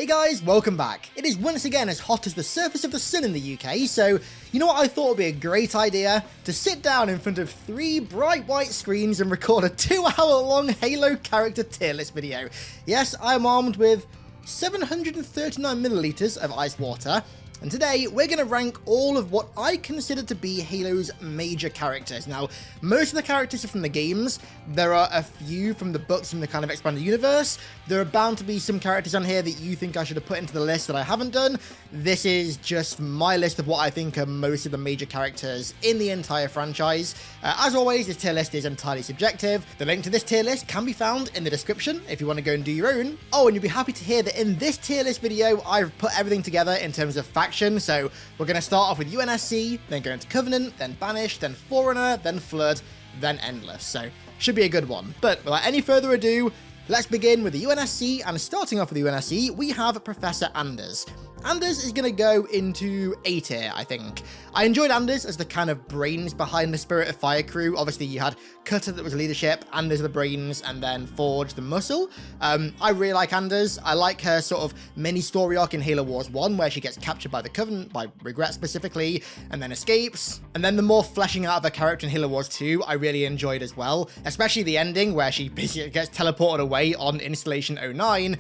Hey guys, welcome back. It is once again as hot as the surface of the sun in the UK, so you know what I thought would be a great idea? To sit down in front of 3 bright white screens and record a 2-hour-long Halo character tier list video. Yes, I'm armed with 739 milliliters of ice water, and today we're going to rank all of what I consider to be Halo's major characters. Now, most of the characters are from the games. There are a few from the books in the kind of expanded universe. There are bound to be some characters on here that you think I should have put into the list that I haven't done. This is just my list of what I think are most of the major characters in the entire franchise. As always, this tier list is entirely subjective. The link to this tier list can be found in the description if you want to go and do your own. Oh, and you'll be happy to hear that in this tier list video, I've put everything together in terms of faction. So we're going to start off with UNSC, then go into Covenant, then Banished, then Forerunner, then Flood, then Endless. So should be a good one. But without any further ado, let's begin with the UNSC, and starting off with the UNSC, we have Professor Anders. Anders is going to go into A tier, I think. I enjoyed Anders as the kind of brains behind the Spirit of Fire crew. Obviously, you had Cutter that was leadership, Anders the brains, and then Forge the muscle. I really like Anders. I like her sort of mini story arc in Halo Wars 1, where she gets captured by the Covenant, by Regret specifically, and then escapes. And then the more fleshing out of her character in Halo Wars 2, I really enjoyed as well, especially the ending where she basically gets teleported away on Installation 09.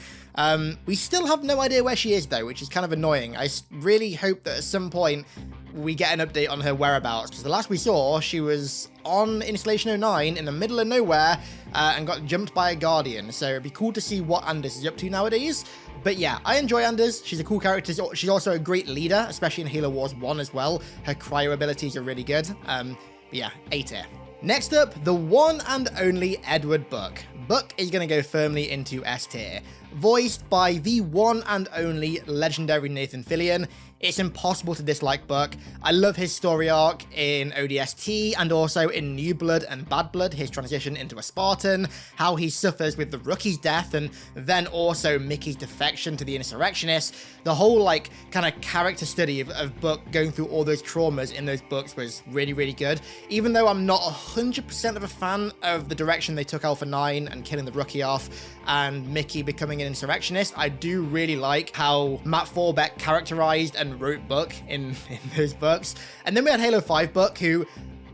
We still have no idea where she is though, which is kind of annoying. I really hope that at some point we get an update on her whereabouts, because the last we saw, she was on Installation 09 in the middle of nowhere and got jumped by a Guardian. So it'd be cool to see what Anders is up to nowadays. But yeah, I enjoy Anders. She's a cool character. She's also a great leader, especially in Halo Wars 1 as well. Her cryo abilities are really good. But yeah, A tier. Next up, the one and only Edward Buck. Buck is going to go firmly into S tier. Voiced by the one and only legendary Nathan Fillion. It's impossible to dislike Buck. I love his story arc in ODST and also in New Blood and Bad Blood, his transition into a Spartan, how he suffers with the Rookie's death and then also Mickey's defection to the Insurrectionists. The whole like kind of character study of Buck going through all those traumas in those books was really, really good. Even though I'm not 100% of a fan of the direction they took Alpha 9 and killing the Rookie off and Mickey becoming an Insurrectionist, I do really like how Matt Forbeck characterized and wrote Buck in those books. And then we had Halo 5 Buck, who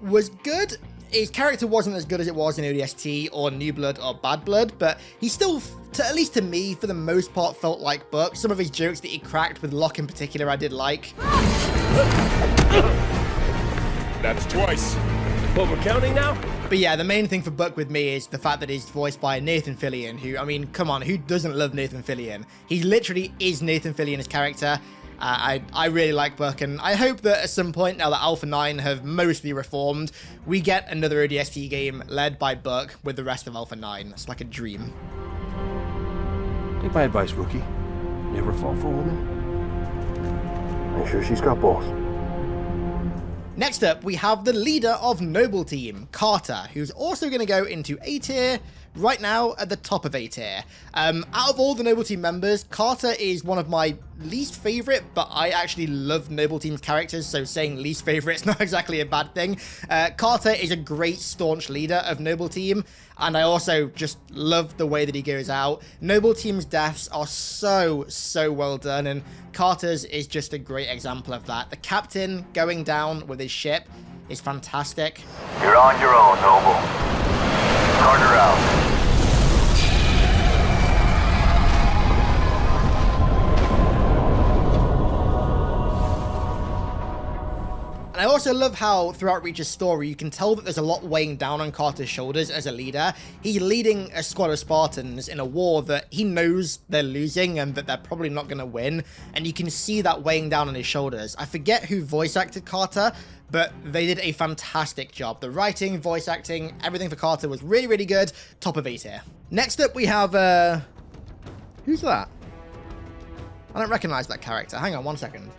was good. His character wasn't as good as it was in ODST or New Blood or Bad Blood, but he still, at least to me, for the most part, felt like Buck. Some of his jokes that he cracked with Locke in particular, I did like. That's twice. But we're counting now? But yeah, the main thing for Buck with me is the fact that he's voiced by Nathan Fillion, who, I mean, come on, who doesn't love Nathan Fillion? He literally is Nathan Fillion's character. I really like Buck, and I hope that at some point, now that Alpha 9 have mostly reformed, we get another ODST game led by Buck with the rest of Alpha 9. It's like a dream. Take my advice, Rookie. Never fall for a woman. Make sure she's got both. Next up, we have the leader of Noble Team, Carter, who's also going to go into A tier, right now at the top of A tier. Out of all the Noble Team members, Carter is one of my least favorite, but I actually love Noble Team's characters, so saying least favorite is not exactly a bad thing. Carter is a great staunch leader of Noble Team, and I also just love the way that he goes out. Noble Team's deaths are so well done, and Carter's is just a great example of that. The captain going down with his ship is fantastic. You're on your own, Noble. Carter out. And I also love how throughout Reach's story, you can tell that there's a lot weighing down on Carter's shoulders as a leader. He's leading a squad of Spartans in a war that he knows they're losing and that they're probably not going to win. And you can see that weighing down on his shoulders. I forget who voice acted Carter, but they did a fantastic job. The writing, voice acting, everything for Carter was really, really good. Top of A tier. Next up, we have, who's that? I don't recognize that character. Hang on one second.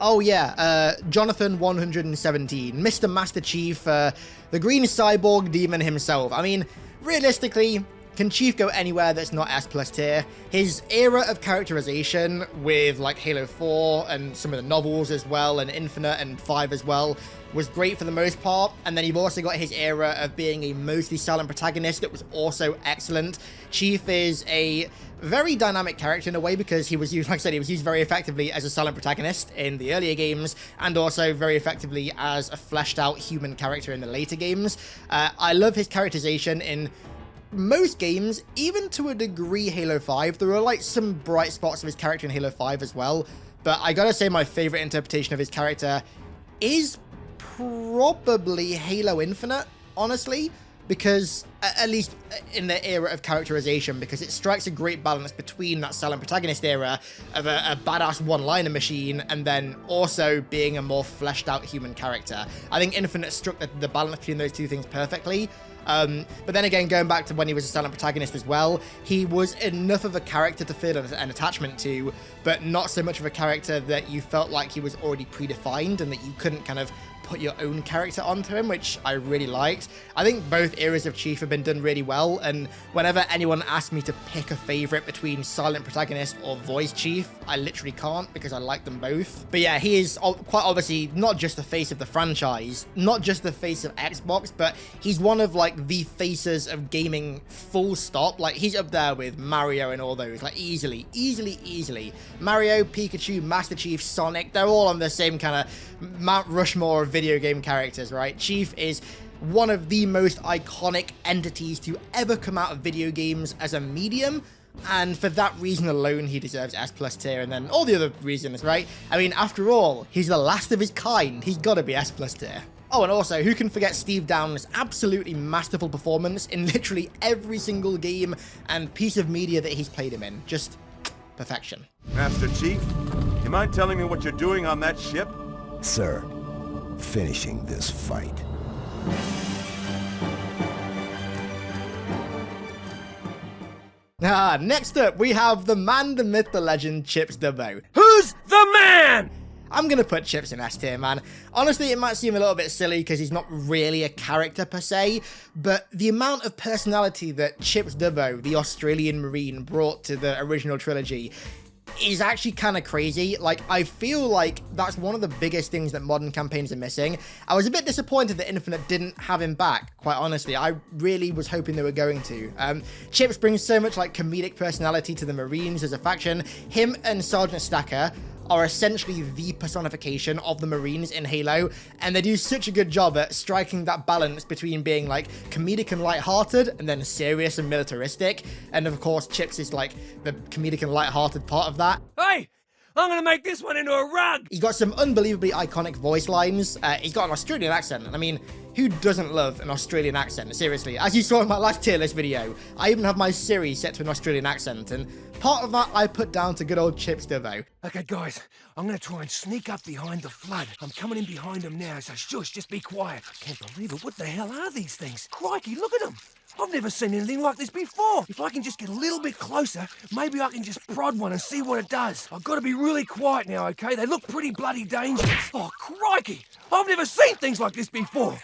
Oh yeah, Jonathan 117, Mr. Master Chief, the green cyborg demon himself. I mean, realistically, can Chief go anywhere that's not S+ tier? His era of characterization with like Halo 4 and some of the novels as well, and Infinite and 5 as well, was great for the most part, and then you've also got his era of being a mostly silent protagonist that was also excellent. Chief is a very dynamic character in a way because he was used, like I said, he was used very effectively as a silent protagonist in the earlier games, and also very effectively as a fleshed out human character in the later games. I love his characterization in most games, even to a degree Halo 5. There are like some bright spots of his character in Halo 5 as well, but I gotta say my favorite interpretation of his character is probably Halo Infinite, honestly, because at least in the era of characterization, because it strikes a great balance between that silent protagonist era of a badass one-liner machine and then also being a more fleshed out human character. I think Infinite struck the balance between those two things perfectly. But then again, going back to when he was a silent protagonist as well, he was enough of a character to feel an attachment to, but not so much of a character that you felt like he was already predefined and that you couldn't kind of put your own character onto him, which I really liked. I think both eras of Chief have been done really well, and whenever anyone asks me to pick a favorite between silent protagonist or voice Chief, I literally can't because I like them both. But yeah, he is quite obviously not just the face of the franchise, not just the face of Xbox, but he's one of like the faces of gaming full stop. Like he's up there with Mario and all those, like easily. Mario, Pikachu, Master Chief, Sonic, they're all on the same kind of Mount Rushmore of video game characters, right? Chief is one of the most iconic entities to ever come out of video games as a medium, and for that reason alone he deserves S+ tier, and then all the other reasons, right? I mean, after all, he's the last of his kind. He's got to be S+ tier. Oh, and also, who can forget Steve Down's absolutely masterful performance in literally every single game and piece of media that he's played him in? Just perfection. Master Chief, you mind telling me what you're doing on that ship? Sir, finishing this fight. Next up, we have the man, the myth, the legend, Chips Dubbo. Who's the man? I'm gonna put Chips in S tier, man. Honestly, it might seem a little bit silly because he's not really a character per se, but the amount of personality that Chips Dubbo, the Australian Marine, brought to the original trilogy is actually kind of crazy. Like, I feel like that's one of the biggest things that modern campaigns are missing. I was a bit disappointed that Infinite didn't have him back, quite honestly. I really was hoping they were going to. Chips brings so much like comedic personality to the Marines as a faction. Him and Sergeant Stacker are essentially the personification of the Marines in Halo, and they do such a good job at striking that balance between being like comedic and lighthearted and then serious and militaristic. And of course, Chips is like the comedic and lighthearted part of that. Hey, I'm gonna make this one into a rug. He's got some unbelievably iconic voice lines. He's got an Australian accent. I mean, who doesn't love an Australian accent? Seriously, as you saw in my last tier list video, I even have my Siri set to an Australian accent, and part of that I put down to good old Chips Dubbo. Okay, guys, I'm gonna try and sneak up behind the flood. I'm coming in behind them now, so shush, just be quiet. Can't believe it. What the hell are these things? Crikey, look at them. I've never seen anything like this before. If I can just get a little bit closer, maybe I can just prod one and see what it does. I've got to be really quiet now, okay? They look pretty bloody dangerous. Oh, crikey! I've never seen things like this before.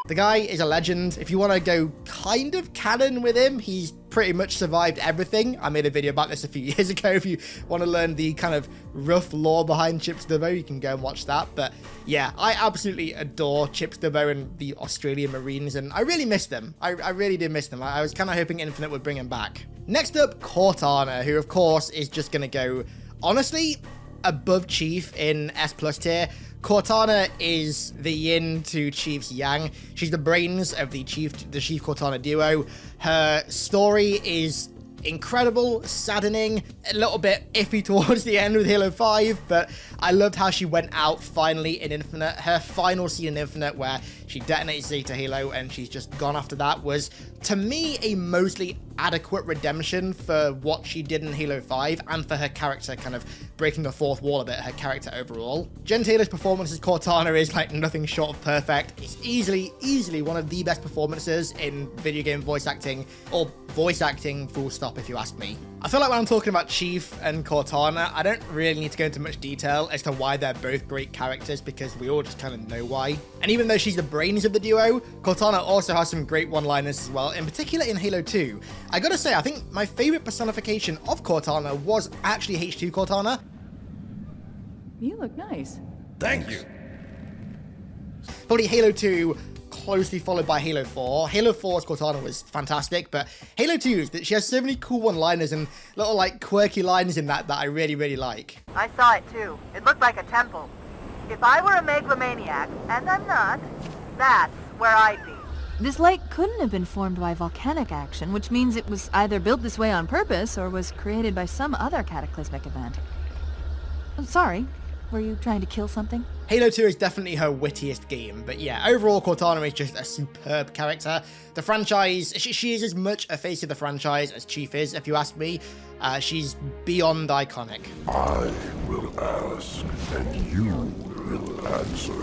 The guy is a legend. If you want to go kind of canon with him, he's pretty much survived everything. I made a video about this a few years ago. If you want to learn the kind of rough lore behind Chips Dubbo, you can go and watch that. But yeah, I absolutely adore Chips Dubbo and the Australian Marines, and I really missed them. I really did miss them. I was kind of hoping Infinite would bring him back. Next up, Cortana, who of course is just going to go, honestly, above Chief in S+ tier. Cortana is the yin to Chief's yang. She's the brains of the Chief Cortana duo. Her story is incredible, saddening, a little bit iffy towards the end with Halo 5, but I loved how she went out finally in Infinite. Her final scene in Infinite where she detonates Zeta Halo and she's just gone after that was, to me, a mostly adequate redemption for what she did in Halo 5 and for her character kind of breaking the fourth wall a bit, her character overall. Jen Taylor's performance as Cortana is like nothing short of perfect. It's easily one of the best performances in video game voice acting, or voice acting full stop if you ask me. I feel like when I'm talking about Chief and Cortana, I don't really need to go into much detail as to why they're both great characters because we all just kind of know why. And even though she's the brains of the duo, Cortana also has some great one-liners as well, in particular in Halo 2. I gotta say, I think my favorite personification of Cortana was actually H2 Cortana. You look nice. Thank you. Probably Halo 2, closely followed by Halo 4. Halo 4's Cortana was fantastic, but Halo 2, she has so many cool one-liners and little like quirky lines in that I really, really like. I saw it too. It looked like a temple. If I were a megalomaniac, and I'm not, that's where I'd be. This lake couldn't have been formed by volcanic action, which means it was either built this way on purpose or was created by some other cataclysmic event. I'm sorry, were you trying to kill something? Halo 2 is definitely her wittiest game, but yeah, overall Cortana is just a superb character. The franchise, she is as much a face of the franchise as Chief is, if you ask me. She's beyond iconic. I will ask, and you will answer.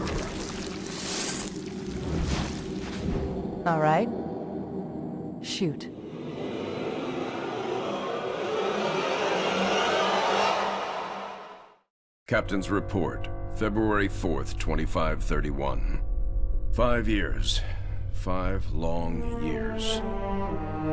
All right. Shoot. Captain's report, February 4th, 2531. 5 years. 5 long years.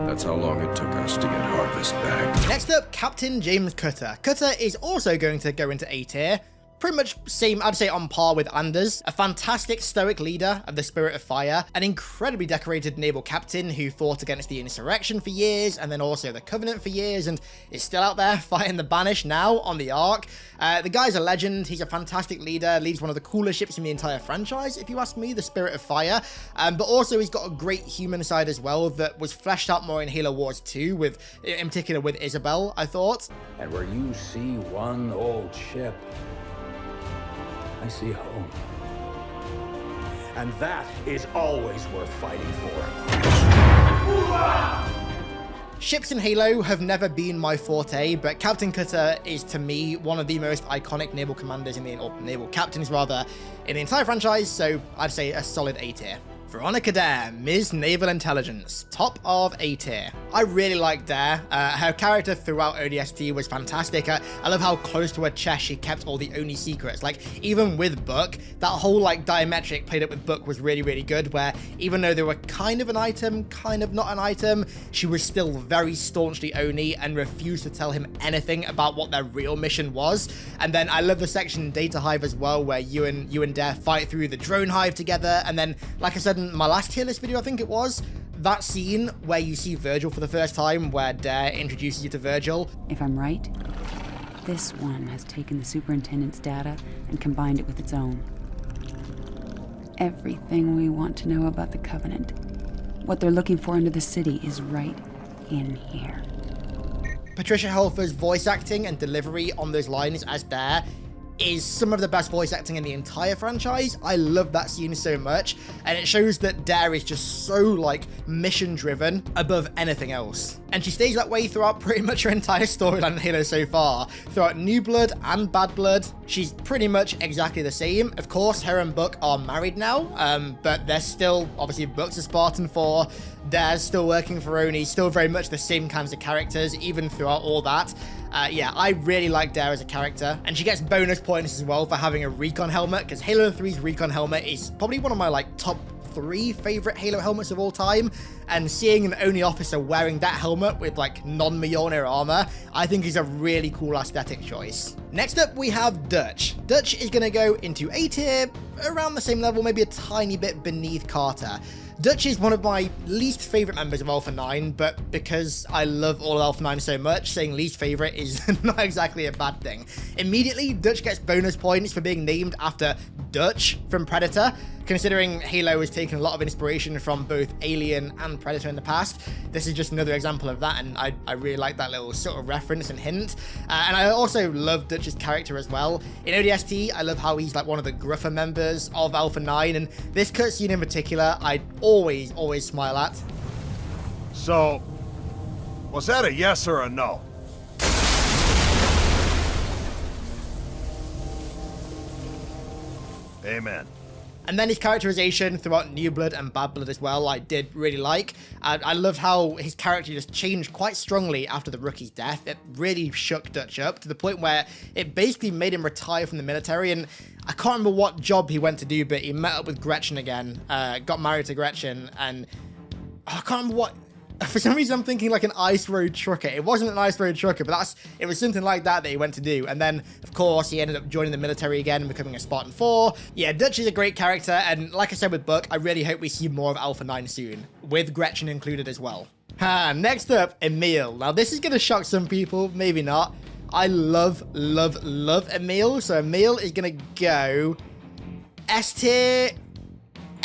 That's how long it took us to get Harvest back. Next up, Captain James Cutter. Cutter is also going to go into A tier. Pretty much same, I'd say, on par with Anders. A fantastic stoic leader of the Spirit of Fire, an incredibly decorated naval captain who fought against the Insurrection for years, and then also the Covenant for years, and is still out there fighting the Banished now on the Ark. The guy's a legend. He's a fantastic leader, leads one of the coolest ships in the entire franchise, if you ask me, the Spirit of Fire. But also he's got a great human side as well that was fleshed out more in Halo Wars 2, in particular with Isabel, I thought. And where you see one old ship, I see home. And that is always worth fighting for. Ships in Halo have never been my forte, but Captain Cutter is, to me, one of the most iconic naval commanders or naval captains rather, in the entire franchise, so I'd say a solid A tier. Veronica Dare, Ms. Naval Intelligence, top of A tier. I really like Dare. Her character throughout ODST was fantastic. I love how close to her chest she kept all the Oni secrets. Like, even with Book, that whole like diametric played up with Book was really, really good, where even though they were kind of an item, kind of not an item, she was still very staunchly Oni and refused to tell him anything about what their real mission was. And then I love the section in Data Hive as well, where you and Dare fight through the drone hive together. And then, like I said in my last tier list video, I think it was, that scene where you see Virgil for the first time, where Dare introduces you to Virgil. If I'm right, this one has taken the superintendent's data and combined it with its own. Everything we want to know about the Covenant, what they're looking for under the city, is right in here. Patricia Helfer's voice acting and delivery on those lines as Dare is some of the best voice acting in the entire franchise. I love that scene so much, and it shows that Dare is just so like mission driven above anything else. And she stays that way throughout pretty much her entire storyline in Halo so far. Throughout New Blood and Bad Blood, she's pretty much exactly the same. Of course, her and Book are married now, but they're still, obviously Book's a Spartan 4, Dare's still working for Oni, still very much the same kinds of characters, even throughout all that. Yeah, I really like Dare as a character, and she gets bonus points as well for having a recon helmet, because Halo 3's recon helmet is probably one of my like top 3 favorite Halo helmets of all time, and seeing an Oni officer wearing that helmet with like non-Mjolnir armor, I think is a really cool aesthetic choice. Next up, we have Dutch. Dutch is going to go into A tier, around the same level, maybe a tiny bit beneath Carter. Dutch is one of my least favorite members of Alpha 9, but because I love all of Alpha 9 so much, saying least favorite is not exactly a bad thing. Immediately, Dutch gets bonus points for being named after Dutch from Predator. Considering Halo has taken a lot of inspiration from both Alien and Predator in the past, this is just another example of that, and I really like that little sort of reference and hint. And I also love Dutch's character as well. In ODST, I love how he's like one of the gruffer members of Alpha 9, and this cutscene in particular, I always smile at. So, was that a yes or a no? Amen. And then his characterization throughout New Blood and Bad Blood as well, I did really like. I loved how his character just changed quite strongly after the rookie's death. It really shook Dutch up to the point where it basically made him retire from the military. And I can't remember what job he went to do, but he met up with Gretchen again, got married to Gretchen, and I can't remember what For some reason, I'm thinking like an ice road trucker. It wasn't an ice road trucker, but it was something like that he went to do. And then, of course, he ended up joining the military again and becoming a Spartan 4. Yeah, Dutch is a great character, and like I said with Buck, I really hope we see more of Alpha 9 soon, with Gretchen included as well. Next up, Emil. Now, this is going to shock some people, maybe not. I love Emil, so Emil is going to go S tier,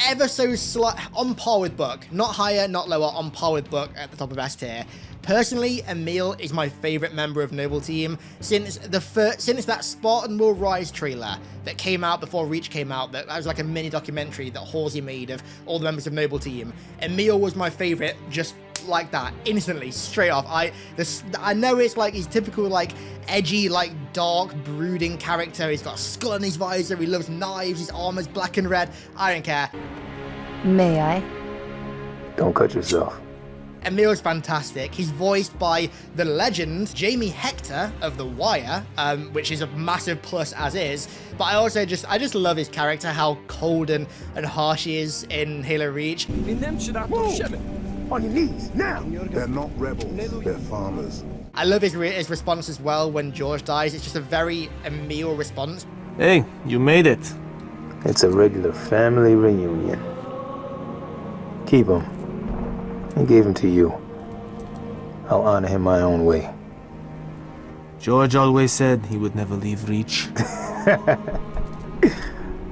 ever so slight, on par with Buck. Not higher, not lower, on par with Buck at the top of S tier. Personally, Emil is my favorite member of Noble Team since that Spartan Will Rise trailer that came out before Reach came out. That was like a mini documentary that Halsey made of all the members of Noble Team. Emil was my favorite, just like that, instantly, straight off. I know it's like his typical like edgy, like dark, brooding character. He's got a skull on his visor. He loves knives. His armor's black and red. I don't care. May I? Don't cut yourself. Emil's fantastic. He's voiced by the legend Jamie Hector of The Wire, which is a massive plus as is. But I just love his character, how cold and harsh he is in Halo Reach. On your knees, now! They're not rebels, they're farmers. I love his response as well when George dies. It's just a very Emil response. Hey, you made it. It's a regular family reunion. Keep him. I gave him to you. I'll honor him my own way. George always said he would never leave Reach.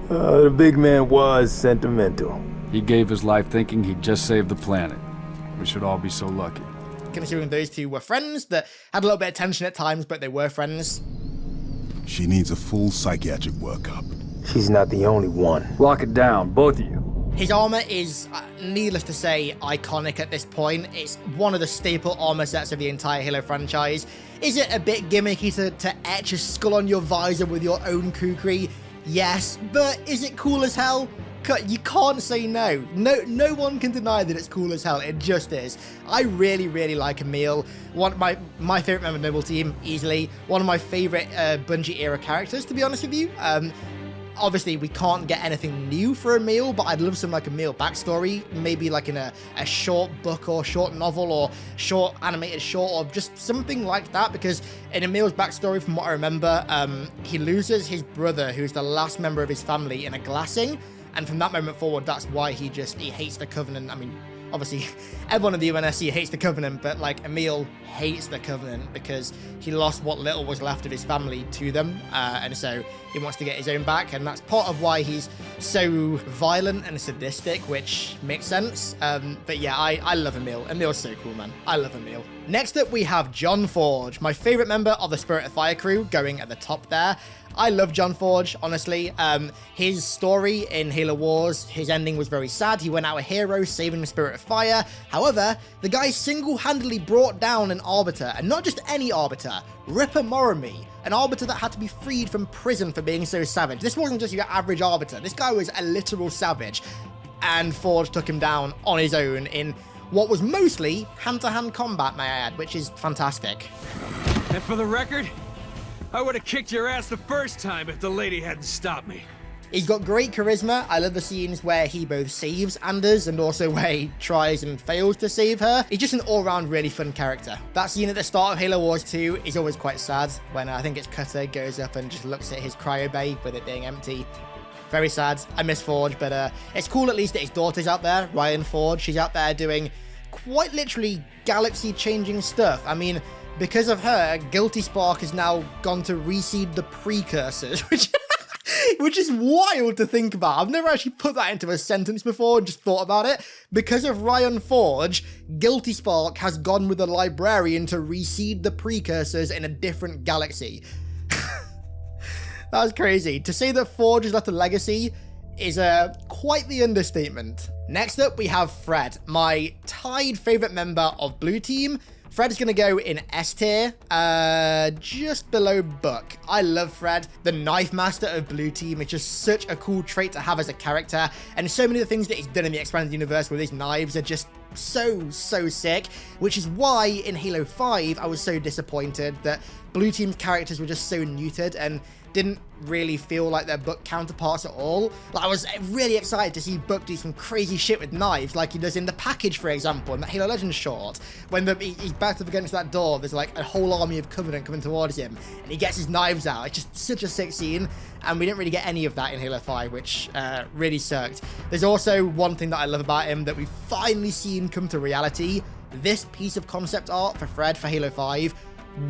The big man was sentimental. He gave his life thinking he'd just save the planet. We should all be so lucky. Considering those two were friends that had a little bit of tension at times, but they were friends. She needs a full psychiatric workup. She's not the only one. Lock it down, both of you. His armor is, needless to say, iconic at this point. It's one of the staple armor sets of the entire Halo franchise. Is it a bit gimmicky to etch a skull on your visor with your own kukri? Yes, but is it cool as hell? You can't say no. No one can deny that it's cool as hell. It just is. I really like Emil. One of my favorite member of Noble Team, easily. One of my favorite Bungie era characters, to be honest with you. Obviously, we can't get anything new for Emil, but I'd love some like Emil backstory, maybe like in a short book or short novel or short animated short or just something like that, because in Emil's backstory, from what I remember, he loses his brother, who's the last member of his family, in a glassing, and from that moment forward, that's why he hates the Covenant. I mean, obviously, everyone in the UNSC hates the Covenant, but like Emil hates the Covenant because he lost what little was left of his family to them, and so he wants to get his own back, and that's part of why he's so violent and sadistic, which makes sense. But yeah, I love Emil. Emil's so cool, man. I love Emil. Next up, we have John Forge, my favorite member of the Spirit of Fire crew, going at the top there. I love John Forge, honestly. His story in Halo Wars, his ending was very sad. He went out a hero, saving the Spirit of Fire. However, the guy single-handedly brought down an Arbiter, and not just any Arbiter, Ripper Morami, an Arbiter that had to be freed from prison for being so savage. This wasn't just your average Arbiter. This guy was a literal savage, and Forge took him down on his own in what was mostly hand-to-hand combat, may I add, which is fantastic. And for the record, I would have kicked your ass the first time if the lady hadn't stopped me. He's got great charisma. I love the scenes where he both saves Anders and also where he tries and fails to save her. He's just an all-round really fun character. That scene at the start of Halo Wars 2 is always quite sad when I think it's Cutter goes up and just looks at his cryo bay with it being empty. Very sad. I miss Forge, but it's cool at least that his daughter's out there, Ryan Forge. She's out there doing quite literally galaxy-changing stuff. I mean, because of her, Guilty Spark has now gone to reseed the precursors, which is wild to think about. I've never actually put that into a sentence before, just thought about it. Because of Ryan Forge, Guilty Spark has gone with the librarian to reseed the precursors in a different galaxy. That was crazy. To say that Forge has left a legacy is quite the understatement. Next up, we have Fred, my tied favorite member of Blue Team. Fred is going to go in S tier, just below Buck. I love Fred. The Knife Master of Blue Team is just such a cool trait to have as a character, and so many of the things that he's done in the expanded universe with his knives are just so sick, which is why in Halo 5 I was so disappointed that Blue Team's characters were just so neutered and didn't really feel like their Buck counterparts at all. Like, I was really excited to see Buck do some crazy shit with knives, like he does in The Package, for example, in that Halo Legends short. When he's backed up against that door, there's like a whole army of Covenant coming towards him, and he gets his knives out. It's just such a sick scene, and we didn't really get any of that in Halo 5, which really sucked. There's also one thing that I love about him that we've finally seen come to reality. This piece of concept art for Fred for Halo 5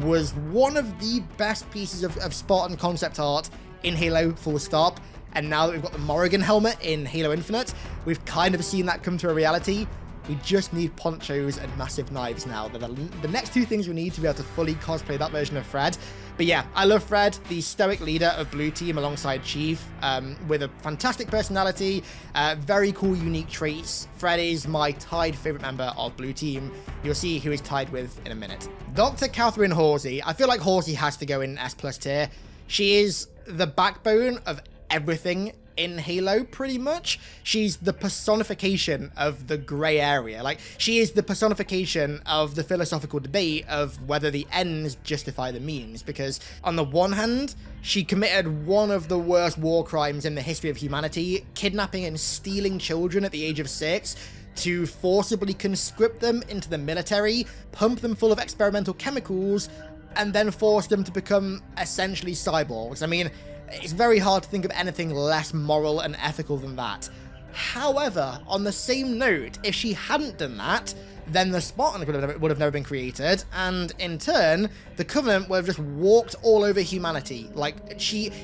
was one of the best pieces of Spartan concept art in Halo, full stop. And now that we've got the Morrigan helmet in Halo Infinite, we've kind of seen that come to a reality. We just need ponchos and massive knives now. They're the next two things we need to be able to fully cosplay that version of Fred. But yeah, I love Fred, the stoic leader of Blue Team alongside Chief, with a fantastic personality, very cool, unique traits. Fred is my tied favorite member of Blue Team. You'll see who he's tied with in a minute. Dr. Catherine Halsey. I feel like Halsey has to go in S+ tier. She is the backbone of everything in Halo, pretty much. She's the personification of the grey area. Like, she is the personification of the philosophical debate of whether the ends justify the means, because on the one hand, she committed one of the worst war crimes in the history of humanity, kidnapping and stealing children at the age of 6 to forcibly conscript them into the military, pump them full of experimental chemicals, and then force them to become essentially cyborgs. I mean, it's very hard to think of anything less moral and ethical than that. However, on the same note, if she hadn't done that, then the Spartans would have never been created, and in turn, the Covenant would have just walked all over humanity. Like,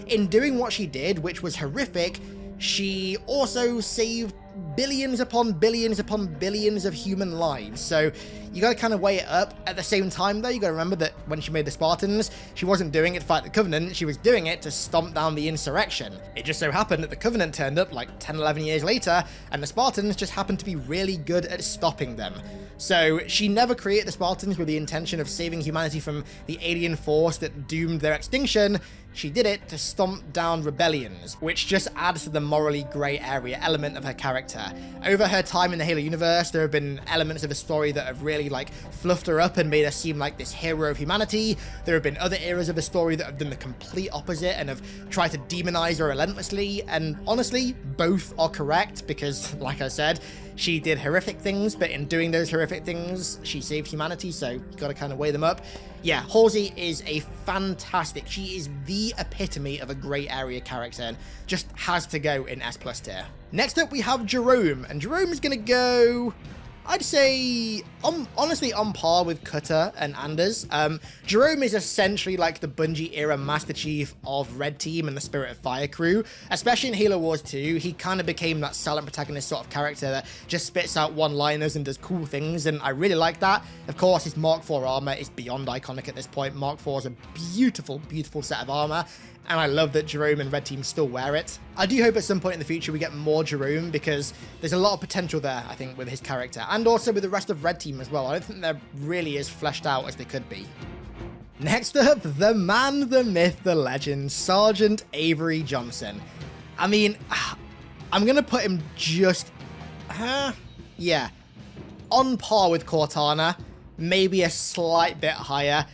in doing what she did, which was horrific, she also saved billions upon billions upon billions of human lives. So you gotta kind of weigh it up. At the same time, though, you gotta remember that when she made the Spartans, she wasn't doing it to fight the Covenant, she was doing it to stomp down the insurrection. It just so happened that the Covenant turned up like 10, 11 years later, and the Spartans just happened to be really good at stopping them. So she never created the Spartans with the intention of saving humanity from the alien force that doomed their extinction. She did it to stomp down rebellions, which just adds to the morally grey area element of her character. Over her time in the Halo universe, there have been elements of the story that have really like fluffed her up and made her seem like this hero of humanity. There have been other eras of the story that have done the complete opposite and have tried to demonize her relentlessly, and honestly, both are correct because, like I said, she did horrific things, but in doing those horrific things, she saved humanity, so you gotta kind of weigh them up. Yeah, Halsey is a fantastic, she is the epitome of a grey area character and just has to go in S+ tier. Next up we have Jerome, and Jerome is gonna go, I'd say, honestly on par with Cutter and Anders. Jerome is essentially like the Bungie era Master Chief of Red Team and the Spirit of Fire crew. Especially in Halo Wars 2, he kind of became that silent protagonist sort of character that just spits out one-liners and does cool things, and I really like that. Of course, his Mark IV armor is beyond iconic at this point. Mark IV is a beautiful, beautiful set of armor, and I love that Jerome and Red Team still wear it. I do hope at some point in the future we get more Jerome, because there's a lot of potential there, I think, with his character, and also with the rest of Red Team as well. I don't think they're really as fleshed out as they could be. Next up, the man, the myth, the legend, Sergeant Avery Johnson. I mean, I'm gonna put him just, yeah, on par with Cortana, maybe a slight bit higher.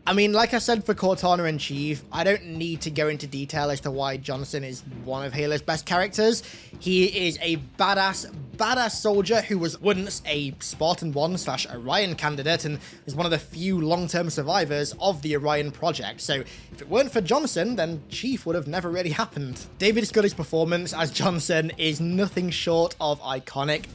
I mean, like I said for Cortana and Chief, I don't need to go into detail as to why Johnson is one of Halo's best characters. He is a badass soldier who was once a Spartan 1/Orion candidate and is one of the few long-term survivors of the Orion project. So if it weren't for Johnson, then Chief would have never really happened. David Scully's performance as Johnson is nothing short of iconic.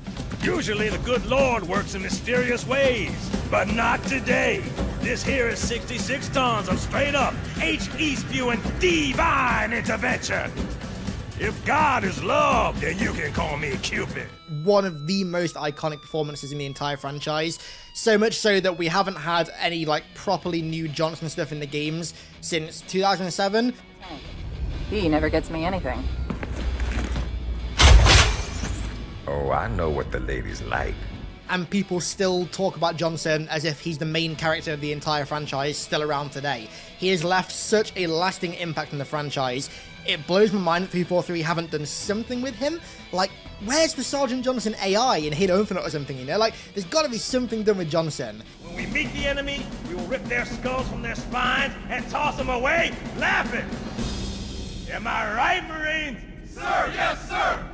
Usually the good Lord works in mysterious ways, but not today. This here is 66 tons of straight up HE spewing divine intervention. If God is love, then you can call me Cupid. One of the most iconic performances in the entire franchise. So much so that we haven't had any like properly new Johnson stuff in the games since 2007. He never gets me anything. Oh, I know what the ladies like. And people still talk about Johnson as if he's the main character of the entire franchise still around today. He has left such a lasting impact on the franchise. It blows my mind that 343 haven't done something with him. Like, where's the Sergeant Johnson AI in Halo Infinite or something, you know? Like, there's gotta be something done with Johnson. When we meet the enemy, we will rip their skulls from their spines and toss them away laughing. Am I right, Marines? Sir, yes, sir!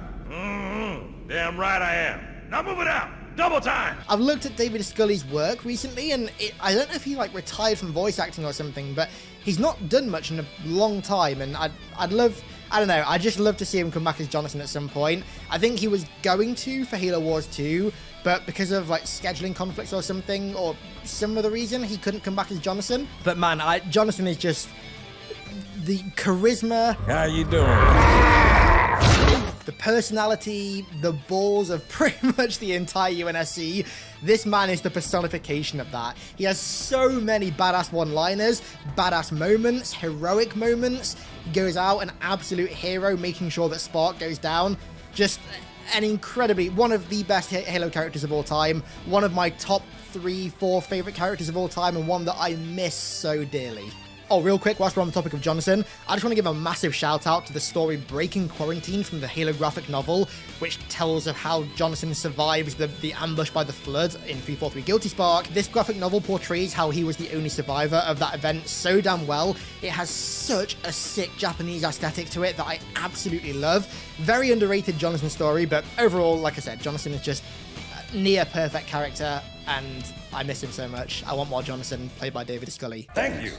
Damn right I am. Now move it out. Double time. I've looked at David Scully's work recently, and I don't know if he like retired from voice acting or something, but he's not done much in a long time, and I'd love, I don't know, I'd just love to see him come back as Jonathan at some point. I think he was going to for Halo Wars 2, but because of like scheduling conflicts or something, or some other reason, he couldn't come back as Jonathan. But man, Jonathan is just the charisma. How you doing? The personality, the balls of pretty much the entire UNSC. This man is the personification of that. He has so many badass one-liners, badass moments, heroic moments. He goes out an absolute hero, making sure that Spark goes down. Just an incredibly, one of the best Halo characters of all time. One of my top 3-4 favorite characters of all time, and one that I miss so dearly. Oh, real quick, whilst we're on the topic of Jonathan, I just want to give a massive shout out to the story Breaking Quarantine from the Halo graphic novel, which tells of how Jonathan survives the ambush by the Flood in 343 Guilty Spark. This graphic novel portrays how he was the only survivor of that event so damn well. It has such a sick Japanese aesthetic to it that I absolutely love. Very underrated Jonathan story, but overall, like I said, Jonathan is just a near perfect character, and I miss him so much. I want more Jonathan, played by David Scully. Thank you.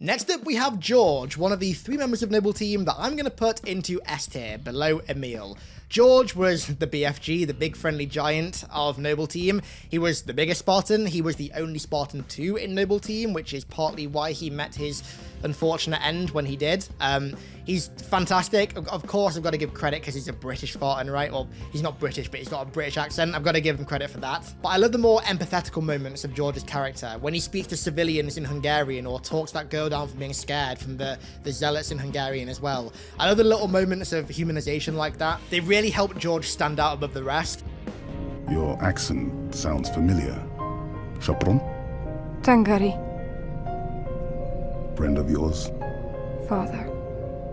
Next up, we have George, one of the 3 members of Noble Team that I'm going to put into S tier, below Emil. George was the BFG, the big friendly giant of Noble Team. He was the biggest Spartan. He was the only Spartan 2 in Noble Team, which is partly why he met his unfortunate end when he did. He's fantastic. Of course, I've got to give credit because he's a British Spartan, right? Well, he's not British, but he's got a British accent. I've got to give him credit for that. But I love the more empathetical moments of George's character. When he speaks to civilians in Hungarian, or talks that girl down from being scared from the zealots in Hungarian as well. I love the little moments of humanization like that. They really help George stand out above the rest. Your accent sounds familiar. Chapron? Tangari. Friend of yours? Father.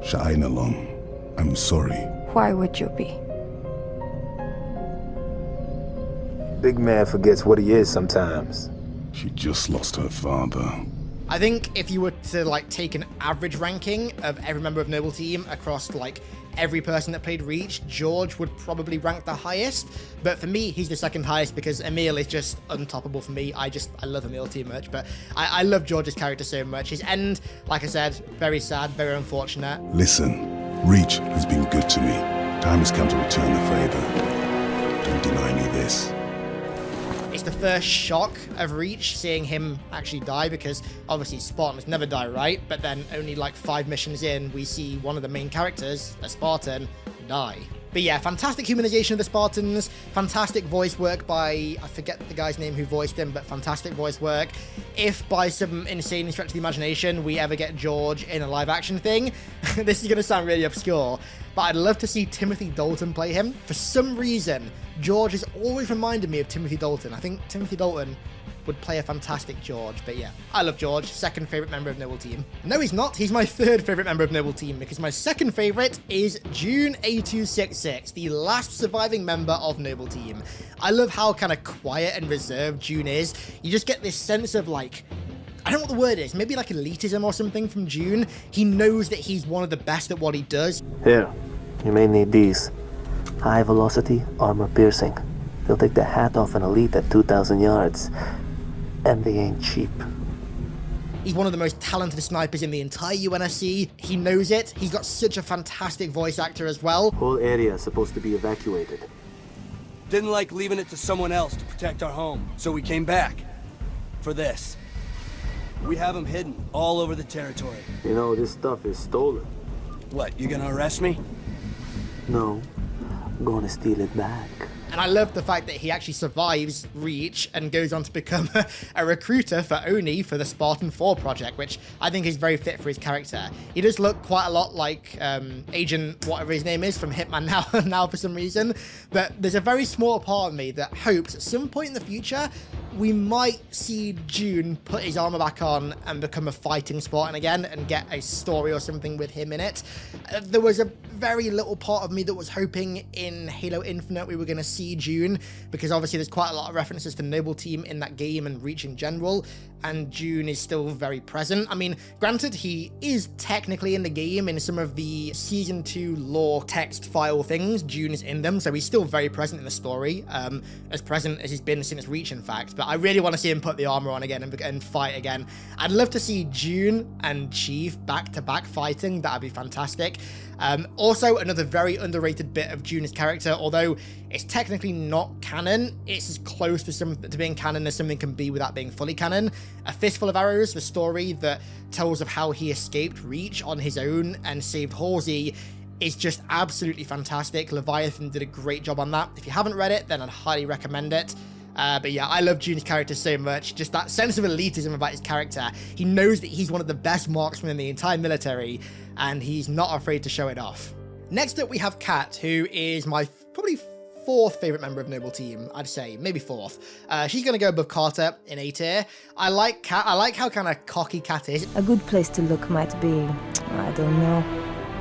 Sha'ainalong. I'm sorry. Why would you be? Big man forgets what he is sometimes. She just lost her father. I think if you were to like take an average ranking of every member of Noble Team across like every person that played Reach, George would probably rank the highest. But for me, he's the second highest because Emil is just untoppable for me. I love Emil too much, but I love George's character so much. His end, like I said, very sad, very unfortunate. Listen, Reach has been good to me. Time has come to return the favor. Don't deny me this. It's the first shock of Reach seeing him actually die, because obviously Spartans never die, right? But then only like 5 missions in, we see one of the main characters, a Spartan, die. But yeah, fantastic humanization of the Spartans, fantastic voice work by, I forget the guy's name who voiced him, but fantastic voice work. If by some insane stretch of the imagination we ever get George in a live action thing, this is going to sound really obscure, but I'd love to see Timothy Dalton play him. For some reason, George has always reminded me of Timothy Dalton. I think Timothy Dalton would play a fantastic George, but yeah, I love George, second favorite member of Noble Team. No, he's not. He's my third favorite member of Noble Team, because my second favorite is June A266, the last surviving member of Noble Team. I love how kind of quiet and reserved June is. You just get this sense of like, I don't know what the word is, maybe like elitism or something from June. He knows that he's one of the best at what he does. Here, you may need these. High velocity, armor piercing. They'll take the hat off an elite at 2,000 yards. And they ain't cheap. He's one of the most talented snipers in the entire UNSC. He knows it. He's got such a fantastic voice actor as well. Whole area is supposed to be evacuated. Didn't like leaving it to someone else to protect our home, so we came back. For this. We have them hidden all over the territory. You know, this stuff is stolen. What, you gonna arrest me? No, I'm gonna steal it back. And I love the fact that he actually survives Reach and goes on to become a recruiter for Oni for the Spartan 4 project, which I think is very fit for his character. He does look quite a lot like Agent whatever his name is from Hitman now for some reason. But there's a very small part of me that hopes at some point in the future we might see June put his armor back on and become a fighting Spartan again and get a story or something with him in it. There was a very little part of me that was hoping in Halo Infinite we were going to see June, because obviously there's quite a lot of references to Noble Team in that game and Reach in general. and June is still very present. I mean, granted, he is technically in the game in some of the Season 2 lore text file things. June is in them, so he's still very present in the story, as present as he's been since Reach, in fact. But I really want to see him put the armor on again and fight again. I'd love to see June and Chief back-to-back fighting. That'd be fantastic. Also, another very underrated bit of June's character, although it's technically not canon, it's as close to being canon as something can be without being fully canon. A Fistful of Arrows, the story that tells of how he escaped Reach on his own and saved Halsey, is just absolutely fantastic. Leviathan did a great job on that. If you haven't read it, then I'd highly recommend it. But yeah, I love June's character so much. Just that sense of elitism about his character. He knows that he's one of the best marksmen in the entire military, and he's not afraid to show it off. Next up, we have Kat, who is my probably 4th favorite member of Noble Team, I'd say, maybe 4th. She's going to go above Carter in A tier. I like Kat. I like how kind of cocky Kat is. A good place to look might be, I don't know,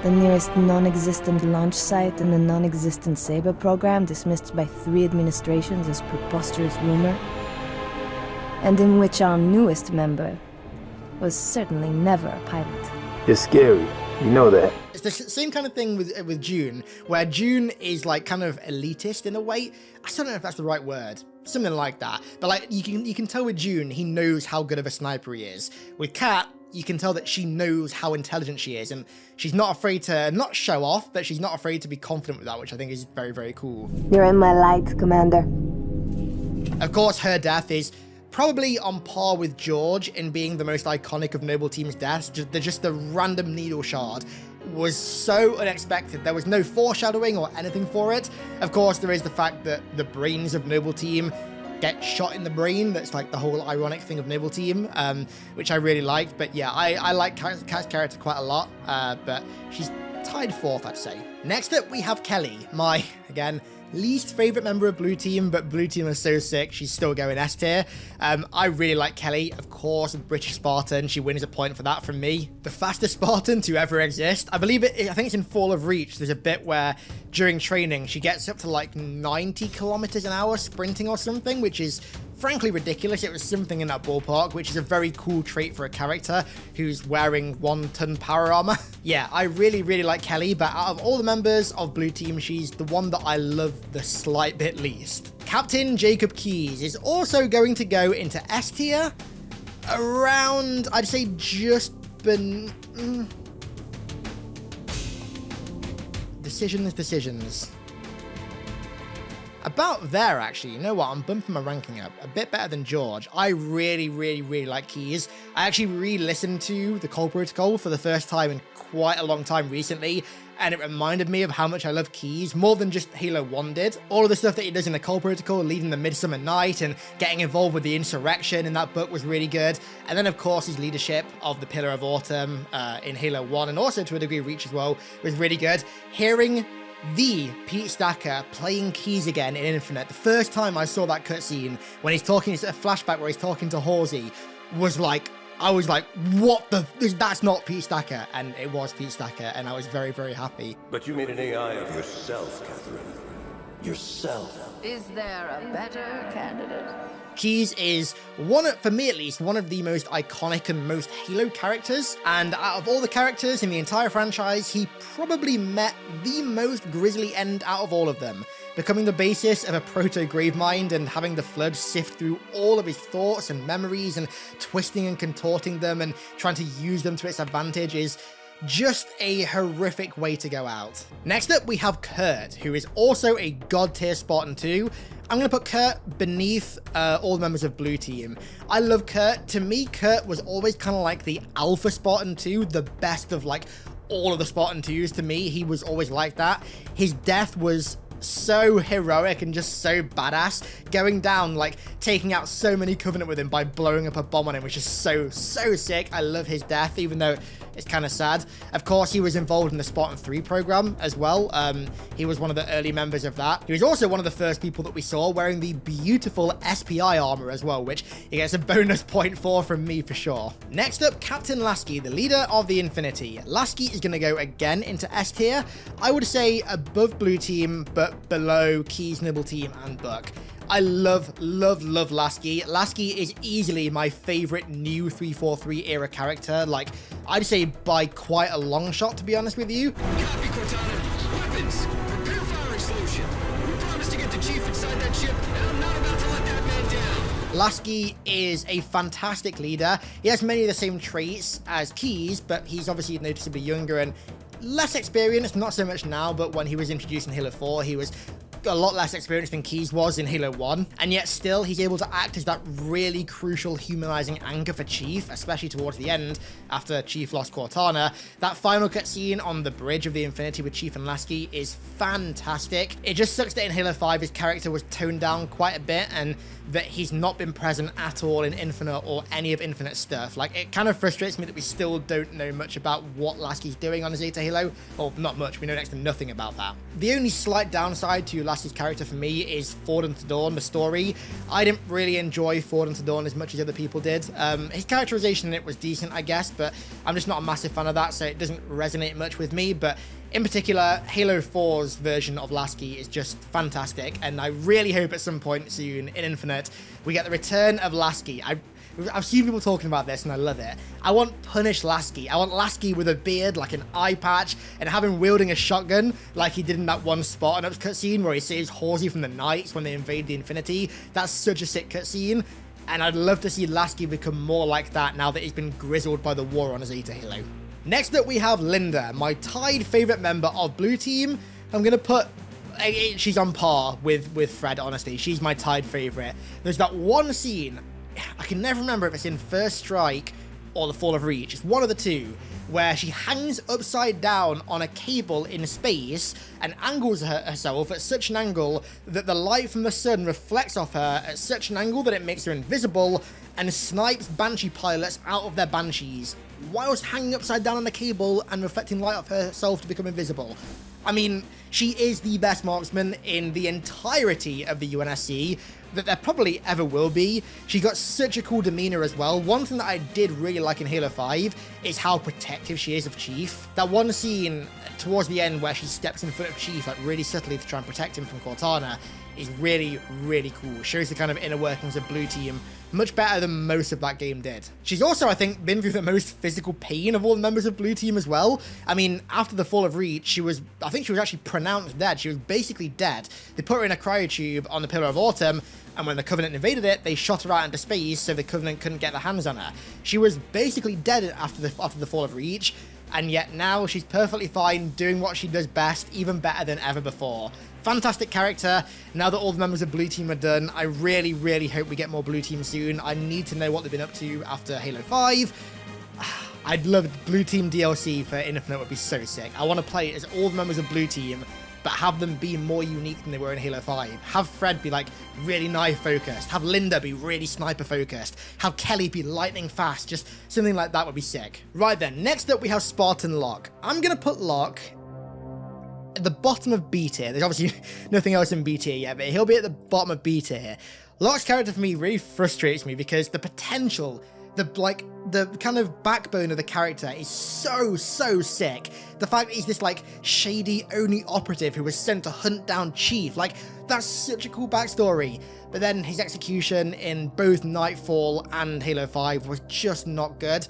the nearest non-existent launch site in the non-existent Saber program dismissed by 3 administrations as preposterous rumor, and in which our newest member was certainly never a pilot. You're scary. You know that. It's the same kind of thing with June, where June is like kind of elitist in a way. I don't know if that's the right word. Something like that. But like you can tell with June, he knows how good of a sniper he is. With Kat, you can tell that she knows how intelligent she is, and she's not afraid to not show off, but she's not afraid to be confident with that, which I think is very, very cool. You're in my light, Commander. Of course, her death is probably on par with George in being the most iconic of Noble Team's deaths. Just the random needle shard was so unexpected. There was no foreshadowing or anything for it. Of course, there is the fact that the brains of Noble Team get shot in the brain. That's like the whole ironic thing of Noble Team, which I really liked. But yeah, I like Kat's character quite a lot, but she's tied 4th, I'd say. Next up, we have Kelly, my, again, least favorite member of Blue Team, but Blue Team is so sick, she's still going S tier. I really like Kelly, of course, British Spartan. She wins a point for that from me. The fastest Spartan to ever exist. I think it's in Fall of Reach. There's a bit where during training, she gets up to like 90 kilometers an hour sprinting or something, which is frankly ridiculous. It was something in that ballpark, which is a very cool trait for a character who's wearing 1-ton power armor. Yeah, I really, really like Kelly, but out of all the members of Blue Team, she's the one that I love the slight bit least. Captain Jacob Keyes is also going to go into S tier, around, I'd say just Decisions. About there, actually. You know what? I'm bumping my ranking up. A bit better than George. I really, really, really like Keyes. I actually re-listened to the Cole Protocol for the first time in quite a long time recently, and it reminded me of how much I love Keyes, more than just Halo 1 did. All of the stuff that he does in the Cole Protocol, leading the Midsummer Night and getting involved with the insurrection in that book was really good. And then, of course, his leadership of the Pillar of Autumn in Halo 1, and also to a degree Reach as well, was really good. Hearing the Pete Stacker playing Keyes again in Infinite, the first time I saw that cutscene when he's talking, it's a flashback where he's talking to Halsey, was like, I was like, what the, that's not Pete Stacker, and it was Pete Stacker, and I was very, very happy. But you made an AI of yourself, Catherine. Yourself. Is there a better candidate? Keyes is, for me at least, one of the most iconic and most Halo characters, and out of all the characters in the entire franchise, he probably met the most grisly end out of all of them, becoming the basis of a proto-Gravemind and having the Flood sift through all of his thoughts and memories and twisting and contorting them and trying to use them to its advantage is just a horrific way to go out. Next up, we have Kurt, who is also a god tier Spartan 2. I'm going to put Kurt beneath all the members of Blue Team. I love Kurt. To me, Kurt was always kind of like the alpha Spartan 2, the best of like all of the Spartan 2s. To me, he was always like that. His death was so heroic and just so badass, going down, like taking out so many Covenant with him by blowing up a bomb on him, which is so sick. I love his death, even though it's kind of sad. Of course, he was involved in the Spartan 3 program as well. He was one of the early members of that. He was also one of the first people that we saw wearing the beautiful SPI armor as well, which he gets a bonus point for from me for sure. Next up, Captain Lasky, the leader of the Infinity. Lasky is going to go again into S tier. I would say above Blue Team, but below Keyes, Noble Team, and Buck. I love Lasky. Lasky is easily my favorite new 343 era character. Like, I'd say by quite a long shot, to be honest with you. Copy, Cortana. Weapons! Prepare firing solution. We promised to get the chief inside that ship, and I'm not about to let that man down. Lasky is a fantastic leader. He has many of the same traits as Keyes, but he's obviously noticeably younger and less experienced, not so much now, but when he was introduced in Halo 4, he was a lot less experienced than Keyes was in Halo 1, and yet still he's able to act as that really crucial humanizing anchor for Chief, especially towards the end after Chief lost Cortana. That final cutscene on the bridge of the Infinity with Chief and Lasky is fantastic. It just sucks that in Halo 5 his character was toned down quite a bit and that he's not been present at all in Infinite or any of Infinite stuff. Like, it kind of frustrates me that we still don't know much about what Lasky's doing on Zeta Halo. Well, not much, we know next to nothing about that. The only slight downside to Lasky's character for me is Forward Unto Dawn, the story. I didn't really enjoy Forward Unto Dawn as much as other people did. His characterization in it was decent, I guess, but I'm just not a massive fan of that, so it doesn't resonate much with me. But in particular, Halo 4's version of Lasky is just fantastic, and I really hope at some point soon in Infinite we get the return of Lasky. I've seen people talking about this and I love it. I want Punish Lasky. I want Lasky with a beard, like an eye patch, and have him wielding a shotgun like he did in that one Spartan Ups cutscene where he saves Halsey from the Knights when they invade the Infinity. That's such a sick cutscene, and I'd love to see Lasky become more like that now that he's been grizzled by the war on Zeta Halo. Next up we have Linda, my tied favourite member of Blue Team. I'm going to put... she's on par with Fred, honestly. She's my tied favourite. There's that one scene, I can never remember if it's in First Strike or The Fall of Reach, it's one of the two, where she hangs upside down on a cable in space and angles herself at such an angle that the light from the sun reflects off her at such an angle that it makes her invisible and snipes Banshee pilots out of their Banshees whilst hanging upside down on the cable and reflecting light off herself to become invisible. I mean, she is the best marksman in the entirety of the UNSC that there probably ever will be. She got such a cool demeanor as well. One thing that I did really like in Halo 5 is how protective she is of Chief. That one scene towards the end where she steps in front of Chief like really subtly to try and protect him from Cortana is really, really cool. Shows the kind of inner workings of Blue Team much better than most of that game did. She's also, I think, been through the most physical pain of all the members of Blue Team as well. I mean, after the Fall of Reach, I think she was actually pronounced dead. She was basically dead. They put her in a cryotube on the Pillar of Autumn, and when the Covenant invaded it, they shot her out into space so the Covenant couldn't get their hands on her. She was basically dead after the Fall of Reach, and yet now she's perfectly fine, doing what she does best, even better than ever before. Fantastic character. Now that all the members of Blue Team are done, I really, really hope we get more Blue Team soon. I need to know what they've been up to after Halo 5. I'd love Blue Team DLC for Infinite, would be so sick. I want to play as all the members of Blue Team, but have them be more unique than they were in Halo 5. Have Fred be like really knife focused. Have Linda be really sniper focused. Have Kelly be lightning fast. Just something like that would be sick. Right then, next up we have Spartan Locke. I'm going to put Locke at the bottom of B tier. There's obviously nothing else in B tier yet, but he'll be at the bottom of B tier. Locke's character for me really frustrates me because the potential, the kind of backbone of the character is so sick. The fact that he's this like shady Oni operative who was sent to hunt down Chief, like that's such a cool backstory. But then his execution in both Nightfall and Halo 5 was just not good.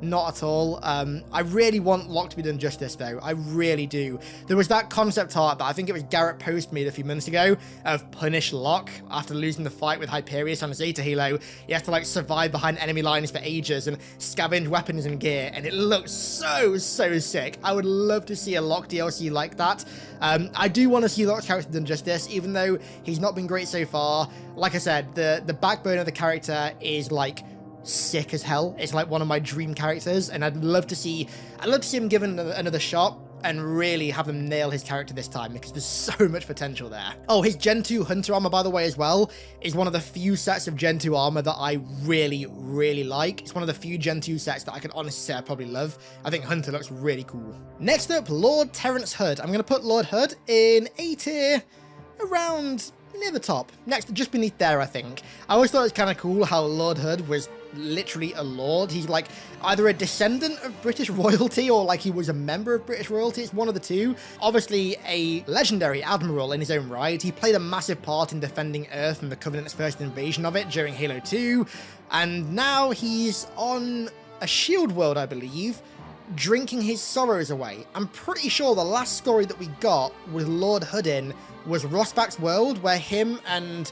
Not at all. I really want Locke to be done justice though. I really do. There was that concept art that I think it was Garrett Post made a few months ago of Punish Locke after losing the fight with Hyperius on Zeta Halo. He has to like survive behind enemy lines for ages and scavenge weapons and gear, and it looks so sick. I would love to see a Locke DLC like that. I do want to see Locke's character done justice, even though he's not been great so far. Like I said, the backbone of the character is like sick as hell. It's like one of my dream characters, and I'd love to see him given another shot and really have them nail his character this time because there's so much potential there. Oh, his Gen 2 Hunter armor, by the way, as well, is one of the few sets of Gen 2 armor that I really like. It's one of the few Gen 2 sets that I can honestly say I probably love. I think Hunter looks really cool. Next up, Lord Terrence Hood. I'm going to put Lord Hood in A tier, around near the top. Next, just beneath there, I think. I always thought it was kind of cool how Lord Hood was literally a lord. He's like either a descendant of British royalty or like he was a member of British royalty. It's one of the two. Obviously a legendary admiral in his own right. He played a massive part in defending Earth from the Covenant's first invasion of it during Halo 2. And now he's on a shield world, I believe, drinking his sorrows away. I'm pretty sure the last story that we got with Lord Hood in was Rosbach's world, where him and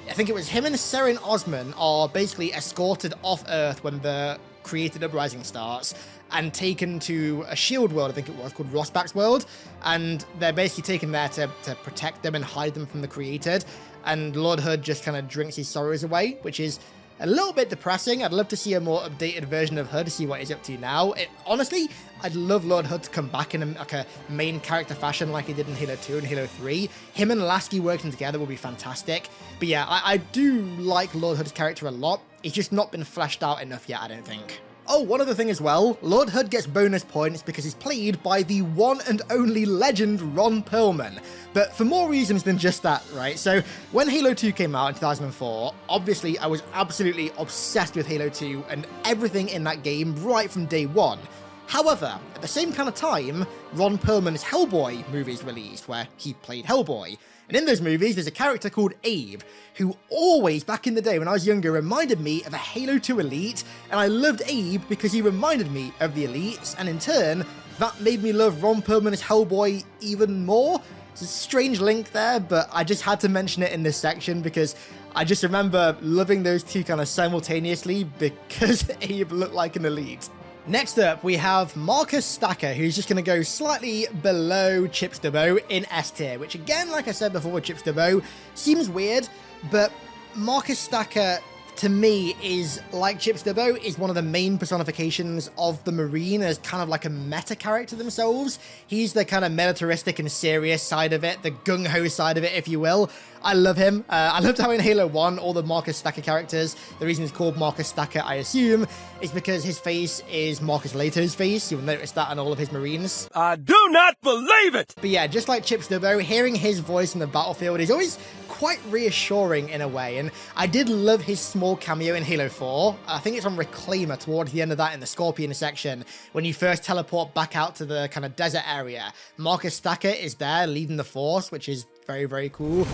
Seren Osman are basically escorted off Earth when the created uprising starts and taken to a shield world, I think it was, called Rosbach's world, and they're basically taken there to protect them and hide them from the created, and Lord Hood just kind of drinks his sorrows away, which is a little bit depressing. I'd love to see a more updated version of Hood to see what he's up to now. Honestly, I'd love Lord Hood to come back in like a main character fashion like he did in Halo 2 and Halo 3. Him and Lasky working together would be fantastic. But yeah, I do like Lord Hood's character a lot. He's just not been fleshed out enough yet, I don't think. Oh, one other thing as well, Lord Hood gets bonus points because he's played by the one and only legend Ron Perlman, but for more reasons than just that, right? So when Halo 2 came out in 2004, obviously I was absolutely obsessed with Halo 2 and everything in that game right from day one. However, at the same kind of time, Ron Perlman's Hellboy movies released, where he played Hellboy. And in those movies, there's a character called Abe, who always, back in the day when I was younger, reminded me of a Halo 2 Elite, and I loved Abe because he reminded me of the Elites, and in turn, that made me love Ron Perlman's Hellboy even more. It's a strange link there, but I just had to mention it in this section because I just remember loving those two kind of simultaneously because Abe looked like an Elite. Next up, we have Marcus Stacker, who's just going to go slightly below Chip Stubbo in S tier, which again, like I said before with Chip Stubbo, seems weird, but Marcus Stacker, to me, is like Chip Stubbo, is one of the main personifications of the Marine as kind of like a meta character themselves. He's the kind of militaristic and serious side of it, the gung-ho side of it, if you will. I love him. I loved how in Halo 1, all the Marcus Stacker characters, the reason it's called Marcus Stacker, I assume, is because his face is Marcus Lato's face. You'll notice that on all of his Marines. I do not believe it! But yeah, just like Chip Stubbo, hearing his voice in the battlefield is always quite reassuring in a way, and I did love his small cameo in Halo 4. I think it's on Reclaimer towards the end of that in the Scorpion section, when you first teleport back out to the kind of desert area. Marcus Stacker is there leading the force, which is very, very cool.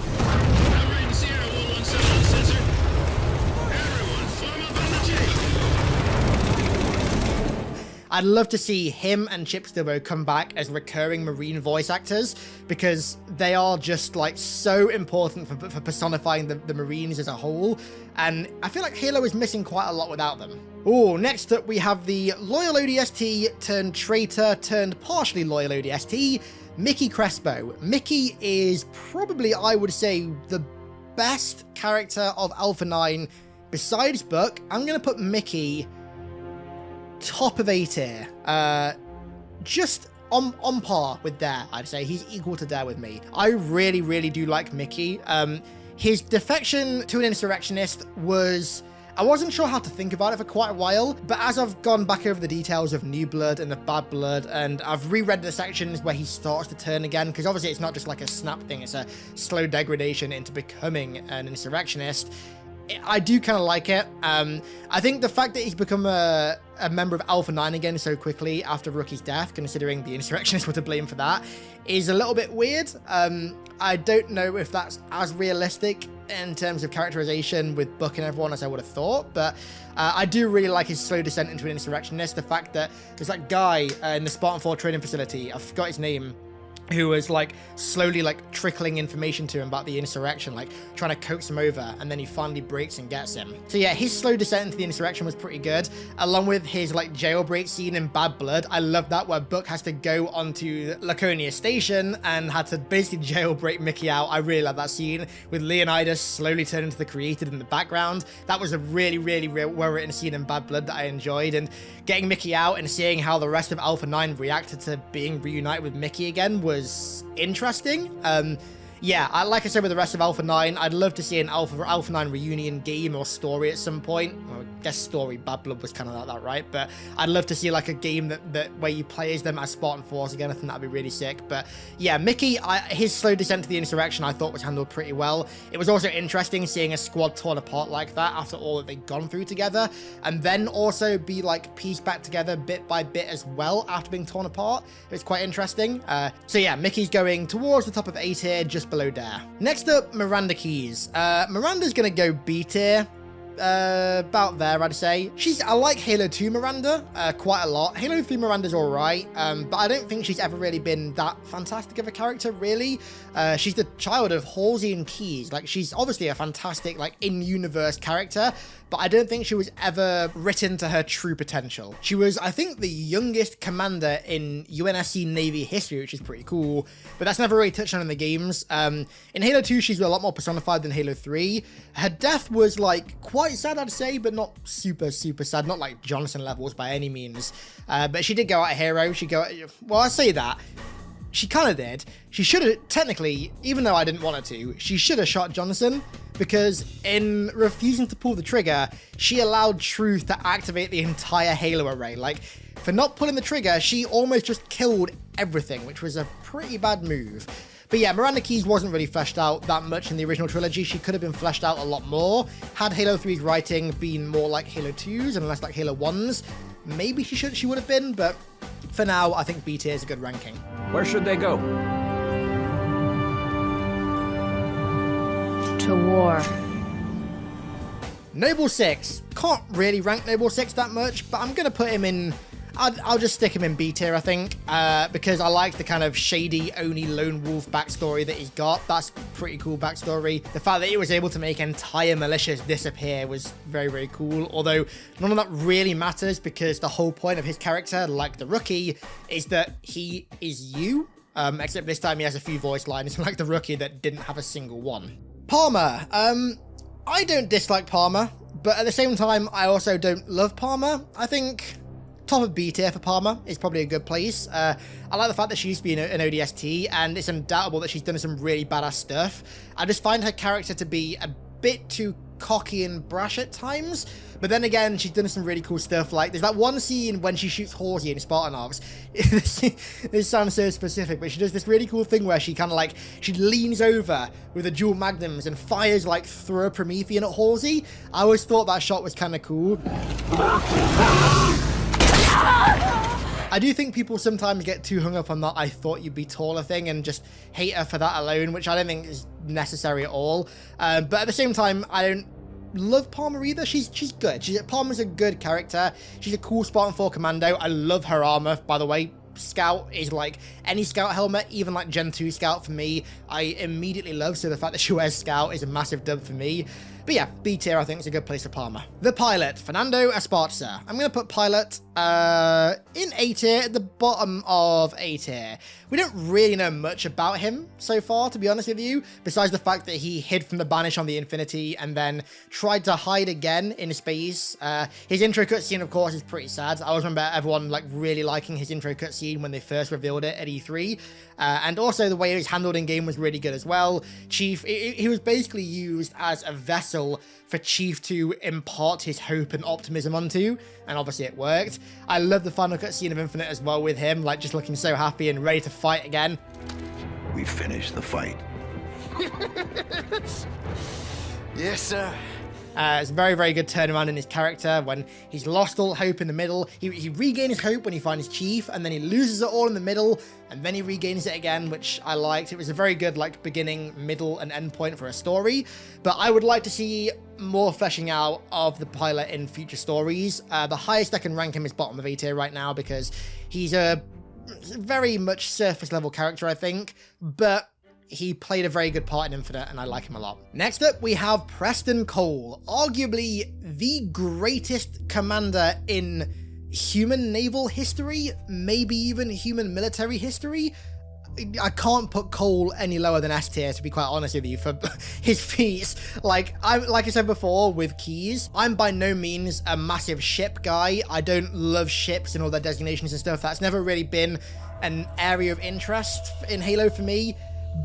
I'd love to see him and Chip Stubbo come back as recurring Marine voice actors, because they are just like so important for personifying the Marines as a whole, and I feel like Halo is missing quite a lot without them. Oh, next up we have the loyal ODST turned traitor turned partially loyal ODST, Mickey Crespo. Mickey is probably, I would say, the best character of Alpha 9 besides Buck. I'm going to put Mickey top of A tier. Just on par with Dare, I'd say. He's equal to Dare with me. I really, really do like Mickey. His defection to an insurrectionist was... I wasn't sure how to think about it for quite a while, but as I've gone back over the details of New Blood and of Bad Blood, and I've reread the sections where he starts to turn again, because obviously it's not just like a snap thing, it's a slow degradation into becoming an insurrectionist, I do kind of like it. I think the fact that he's become a member of Alpha 9 again so quickly after Rookie's death, considering the insurrectionists were to blame for that, is a little bit weird. I don't know if that's as realistic in terms of characterization with Buck and everyone as I would have thought, but I do really like his slow descent into an insurrectionist. The fact that there's that guy in the Spartan 4 training facility, I forgot his name, who was like slowly like trickling information to him about the insurrection, like trying to coax him over, and then he finally breaks and gets him. So yeah, his slow descent into the insurrection was pretty good, along with his like jailbreak scene in Bad Blood. I love that, where Buck has to go onto Laconia Station and had to basically jailbreak Mickey out. I really love that scene with Leonidas slowly turning into the Created in the background. That was a really, really well written scene in Bad Blood that I enjoyed, and getting Mickey out and seeing how the rest of Alpha 9 reacted to being reunited with Mickey again was interesting. Yeah, like I said with the rest of Alpha 9, I'd love to see an Alpha 9 reunion game or story at some point. guess story, Bad Blood was kind of like that, right? But I'd love to see like a game that where you play as them as Spartan Force again. I think that'd be really sick. But yeah, Mickey, his slow descent to the insurrection I thought was handled pretty well. It was also interesting seeing a squad torn apart like that after all that they'd gone through together, and then also be like pieced back together bit by bit as well after being torn apart. It's quite interesting. So yeah, Mickey's going towards the top of A tier, just below Dare. Next up, Miranda Keyes. Miranda's gonna go B tier. About there, I'd say. I like Halo 2 Miranda quite a lot. Halo 3 Miranda's alright, but I don't think she's ever really been that fantastic of a character, really. She's the child of Halsey and Keyes. Like, she's obviously a fantastic, like, in-universe character, but I don't think she was ever written to her true potential. She was, I think, the youngest commander in UNSC Navy history, which is pretty cool, but that's never really touched on in the games. In Halo 2, she's a lot more personified than Halo 3. Her death was, like, quite sad, I'd say, but not super, super sad. Not like Johnson levels by any means. But she did go out a hero. Well, I say that. She kind of did. She should have, technically, even though I didn't want her to, she should have shot Johnson, because in refusing to pull the trigger, she allowed Truth to activate the entire Halo array. Like, for not pulling the trigger, she almost just killed everything, which was a pretty bad move. But yeah, Miranda Keyes wasn't really fleshed out that much in the original trilogy. She could have been fleshed out a lot more. Had Halo 3's writing been more like Halo 2's and less like Halo 1's, maybe she would have been, but for now, I think B tier is a good ranking. Where should they go? To war. Noble 6. Can't really rank Noble 6 that much, but I'm going to put him in... I'll just stick him in B tier, I think, because I like the kind of shady Oni lone wolf backstory that he's got. That's pretty cool backstory. The fact that he was able to make entire militias disappear was very, very cool, although none of that really matters because the whole point of his character, like the Rookie, is that he is you, except this time he has a few voice lines, like the Rookie that didn't have a single one. Palmer. I don't dislike Palmer, but at the same time, I also don't love Palmer. I think... top of B tier for Palmer is probably a good place. I like the fact that she used to be an ODST, and it's undoubtable that she's done some really badass stuff. I just find her character to be a bit too cocky and brash at times, but then again, she's done some really cool stuff. Like, there's that one scene when she shoots Halsey in Spartanovs. This sounds so specific, but she does this really cool thing where she kind of like, she leans over with the dual magnums and fires like through a Promethean at Halsey. I always thought that shot was kind of cool. I do think people sometimes get too hung up on that "I thought you'd be taller" thing and just hate her for that alone, which I don't think is necessary at all. But at the same time, I don't love Palmer either. She's good. Palmer's a good character. She's a cool Spartan 4 commando. I love her armor, by the way. Scout is like any Scout helmet, even like Gen 2 Scout for me, I immediately love, so the fact that she wears Scout is a massive dub for me. But yeah, B tier I think is a good place for Palmer. The pilot, Fernando Esparza. I'm going to put pilot in A tier, at the bottom of A tier. We don't really know much about him so far, to be honest with you, besides the fact that he hid from the Banish on the Infinity and then tried to hide again in space. His intro cutscene, of course, is pretty sad. I always remember everyone like really liking his intro cutscene when they first revealed it at E3. And also the way it was handled in game was really good as well. Chief, he was basically used as a vessel for Chief to impart his hope and optimism onto, and obviously it worked. I love the final cutscene of Infinite as well with him, like just looking so happy and ready to fight again. We finished the fight. Yes, sir. It's a very, very good turnaround in his character when he's lost all hope in the middle. He regains hope when he finds Chief, and then he loses it all in the middle, and then he regains it again, which I liked. It was a very good like beginning, middle, and end point for a story, but I would like to see more fleshing out of the pilot in future stories. The highest I can rank him is bottom of A tier right now because he's a very much surface level character, I think, but he played a very good part in Infinite, and I like him a lot. Next up, we have Preston Cole, arguably the greatest commander in human naval history, maybe even human military history. I can't put Cole any lower than S tier, to be quite honest with you, for his feats. Like I said before with Keyes, I'm by no means a massive ship guy. I don't love ships and all their designations and stuff. That's never really been an area of interest in Halo for me.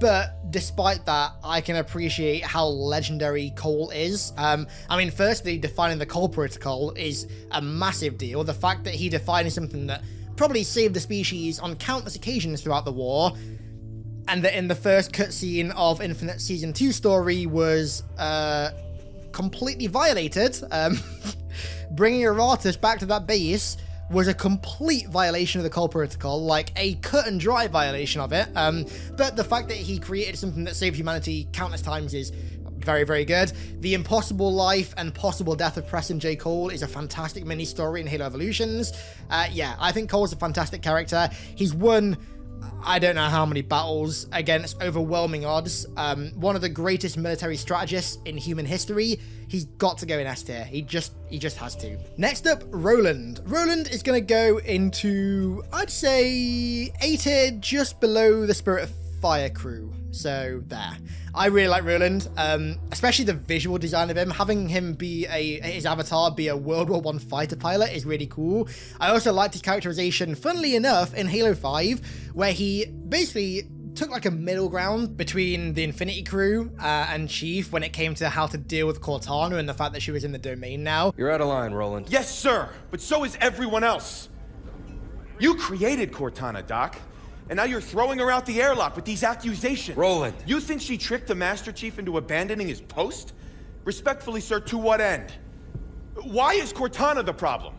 But despite that, I can appreciate how legendary Cole is. I mean, firstly, defining the Cole Protocol is a massive deal. The fact that he defined something that probably saved the species on countless occasions throughout the war, and that in the first cutscene of Infinite Season 2 story was completely violated. Bringing Aratus back to that base was a complete violation of the Cole Protocol, like a cut and dry violation of it. But the fact that he created something that saved humanity countless times is very, very good. The impossible life and possible death of Preston J. Cole is a fantastic mini story in Halo Evolutions. Yeah, I think Cole's a fantastic character. He's won I don't know how many battles against overwhelming odds. One of the greatest military strategists in human history. He's got to go in S tier. He just has to. Next up, Roland. Roland is going to go into, I'd say, A tier, just below the Spirit of Fire crew. So there. I really like Roland, especially the visual design of him. Having him be his avatar be a World War I fighter pilot is really cool. I also liked his characterization, funnily enough, in Halo 5, where he basically took like a middle ground between the Infinity crew and Chief when it came to how to deal with Cortana and the fact that she was in the domain now. You're out of line, Roland. Yes, sir, but so is everyone else. You created Cortana, Doc. And now you're throwing her out the airlock with these accusations. Roland. You think she tricked the Master Chief into abandoning his post? Respectfully, sir, to what end? Why is Cortana the problem?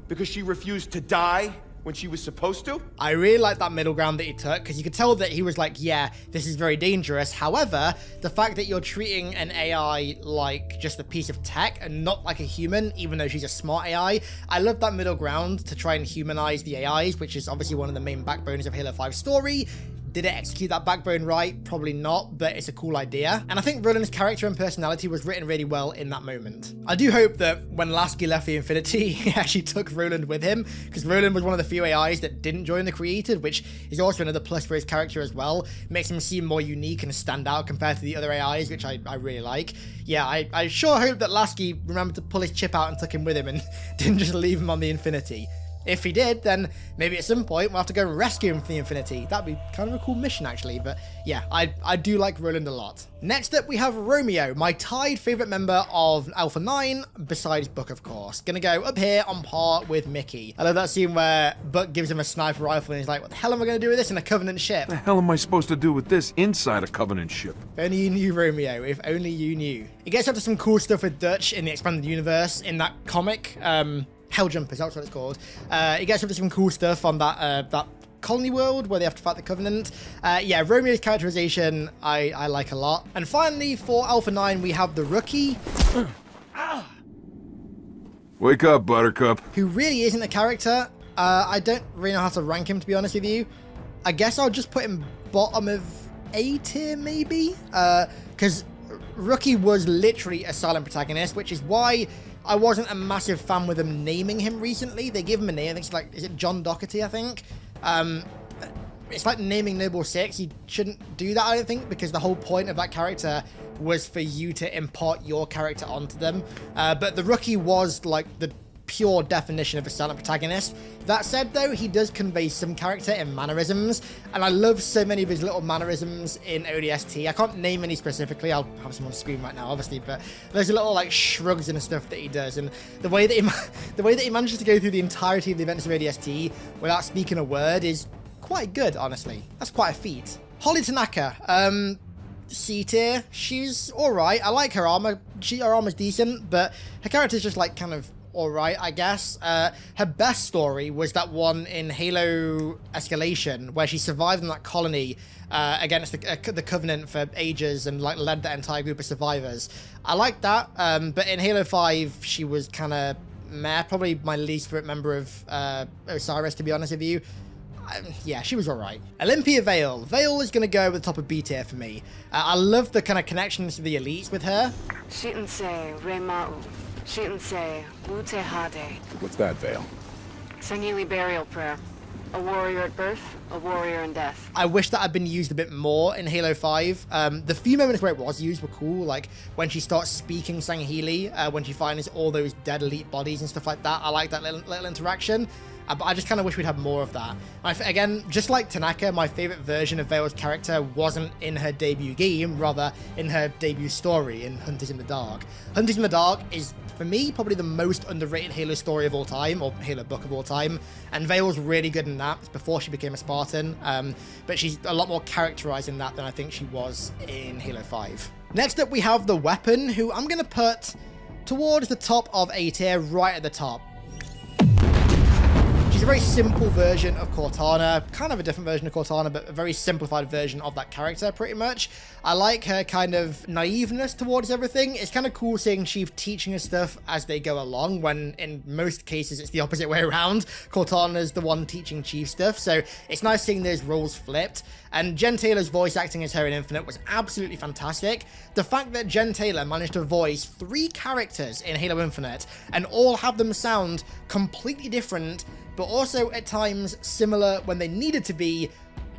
Because she refused to die when she was supposed to? I really like that middle ground that he took, because you could tell that he was like, yeah, this is very dangerous. However, the fact that you're treating an AI like just a piece of tech and not like a human, even though she's a smart AI, I love that middle ground to try and humanize the AIs, which is obviously one of the main backbones of Halo 5's story. Did it execute that backbone right? Probably not, but it's a cool idea. And I think Roland's character and personality was written really well in that moment. I do hope that when Lasky left the Infinity, he actually took Roland with him, because Roland was one of the few AIs that didn't join the Created, which is also another plus for his character as well. Makes him seem more unique and stand out compared to the other AIs, which I really like. Yeah, I sure hope that Lasky remembered to pull his chip out and took him with him and didn't just leave him on the Infinity. If he did, then maybe at some point we'll have to go and rescue him from the Infinity. That'd be kind of a cool mission, actually. But yeah, I do like Roland a lot. Next up, we have Romeo, my tied favourite member of Alpha 9, besides Buck, of course. Gonna go up here on par with Mickey. I love that scene where Buck gives him a sniper rifle and he's like, what the hell am I going to do with this in a Covenant ship? What the hell am I supposed to do with this inside a Covenant ship? If only you knew, Romeo. If only you knew. It gets up to some cool stuff with Dutch in the Expanded Universe in that comic. Helljumpers, that's what it's called. It gets up to some cool stuff on that colony world where they have to fight the Covenant. Yeah, Romeo's characterization I like a lot. And finally, for Alpha 9, we have the Rookie. Wake up, Buttercup. Who really isn't a character. I don't really know how to rank him, to be honest with you. I guess I'll just put him bottom of A tier, maybe? Because Rookie was literally a silent protagonist, which is why I wasn't a massive fan with them naming him recently. They give him a name. I think it's like, is it John Doherty, I think? It's like naming Noble 6. You shouldn't do that, I don't think, because the whole point of that character was for you to impart your character onto them. But the Rookie was like the pure definition of a silent protagonist. That said, though, he does convey some character in mannerisms, and I love so many of his little mannerisms in ODST. I can't name any specifically. I'll have some on screen right now, obviously, but there's a little like shrugs and stuff that he does, and the way that he manages to go through the entirety of the events of ODST without speaking a word is quite good, honestly. That's quite a feat. Holly Tanaka, C tier. She's all right. I like her armor. Her armor's decent, but her character's just like kind of alright, I guess. Her best story was that one in Halo Escalation, where she survived in that colony against the Covenant for ages and like led that entire group of survivors. I like that, but in Halo 5, she was kind of meh. Probably my least favorite member of Osiris, to be honest with you. Yeah, she was alright. Olympia Vale. Vale is going to go with the top of B tier for me. I love the kind of connections to the elites with her. Shinsei Remau. Shinsei Wute Hade. What's that, Vale? Sangili burial prayer. A warrior at birth, a warrior in death. I wish that had been used a bit more in Halo 5. The few moments where it was used were cool, like when she starts speaking Sangheili, when she finds all those dead elite bodies and stuff like that. I like that little interaction. But I just kind of wish we'd have more of that. Again, just like Tanaka, my favorite version of Vale's character wasn't in her debut game, rather in her debut story in Hunters in the Dark. Hunters in the Dark is, for me, probably the most underrated Halo story of all time, or Halo book of all time, and Vale's really good in that before she became a Spartan, but she's a lot more characterized in that than I think she was in Halo 5. Next up, we have the weapon, who I'm going to put towards the top of A tier, right at the top. She's a very simple version of Cortana, kind of a different version of Cortana, but a very simplified version of that character, pretty much. I like her kind of naiveness towards everything. It's kind of cool seeing Chief teaching her stuff as they go along, when in most cases it's the opposite way around. Cortana's the one teaching Chief stuff, so it's nice seeing those roles flipped. And Jen Taylor's voice acting as her in Infinite was absolutely fantastic. The fact that Jen Taylor managed to voice 3 characters in Halo Infinite, and all have them sound completely different, but also at times similar when they needed to be,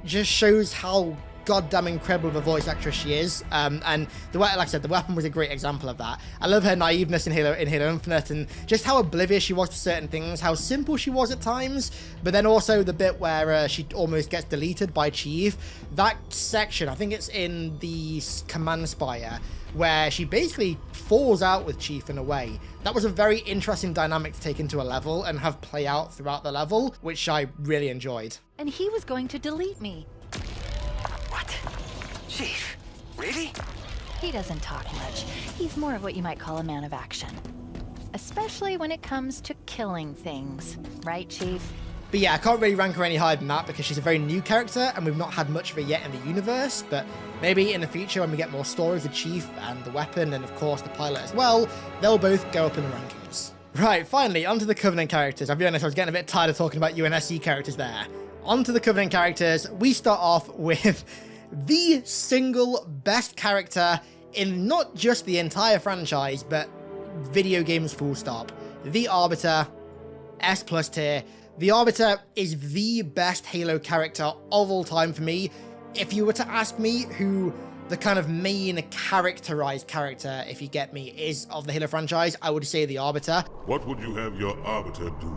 just shows how goddamn incredible of a voice actress she is. And like I said, the weapon was a great example of that. I love her naiveness in Halo Infinite, and just how oblivious she was to certain things, how simple she was at times, but then also the bit where she almost gets deleted by Chief. That section, I think it's in the Command Spire, where she basically falls out with Chief in a way. That was a very interesting dynamic to take into a level and have play out throughout the level, which I really enjoyed. And he was going to delete me. What? Chief? Really? He doesn't talk much. He's more of what you might call a man of action. Especially when it comes to killing things. Right, Chief? But yeah, I can't really rank her any higher than that because she's a very new character and we've not had much of her yet in the universe, but maybe in the future when we get more stories of Chief and the weapon and of course the pilot as well, they'll both go up in the rankings. Right, finally, onto the Covenant characters. I'll be honest, I was getting a bit tired of talking about UNSC characters there. Onto the Covenant characters, we start off with the single best character in not just the entire franchise, but video games full stop. The Arbiter, S+ tier. The Arbiter is the best Halo character of all time for me. If you were to ask me who the kind of main characterized character, if you get me, is of the Halo franchise, I would say the Arbiter. What would you have your Arbiter do?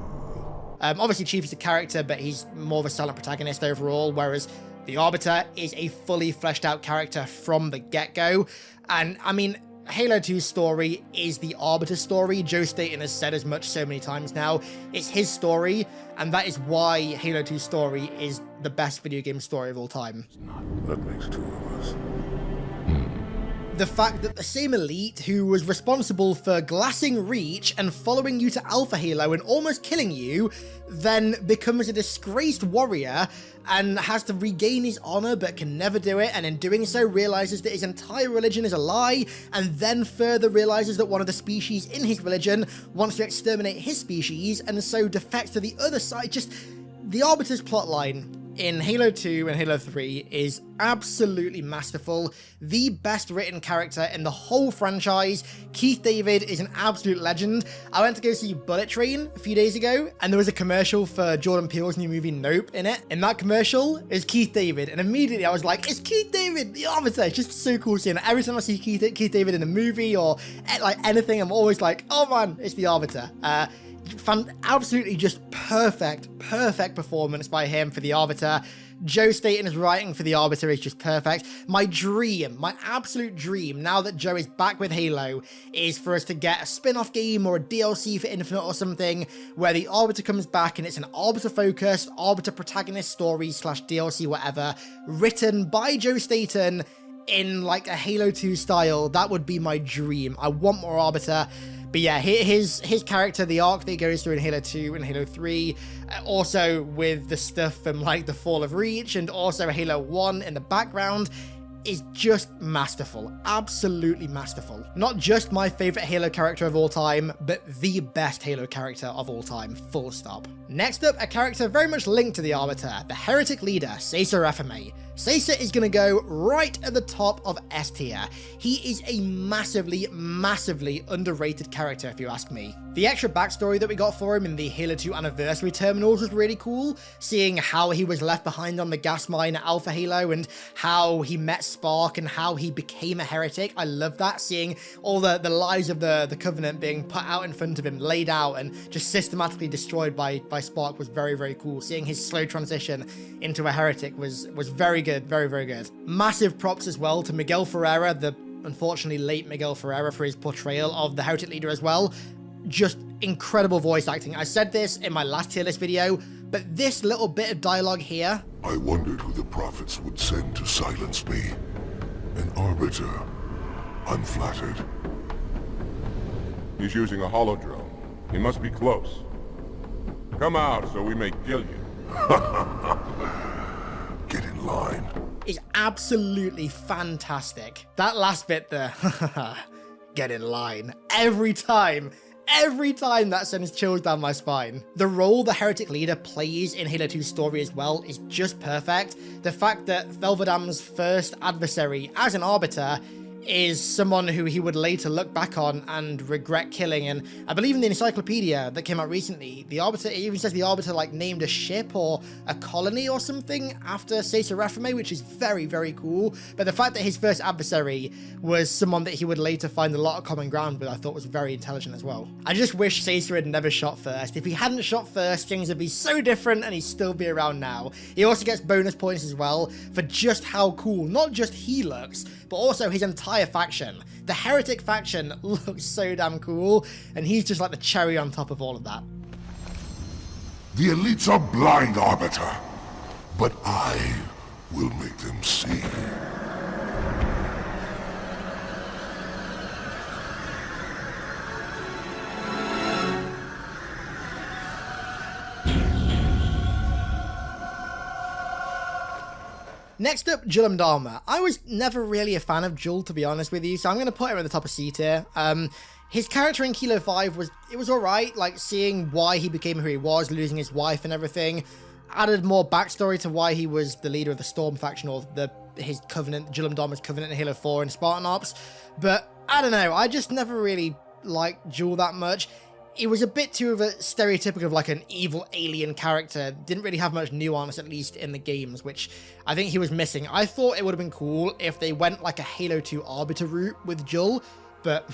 Obviously, Chief is a character, but he's more of a silent protagonist overall, whereas the Arbiter is a fully fleshed out character from the get-go. And, I mean, Halo 2's story is the Arbiter story. Joe Staten has said as much so many times now. It's his story, and that is why Halo 2's story is the best video game story of all time. That makes 2 of us. The fact that the same elite who was responsible for glassing Reach and following you to Alpha Halo and almost killing you, then becomes a disgraced warrior and has to regain his honor but can never do it, and in doing so realizes that his entire religion is a lie, and then further realizes that one of the species in his religion wants to exterminate his species and so defects to the other side. Just the Arbiter's plotline in Halo 2 and Halo 3 is absolutely masterful. The best written character in the whole franchise. Keith David is an absolute legend. I went to go see Bullet Train a few days ago, and there was a commercial for Jordan Peele's new movie Nope in it. In that commercial is Keith David, and immediately I was like, it's Keith David, the Arbiter. It's just so cool seeing it. Every time I see Keith David in a movie or like anything, I'm always like, oh man, it's the Arbiter. Absolutely just perfect performance by him for the Arbiter. Joe Staten's writing for the Arbiter is just perfect. My absolute dream, now that Joe is back with Halo, is for us to get a spin-off game or a DLC for Infinite or something, where the Arbiter comes back and it's an Arbiter-focused, Arbiter protagonist story / DLC, whatever, written by Joe Staten in like a Halo 2 style. That would be my dream. I want more Arbiter. But yeah, his character, the arc that he goes through in Halo 2 and Halo 3, also with the stuff from like the Fall of Reach and also Halo 1 in the background, is just masterful. Absolutely masterful. Not just my favorite Halo character of all time, but the best Halo character of all time, full stop. Next up, a character very much linked to the Arbiter, the heretic leader, Caesar Epheme. Caesar is going to go right at the top of S tier. He is a massively underrated character, if you ask me. The extra backstory that we got for him in the Halo 2 Anniversary terminals was really cool, seeing how he was left behind on the gas mine at Alpha Halo and how he met Spark and how he became a heretic. I love that, seeing all the lives of the Covenant being put out in front of him, laid out, and just systematically destroyed by Spark was very, very cool. Seeing his slow transition into a heretic was very good, very, very good. Massive props as well to Miguel Ferreira, the unfortunately late Miguel Ferreira, for his portrayal of the heretic leader as well. Just incredible voice acting. I said this in my last tier list video, but this little bit of dialogue here. I wondered who the prophets would send to silence me. An arbiter. I'm flattered. He's using a holodrome. He must be close. Come out so we may kill you. Get in line. Is absolutely fantastic. That last bit there. Get in line. Every time that sends chills down my spine. The role the heretic leader plays in Halo 2's story as well is just perfect. The fact that Velvedam's first adversary as an arbiter is someone who he would later look back on and regret killing. And I believe in the encyclopedia that came out recently, the Arbiter, it even says the Arbiter like named a ship or a colony or something after Caesar Reframe, which is very, very cool. But the fact that his first adversary was someone that he would later find a lot of common ground with, I thought was very intelligent as well. I just wish Caesar had never shot first. If he hadn't shot first, things would be so different and he'd still be around now. He also gets bonus points as well for just how cool, not just he looks, but also his entire faction. The heretic faction looks so damn cool, and he's just like the cherry on top of all of that. The elites are blind, Arbiter, but I will make them see. Next up, Julam Dharma. I was never really a fan of Jul, to be honest with you, so I'm going to put him at the top of C tier. His character in Kilo 5 was alright, like seeing why he became who he was, losing his wife and everything. Added more backstory to why he was the leader of the Storm faction, or his covenant, Julam Dharma's covenant in Halo 4 and Spartan Ops. But I don't know, I just never really liked Jul that much. It was a bit too of a stereotypical of like an evil alien character. Didn't really have much nuance, at least in the games, which I think he was missing. I thought it would have been cool if they went like a Halo 2 Arbiter route with Jul, but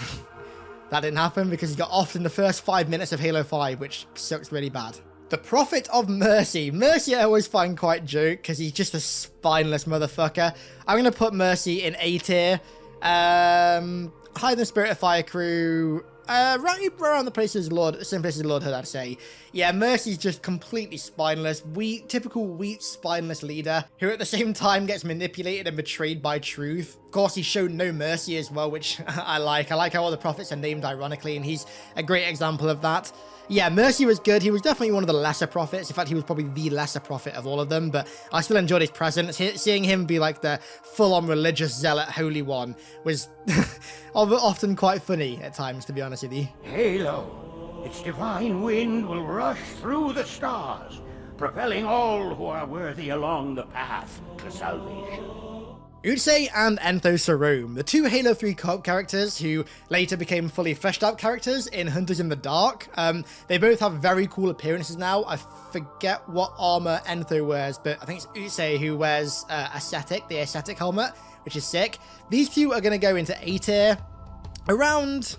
that didn't happen because he got off in the first 5 minutes of Halo 5, which sucks really bad. The Prophet of Mercy. Mercy I always find quite joke because he's just a spineless motherfucker. I'm going to put Mercy in A tier. Hide the Spirit of Fire Crew. Right around the places same places Lord Hood, I'd say. Yeah, Mercy's just completely spineless, typical weak, spineless leader, who at the same time gets manipulated and betrayed by truth. Of course, he's shown no mercy as well, which I like. I like how all the prophets are named ironically, and he's a great example of that. Yeah, Mercy was good. He was definitely one of the lesser prophets. In fact, he was probably the lesser prophet of all of them, but I still enjoyed his presence. Seeing him be like the full-on religious zealot holy one was often quite funny at times, to be honest with you. Halo, its divine wind will rush through the stars, propelling all who are worthy along the path to salvation. Utse and Enthos Sarome, the two Halo 3 co-op characters who later became fully fleshed out characters in Hunters in the Dark. They both have very cool appearances now. I forget what armor Entho wears, but I think it's Utse who wears the ascetic helmet, which is sick. These two are going to go into A tier around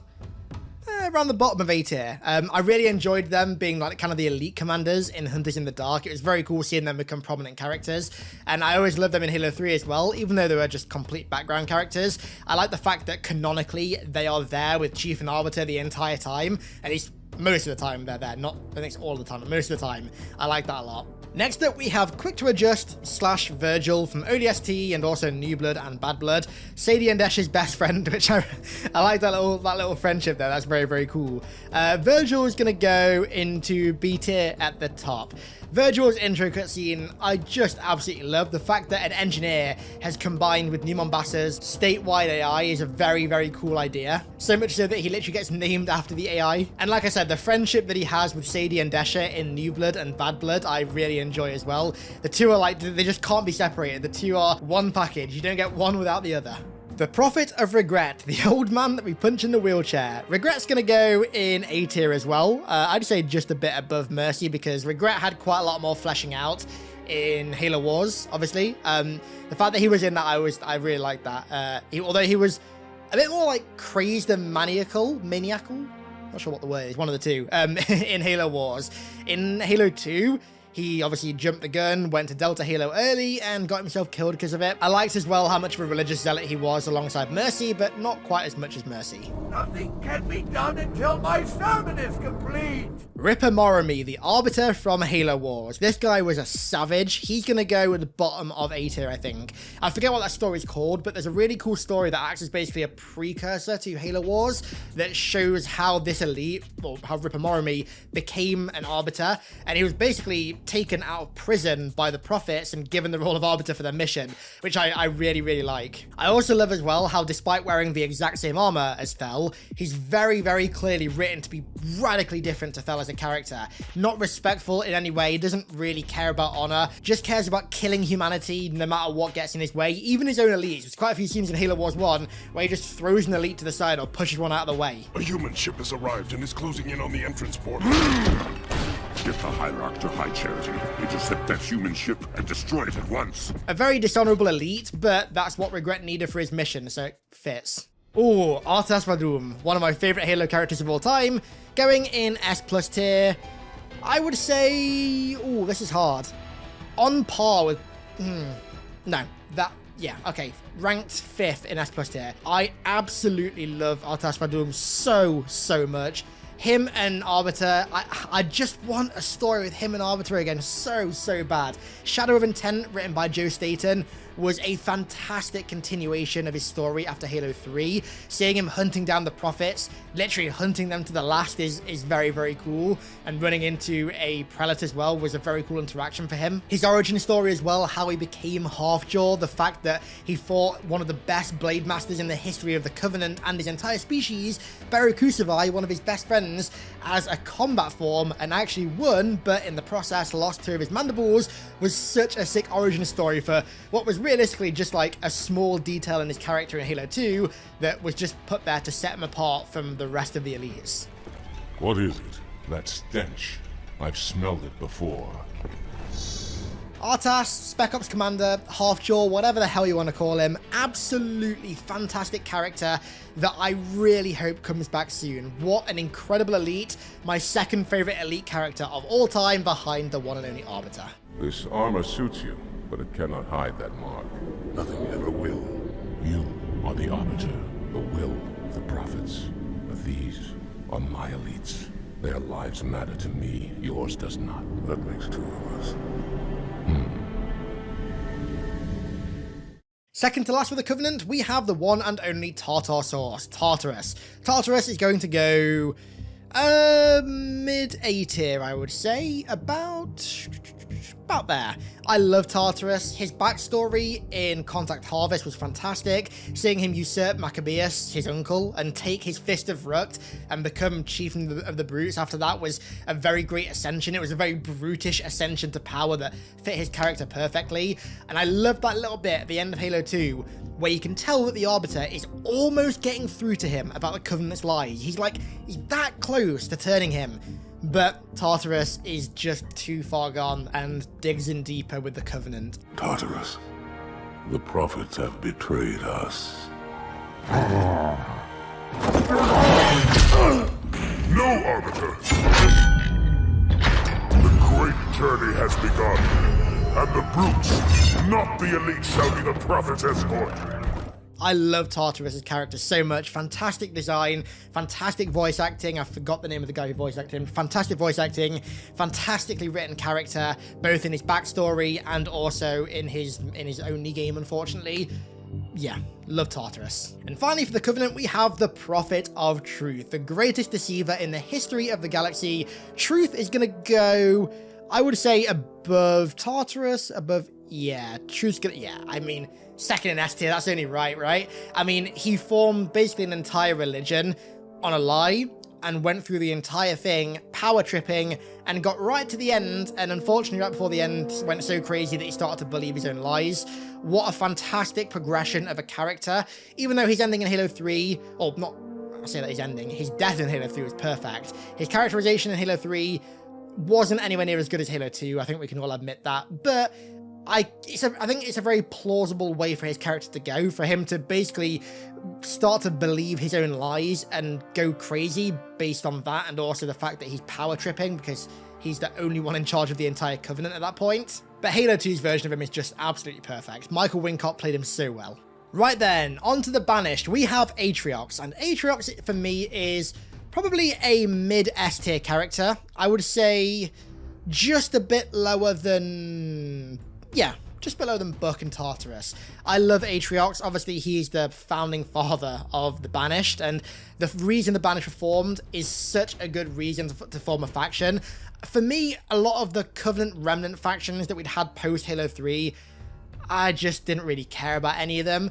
the bottom of A tier. I really enjoyed them being like kind of the elite commanders in Hunters in the Dark. It was very cool seeing them become prominent characters, and I always loved them in Halo 3 as well, even though they were just complete background characters. I like the fact that canonically they are there with Chief and Arbiter the entire time, at least most of the time they're there. Not, I think it's all the time, but most of the time. I like that a lot. Next up, we have Quick to Adjust / Virgil from ODST and also New Blood and Bad Blood. Sadie and Dash's best friend, which I like that little friendship there. That's very, very cool. Virgil is going to go into B tier at the top. Virgil's intro cutscene, I just absolutely love. The fact that an engineer has combined with New Mombassa's statewide AI is a very, very cool idea. So much so that he literally gets named after the AI. And like I said, the friendship that he has with Sadie and Desha in New Blood and Bad Blood, I really enjoy as well. The two are like, they just can't be separated. The two are one package. You don't get one without the other. The Prophet of Regret, the old man that we punch in the wheelchair. Regret's going to go in A tier as well. I'd say just a bit above Mercy because Regret had quite a lot more fleshing out in Halo Wars, obviously. The fact that he was in that, I really liked that. Although he was a bit more like crazed and maniacal, not sure what the word is, one of the two, in Halo Wars. In Halo 2, he obviously jumped the gun, went to Delta Halo early, and got himself killed because of it. I liked as well how much of a religious zealot he was alongside Mercy, but not quite as much as Mercy. Nothing can be done until my sermon is complete. Ripper Morimi, the Arbiter from Halo Wars. This guy was a savage. He's going to go at the bottom of A tier, I think. I forget what that story's called, but there's a really cool story that acts as basically a precursor to Halo Wars that shows how this elite, or how Ripper Morimi became an Arbiter, and he was basically taken out of prison by the Prophets and given the role of Arbiter for their mission, which I really, really like. I also love as well how despite wearing the exact same armor as Thel, he's very, very clearly written to be radically different to Thel as a character. Not respectful in any way, doesn't really care about honor, just cares about killing humanity no matter what gets in his way, even his own elites. There's quite a few scenes in Halo Wars 1 where he just throws an elite to the side or pushes one out of the way. A human ship has arrived and is closing in on the entrance port. Get the Hierarch to High Charity, intercept that human ship, and destroy it at once. A very dishonorable elite, but that's what Regret needed for his mission, so it fits. Ooh, Arthas Vadum, one of my favorite Halo characters of all time, going in S+ tier. I would say, ooh, this is hard. On par with, ranked 5th in S+ tier. I absolutely love Arthas Vadum so much. Him and Arbiter, I just want a story with him and Arbiter again so bad. Shadow of Intent, written by Joe Staten, was a fantastic continuation of his story after Halo 3. Seeing him hunting down the Prophets, literally hunting them to the last is very, very cool. And running into a Prelate as well was a very cool interaction for him. His origin story as well, how he became Half-Jaw, the fact that he fought one of the best Blade Masters in the history of the Covenant and his entire species, Beru Kusavai, one of his best friends, as a combat form and actually won, but in the process lost 2 of his mandibles, was such a sick origin story for what was realistically just like a small detail in his character in Halo 2 that was just put there to set him apart from the rest of the elites. What is it? That stench. I've smelled it before. Arthas, Spec Ops Commander, Half-Jaw, whatever the hell you want to call him, absolutely fantastic character that I really hope comes back soon. What an incredible elite, my second favorite elite character of all time behind the one and only Arbiter. This armor suits you, but it cannot hide that mark. Nothing ever will. You are the Arbiter, The will of the Prophets. But these are my elites. Their lives matter to me, yours does not. That makes 2 of us. Second to last for the Covenant, we have the one and only Tartar Sauce, Tartarus. Tartarus is going to go mid A tier, I would say, about there. I love Tartarus. His backstory in Contact Harvest was fantastic. Seeing him usurp Maccabeus, his uncle, and take his Fist of Rukt and become Chief of the Brutes after that was a very great ascension. It was a very brutish ascension to power that fit his character perfectly. And I love that little bit at the end of Halo 2 where you can tell that the Arbiter is almost getting through to him about the Covenant's lies. He's that close to turning him. But Tartarus is just too far gone and digs in deeper with the Covenant. Tartarus, the Prophets have betrayed us. No, Arbiter! The great journey has begun, and the brutes, not the elite, shall be the Prophet's escort. I love Tartarus' character so much. Fantastic design, fantastic voice acting. I forgot the name of the guy who voice acted him. Fantastic voice acting, fantastically written character, both in his backstory and also in his only game, unfortunately. Yeah, love Tartarus. And finally for the Covenant, we have the Prophet of Truth, the greatest deceiver in the history of the galaxy. Truth is gonna go, I would say, above Tartarus, Truth's gonna, I mean, second in S tier, that's only right? I mean, he formed basically an entire religion on a lie, and went through the entire thing, power tripping, and got right to the end, and unfortunately right before the end went so crazy that he started to believe his own lies. What a fantastic progression of a character. Even though his ending in Halo 3, or not, I say that his ending, his death in Halo 3 was perfect. His characterization in Halo 3 wasn't anywhere near as good as Halo 2, I think we can all admit that, but I think it's a very plausible way for his character to go, for him to basically start to believe his own lies and go crazy based on that, and also the fact that he's power tripping because he's the only one in charge of the entire Covenant at that point. But Halo 2's version of him is just absolutely perfect. Michael Wincott played him so well. Right then, on to the Banished. We have Atriox, and Atriox for me is probably a mid-S tier character. I would say just a bit lower than... yeah, just below than Buck and Tartarus. I love Atriox. Obviously, he's the founding father of the Banished, and the reason the Banished were formed is such a good reason to form a faction. For me, a lot of the Covenant Remnant factions that we'd had post Halo 3, I just didn't really care about any of them.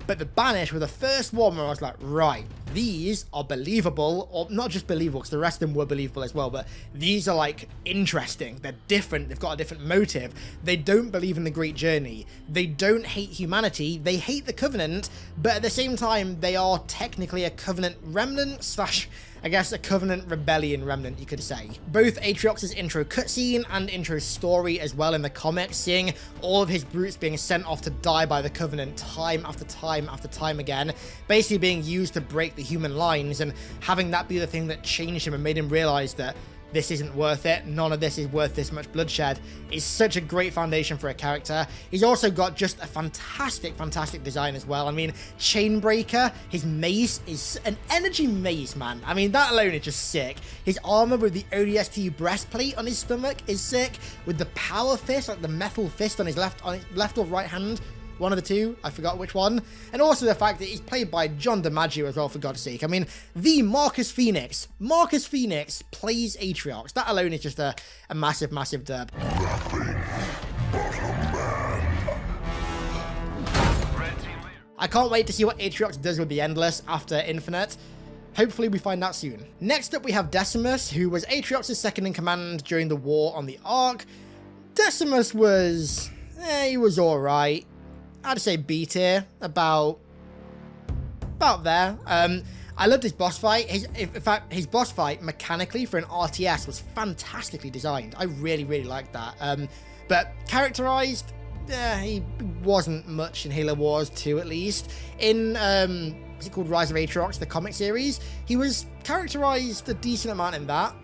But the Banished were the first one where I was like, right, these are believable, or not just believable, because the rest of them were believable as well, but these are like interesting, they're different, they've got a different motive, they don't believe in the Great Journey, they don't hate humanity, they hate the Covenant, but at the same time, they are technically a Covenant remnant slash, I guess, a Covenant rebellion remnant, you could say. Both Atriox's intro cutscene and intro story as well in the comics, seeing all of his brutes being sent off to die by the Covenant time after time after time again, basically being used to break the human lines, and having that be the thing that changed him and made him realize that this isn't worth it, none of this is worth this much bloodshed, is such a great foundation for a character. He's also got just a fantastic design as well. I mean, Chainbreaker, his mace is an energy mace, man. I mean, that alone is just sick. His armor with the ODST breastplate on his stomach is sick, with the power fist, like the metal fist on his left or right hand, one of the two, I forgot which one. And also the fact that he's played by John DiMaggio as well, for God's sake. I mean, the Marcus Phoenix plays Atriox. That alone is just a massive dub. I can't wait to see what Atriox does with the Endless after Infinite. Hopefully we find out soon. Next up we have Decimus, who was Atriox's second in command during the war on the Ark. Decimus was... he was alright. I'd say B tier, about there. I loved his boss fight. In fact, his boss fight mechanically for an RTS was fantastically designed. I really liked that. But characterized, he wasn't much in Halo Wars 2 at least. In what's it called, Rise of Atriox, the comic series, he was characterized a decent amount in that.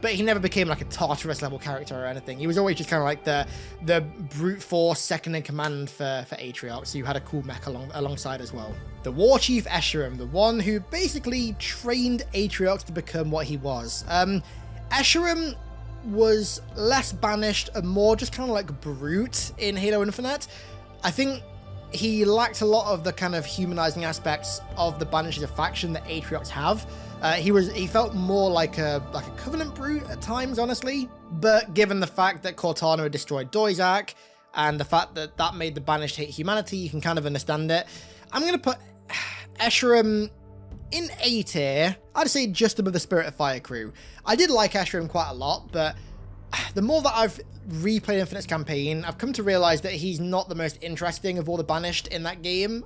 But he never became like a Tartarus level character or anything. He was always just kind of like the brute force second in command for Atriox, who had a cool mech alongside as well. The War Chief Escharum, the one who basically trained Atriox to become what he was. Escharum was less banished and more just kind of like brute in Halo Infinite. I think he lacked a lot of the kind of humanizing aspects of the Banished as a faction that Atriox have. He felt more like a Covenant brute at times, honestly. But given the fact that Cortana had destroyed Doizak, and the fact that that made the Banished hate humanity, you can kind of understand it. I'm going to put Escharum in A tier. I'd say just above the Spirit of Fire crew. I did like Escharum quite a lot, but the more that I've replayed Infinite's campaign, I've come to realize that he's not the most interesting of all the Banished in that game.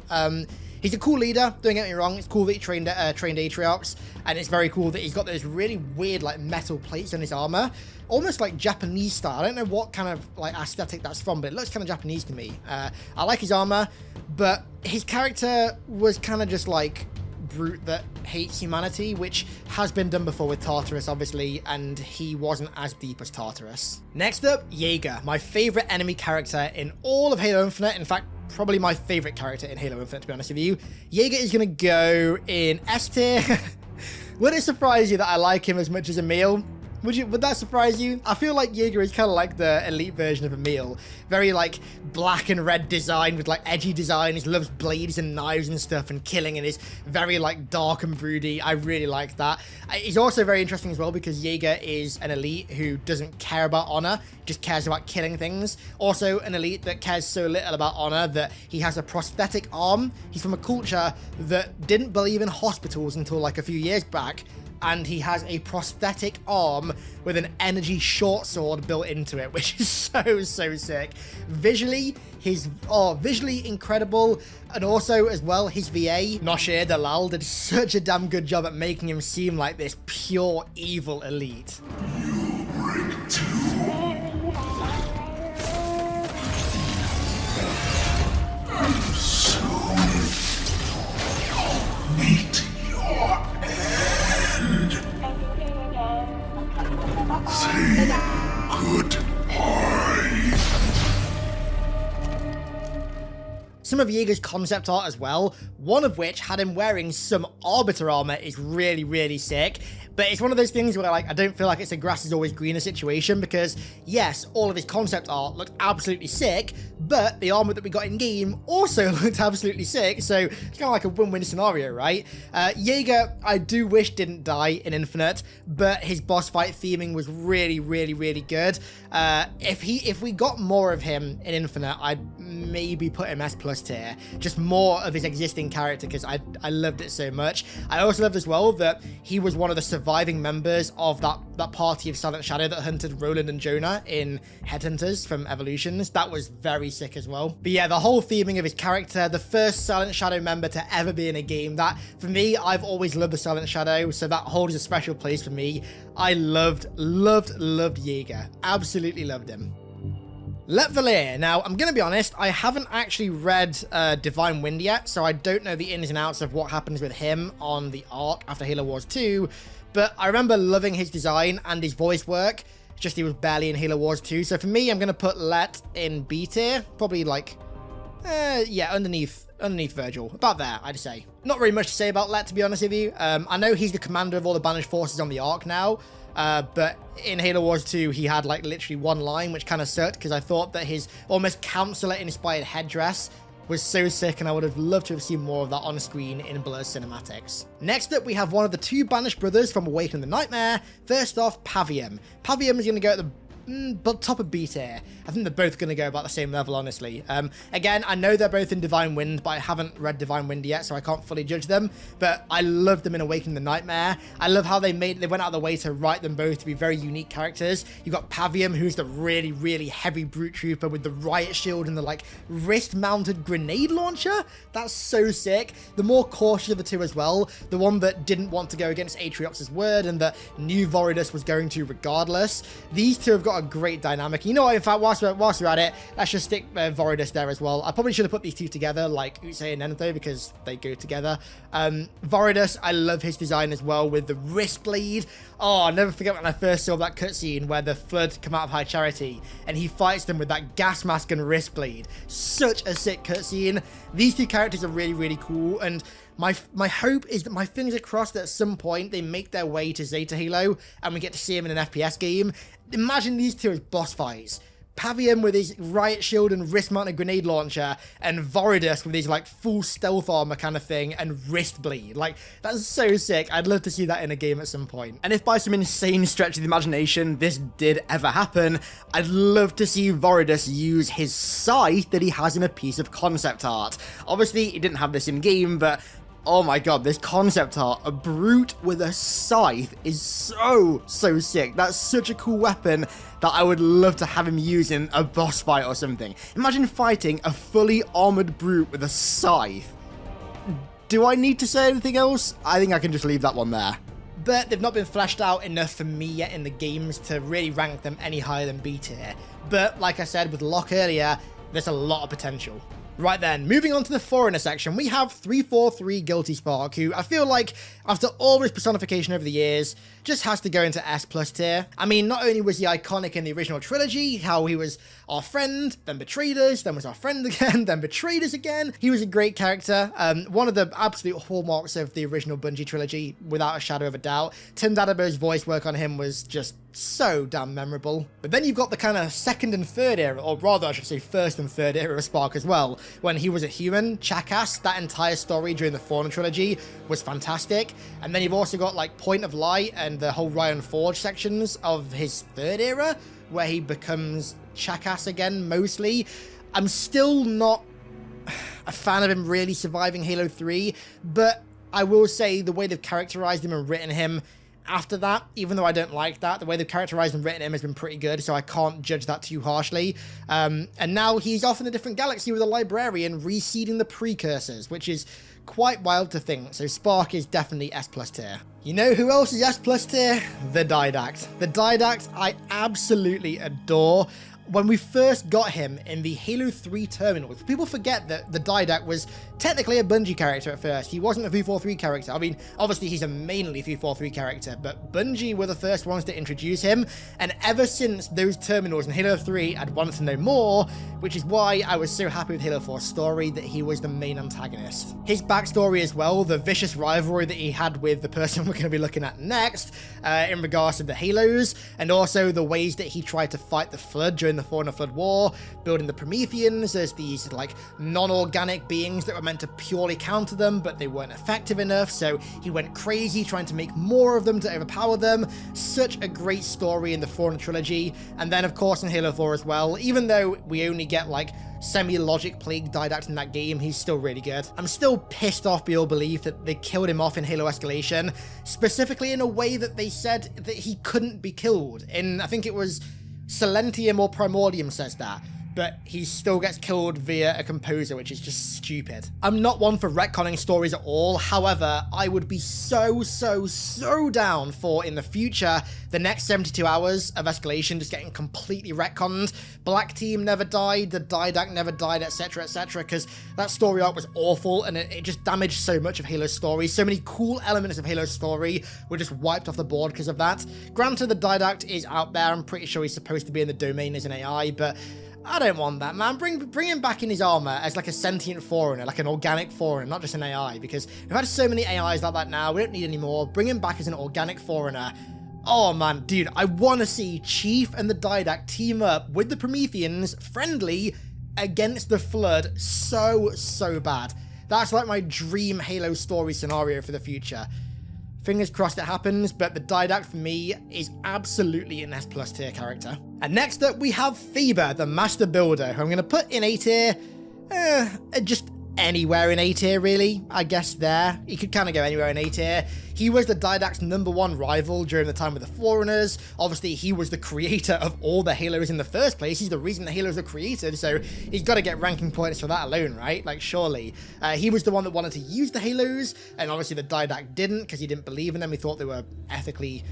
He's a cool leader, don't get me wrong. It's cool that he trained Atriox, and it's very cool that he's got those really weird like metal plates on his armor, almost like Japanese style. I don't know what kind of like aesthetic that's from, but it looks kind of Japanese to me. I like his armor, but his character was kind of just like brute that hates humanity, which has been done before with Tartarus, obviously, and he wasn't as deep as Tartarus. Next up, Jaeger, my favorite enemy character in all of Halo Infinite. In fact, probably my favorite character in Halo Infinite, to be honest with you. Jaeger is going to go in S tier. Would it surprise you that I like him as much as Emil? Would that surprise you? I feel like Jaeger is kind of like the elite version of Emil. Very like black and red design with like edgy design. He loves blades and knives and stuff and killing, and is very like dark and broody. I really like that. He's also very interesting as well because Jaeger is an elite who doesn't care about honor, just cares about killing things. Also an elite that cares so little about honor that he has a prosthetic arm. He's from a culture that didn't believe in hospitals until like a few years back. and he has a prosthetic arm with an energy short sword built into it, which is so sick. Visually, visually incredible, and also as well his VA, Noshir Dalal, did such a damn good job at making him seem like this pure evil elite. You break two. And soon you'll meet your end. Say goodbye. Some of Jaeger's concept art as well, one of which had him wearing some Arbiter armor, is really sick. But it's one of those things where I don't feel like it's a grass is always greener situation, because yes, all of his concept art looked absolutely sick, but the armor that we got in game also looked absolutely sick, so it's kind of like a win-win scenario, right? Jaeger, I do wish didn't die in Infinite, but his boss fight theming was really good. If we got more of him in Infinite, I'd maybe put him S+ tier, just more of his existing character, because I loved it so much. I also loved as well that he was one of the surviving members of that party of Silent Shadow that hunted Roland and Jonah in Headhunters from Evolutions. That was very sick as well. But yeah, the whole theming of his character, the first Silent Shadow member to ever be in a game, that for me, I've always loved the Silent Shadow, so that holds a special place for me. I loved Jaeger. Absolutely loved him. Let Valir. Now, I'm going to be honest, I haven't actually read Divine Wind yet, so I don't know the ins and outs of what happens with him on the arc after Halo Wars 2, but I remember loving his design and his voice work, just he was barely in Halo Wars 2, so for me, I'm going to put Let in B tier, probably like, yeah, underneath Virgil, about there, I'd say. Not really much to say about Let, to be honest with you. I know he's the commander of all the banished forces on the arc now, but in Halo Wars 2, he had like literally one line, which kind of sucked, because I thought that his almost counselor-inspired headdress was so sick, and I would have loved to have seen more of that on screen in Blur's cinematics. Next up, we have one of the two banished brothers from Awakening the Nightmare. First off, Pavium. Pavium is going to go at the top of B tier. I think they're both going to go about the same level, honestly. Again, I know they're both in Divine Wind, but I haven't read Divine Wind yet, so I can't fully judge them. But I love them in Awakening the Nightmare. I love how they went out of the way to write them both to be very unique characters. You've got Pavium, who's the really heavy brute trooper with the riot shield and the like wrist-mounted grenade launcher. That's so sick. The more cautious of the two as well. The one that didn't want to go against Atriox's word and that knew Voridus was going to regardless. These two have got a great dynamic. You know what, in fact, whilst we're at it, let's just stick Voridus there as well. I probably should have put these two together, like Utsei and Nenetho, because they go together. Voridus, I love his design as well, with the wrist blade. Oh, I'll never forget when I first saw that cutscene where the Flood come out of High Charity, and he fights them with that gas mask and wrist blade. Such a sick cutscene. These two characters are really cool, and my hope is that my fingers are crossed that at some point they make their way to Zeta Halo, and we get to see him in an FPS game. Imagine these two as boss fights. Pavium with his riot shield and wrist-mounted grenade launcher, and Voridus with his like full stealth armor kind of thing and wrist bleed. Like, that's so sick. I'd love to see that in a game at some point. And if by some insane stretch of the imagination this did ever happen, I'd love to see Voridus use his scythe that he has in a piece of concept art. Obviously, he didn't have this in game, but oh my god, this concept art, a brute with a scythe, is so sick. That's such a cool weapon that I would love to have him use in a boss fight or something. Imagine fighting a fully armored brute with a scythe. Do I need to say anything else? I think I can just leave that one there. But they've not been fleshed out enough for me yet in the games to really rank them any higher than B tier. But like I said with Locke earlier, there's a lot of potential. Right then, moving on to the Foreigner section, we have 343 Guilty Spark, who I feel like, after all his personification over the years, just has to go into S+ tier. I mean, not only was he iconic in the original trilogy, how he was our friend, then betrayed us, then was our friend again, then betrayed us again. He was a great character, one of the absolute hallmarks of the original Bungie trilogy, without a shadow of a doubt. Tim Dadabo's voice work on him was just so damn memorable. But then you've got the kind of second and third era, or rather I should say first and third era of Spark as well, when he was a human, Chakas. That entire story during the Fallen trilogy was fantastic. And then you've also got like Point of Light and the whole Ryan Forge sections of his third era, where he becomes Chakas again, mostly. I'm still not a fan of him really surviving Halo 3, but I will say the way they've characterized him and written him, after that, even though I don't like that. The way they've characterized and written him has been pretty good, so I can't judge that too harshly. And now he's off in a different galaxy with a librarian reseeding the precursors, which is quite wild to think. So Spark is definitely S+ tier. You know who else is S+ tier? The Didact. The Didact I absolutely adore. When we first got him in the Halo 3 terminals, people forget that the Didact was technically a Bungie character at first. He wasn't a 343 character. I mean, obviously he's a mainly 343 character, but Bungie were the first ones to introduce him, and ever since those terminals in Halo 3, I'd wanted to know more, which is why I was so happy with Halo 4's story that he was the main antagonist. His backstory as well, the vicious rivalry that he had with the person we're going to be looking at next, in regards to the Halos, and also the ways that he tried to fight the Flood during the Forerunner Flood War, building the Prometheans as these like non-organic beings that were meant to purely counter them, but they weren't effective enough, so he went crazy trying to make more of them to overpower them. Such a great story in the Forerunner trilogy, and then of course in Halo 4 as well. Even though we only get like semi-logic plagued Didact in that game, he's still really good. I'm still pissed off beyond belief that they killed him off in Halo Escalation, specifically in a way that they said that he couldn't be killed. I think it was Silentium or Primordium says that, but he still gets killed via a composer, which is just stupid. I'm not one for retconning stories at all. However, I would be so down for, in the future, the next 72 hours of Escalation just getting completely retconned. Black Team never died, the Didact never died, etc, because that story arc was awful, and it just damaged so much of Halo's story. So many cool elements of Halo's story were just wiped off the board because of that. Granted, the Didact is out there. I'm pretty sure he's supposed to be in the domain as an AI, but I don't want that, man. Bring him back in his armor as like a sentient Forerunner, like an organic Forerunner, not just an AI, because we've had so many AIs like that now, we don't need any more. Bring him back as an organic Forerunner. Oh man, dude, I want to see Chief and the Didact team up with the Prometheans, friendly, against the Flood so bad. That's like my dream Halo story scenario for the future. Fingers crossed it happens, but the Didact for me is absolutely an S+ tier character. And next up we have Faber, the Master Builder, who I'm going to put in A tier, just anywhere in A tier really, I guess there. He could kind of go anywhere in A tier. He was the Didact's #1 rival during the time with the Forerunners. Obviously, he was the creator of all the Halos in the first place. He's the reason the Halos were created, so he's got to get ranking points for that alone, right? Like, surely. He was the one that wanted to use the Halos, and obviously the Didact didn't, because he didn't believe in them. He thought they were ethically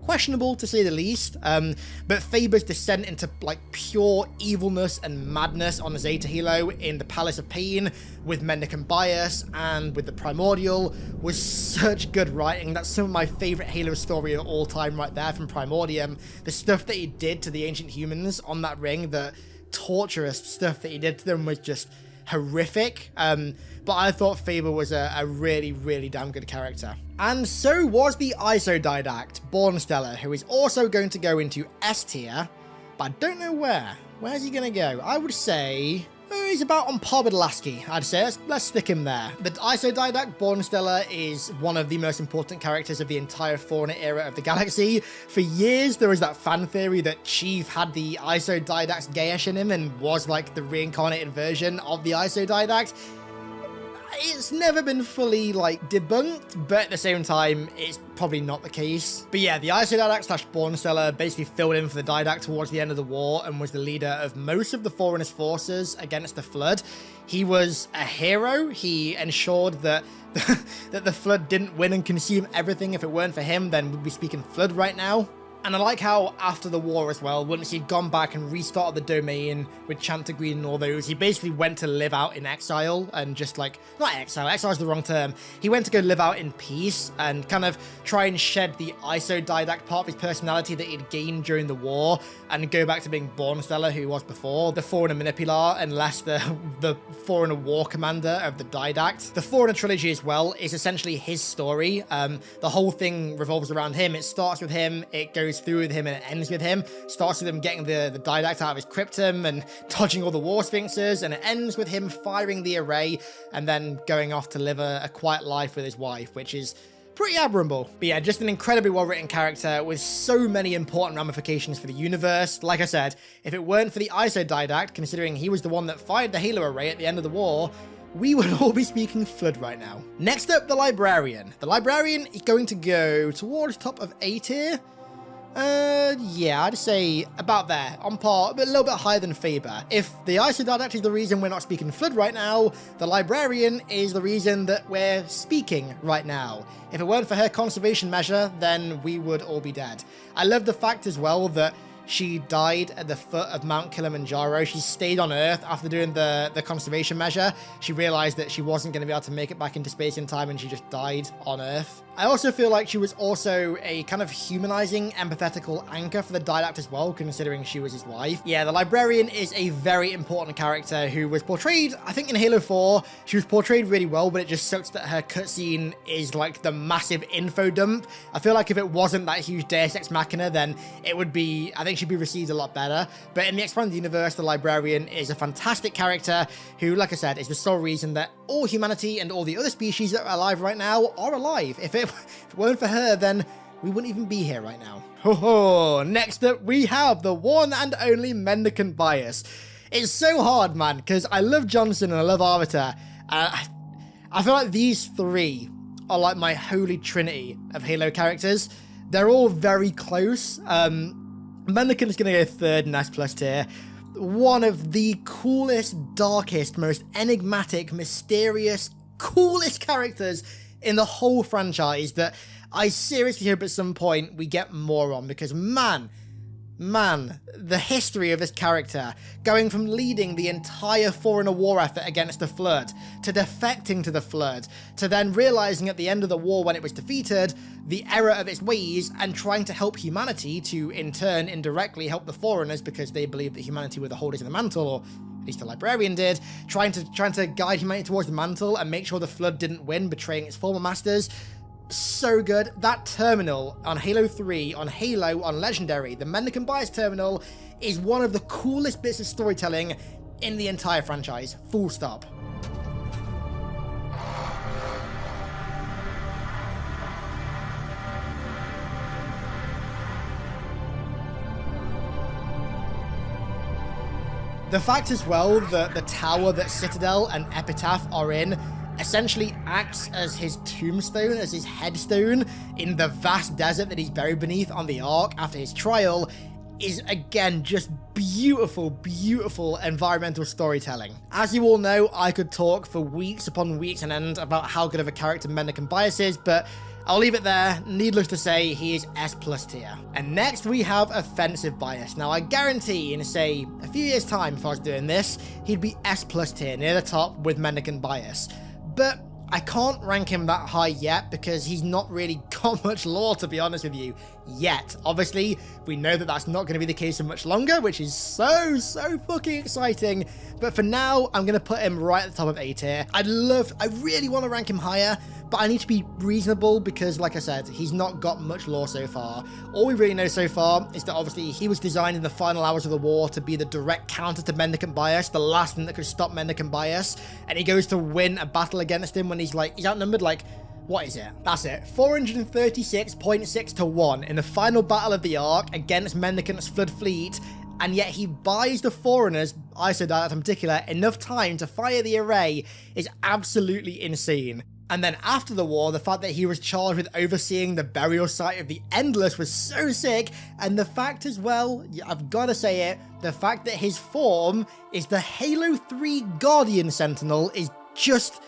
questionable, to say the least. But Faber's descent into like pure evilness and madness on the Zeta Halo in the Palace of Pain with Mendic and Bias and with the Primordial was such good writing. That's some of my favorite Halo story of all time right there from Primordium. The stuff that he did to the ancient humans on that ring, the torturous stuff that he did to them was just horrific. But I thought Faber was a really damn good character. And so was the ISO Didact, Bornsteller, who is also going to go into S tier, but I don't know where. Where's he going to go? I would say he's about on par with Lasky, I'd say. Let's stick him there. The ISO Didact, Bornsteller, is one of the most important characters of the entire Forerunner era of the galaxy. For years, there was that fan theory that Chief had the ISO Didact's gayish in him and was like the reincarnated version of the ISO Didact. It's never been fully, like, debunked, but at the same time, it's probably not the case. But yeah, the ISO Didact / Bornsteller basically filled in for the Didact towards the end of the war and was the leader of most of the Forerunners' forces against the Flood. He was a hero. He ensured that that the Flood didn't win and consume everything. If it weren't for him, then we'd be speaking Flood right now. And I like how after the war as well, once he'd gone back and restarted the domain with Chantigreen and all those, he basically went to live out in exile and just like, not exile is the wrong term. He went to go live out in peace and kind of try and shed the ISO Didact part of his personality that he'd gained during the war and go back to being Bornsteller, who he was before, the Forerunner Manipular, and less the Forerunner War Commander of the Didact. The Forerunner trilogy as well is essentially his story. The whole thing revolves around him. It starts with him, it goes through with him, and it ends with him. Starts with him getting the Didact out of his cryptum and dodging all the war sphinxes, and it ends with him firing the array and then going off to live a quiet life with his wife, which is pretty admirable. But yeah, just an incredibly well-written character with so many important ramifications for the universe. Like I said, if it weren't for the ISO Didact, considering he was the one that fired the Halo array at the end of the war, we would all be speaking Flood right now. Next up, the Librarian. The Librarian is going to go towards top of A tier. Yeah, I'd say about there, on par, but a little bit higher than Faber. If the Isodidact is the reason we're not speaking Flood right now, the Librarian is the reason that we're speaking right now. If it weren't for her conservation measure, then we would all be dead. I love the fact as well that she died at the foot of Mount Kilimanjaro. She stayed on Earth after doing the conservation measure. She realized that she wasn't going to be able to make it back into space in time, and she just died on Earth. I also feel like she was also a kind of humanizing, empathetical anchor for the Didact as well, considering she was his wife. Yeah, the Librarian is a very important character who was portrayed, I think in Halo 4, she was portrayed really well, but it just sucks that her cutscene is like the massive info dump. I feel like if it wasn't that huge Deus Ex Machina, then it would be, I think she'd be received a lot better. But in the expanded universe, the Librarian is a fantastic character who, like I said, is the sole reason that all humanity and all the other species that are alive right now are alive. If it weren't for her, then we wouldn't even be here right now. Ho-ho! Next up, we have the one and only Mendicant Bias. It's so hard, man, because I love Johnson and I love Arbiter. I feel like these three are like my holy trinity of Halo characters. They're all very close. Mendicant is going to go third in S+ tier. One of the coolest, darkest, most enigmatic, mysterious, coolest characters in the whole franchise that I seriously hope at some point we get more on, because man, the history of this character, going from leading the entire Foreigner war effort against the Flood, to defecting to the Flood, to then realizing at the end of the war when it was defeated, the error of its ways, and trying to help humanity to, in turn, indirectly help the Foreigners because they believed that humanity were the holders of the mantle, or at least the Librarian did, trying to guide humanity towards the mantle and make sure the Flood didn't win, betraying its former masters. So good. That terminal on Halo 3, on Halo, on Legendary, the Mendicant Bias terminal, is one of the coolest bits of storytelling in the entire franchise. Full stop. The fact as well that the tower that Citadel and Epitaph are in essentially acts as his tombstone, as his headstone in the vast desert that he's buried beneath on the Ark after his trial, is again just beautiful, beautiful environmental storytelling. As you all know, I could talk for weeks upon weeks on end about how good of a character Mendicant Bias is, but I'll leave it there. Needless to say, he is S+ tier. And next we have Offensive Bias. Now I guarantee in, say, a few years time if I was doing this, he'd be S+ tier, near the top with Mendicant Bias. But I can't rank him that high yet because he's not really got much lore, to be honest with you, yet. Obviously, we know that that's not going to be the case for much longer, which is so fucking exciting. But for now, I'm going to put him right at the top of A tier. I really want to rank him higher, but I need to be reasonable because, like I said, he's not got much lore so far. All we really know so far is that obviously he was designed in the final hours of the war to be the direct counter to Mendicant Bias, the last thing that could stop Mendicant Bias, and he goes to win a battle against him when he's outnumbered like, what is it? That's it. 436.6 to 1 in the final battle of the Ark against Mendicant's Flood fleet, and yet he buys the Foreigners, Isodidact in particular, enough time to fire the array is absolutely insane. And then after the war, the fact that he was charged with overseeing the burial site of the Endless was so sick. And the fact as well, I've got to say it, the fact that his form is the Halo 3 Guardian Sentinel is just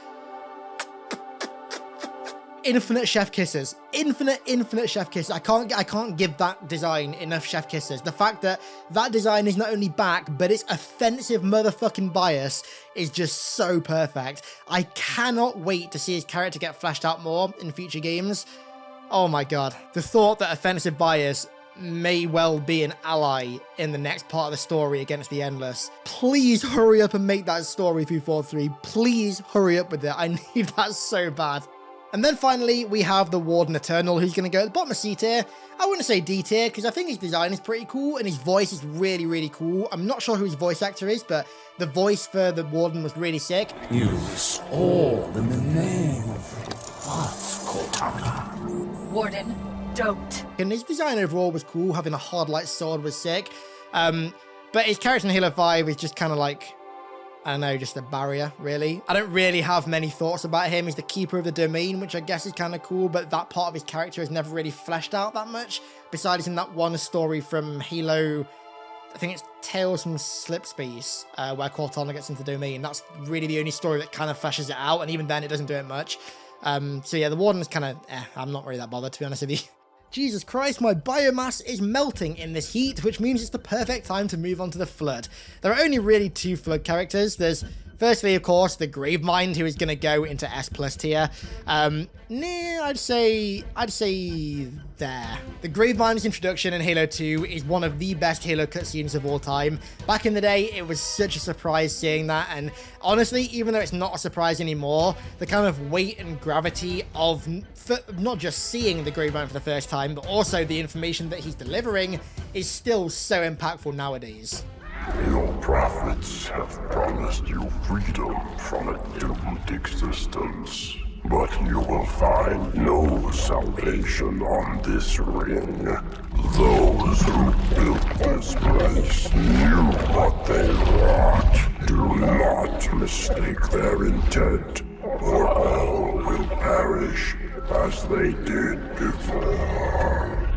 infinite chef kisses. Infinite chef kisses. I can't give that design enough chef kisses. The fact that that design is not only back, but it's offensive motherfucking Bias is just so perfect. I cannot wait to see his character get fleshed out more in future games. Oh my god. The thought that Offensive Bias may well be an ally in the next part of the story against the Endless. Please hurry up and make that story through 4.3. Please hurry up with it. I need that so bad. And then finally, we have the Warden Eternal, who's going to go at the bottom of C tier. I wouldn't say D tier, because I think his design is pretty cool, and his voice is really, really cool. I'm not sure who his voice actor is, but the voice for the Warden was really sick. Use all in the name of what's Cortana? Warden, don't. And his design overall was cool, having a hard light sword was sick. But his character in Halo 5 is just kind of like I don't know, just a barrier, really. I don't really have many thoughts about him. He's the keeper of the domain, which I guess is kind of cool, but that part of his character is never really fleshed out that much, besides in that one story from Halo, I think it's Tales from Slipspace, where Cortana gets into the domain. That's really the only story that kind of fleshes it out, and even then it doesn't do it much. So yeah, the Warden's kind of, I'm not really that bothered, to be honest with you. Jesus Christ, my biomass is melting in this heat, which means it's the perfect time to move on to the Flood. There are only really 2 Flood characters. There's, firstly, of course, the Gravemind, who is going to go into S+ tier. I'd say there. The Gravemind's introduction in Halo 2 is one of the best Halo cutscenes of all time. Back in the day, it was such a surprise seeing that, and honestly, even though it's not a surprise anymore, the kind of weight and gravity of not just seeing the Gravemind for the first time, but also the information that he's delivering is still so impactful nowadays. Your prophets have promised you freedom from a doomed existence. But you will find no salvation on this ring. Those who built this place knew what they wrought. Do not mistake their intent, or all will perish as they did before.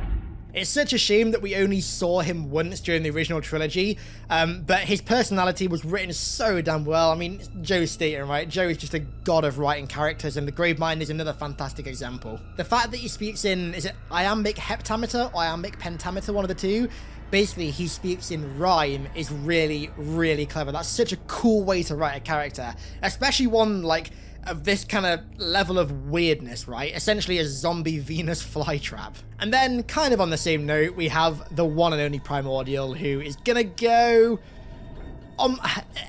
It's such a shame that we only saw him once during the original trilogy, but his personality was written so damn well. I mean, Joe Staten, right? Joe is just a god of writing characters, and the Gravemind is another fantastic example. The fact that he speaks in, is it iambic heptameter or iambic pentameter, one of the two? Basically, he speaks in rhyme is really, really clever. That's such a cool way to write a character, especially one like of this kind of level of weirdness, right? Essentially a zombie Venus flytrap. And then, kind of on the same note, we have the one and only Primordial, who is gonna go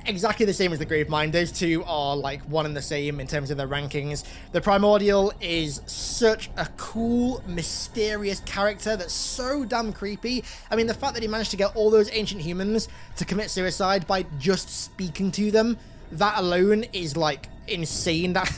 exactly the same as the Gravemind. Those two are like one and the same in terms of their rankings. The Primordial is such a cool, mysterious character that's so damn creepy. I mean, the fact that he managed to get all those ancient humans to commit suicide by just speaking to them, that alone is like insane. That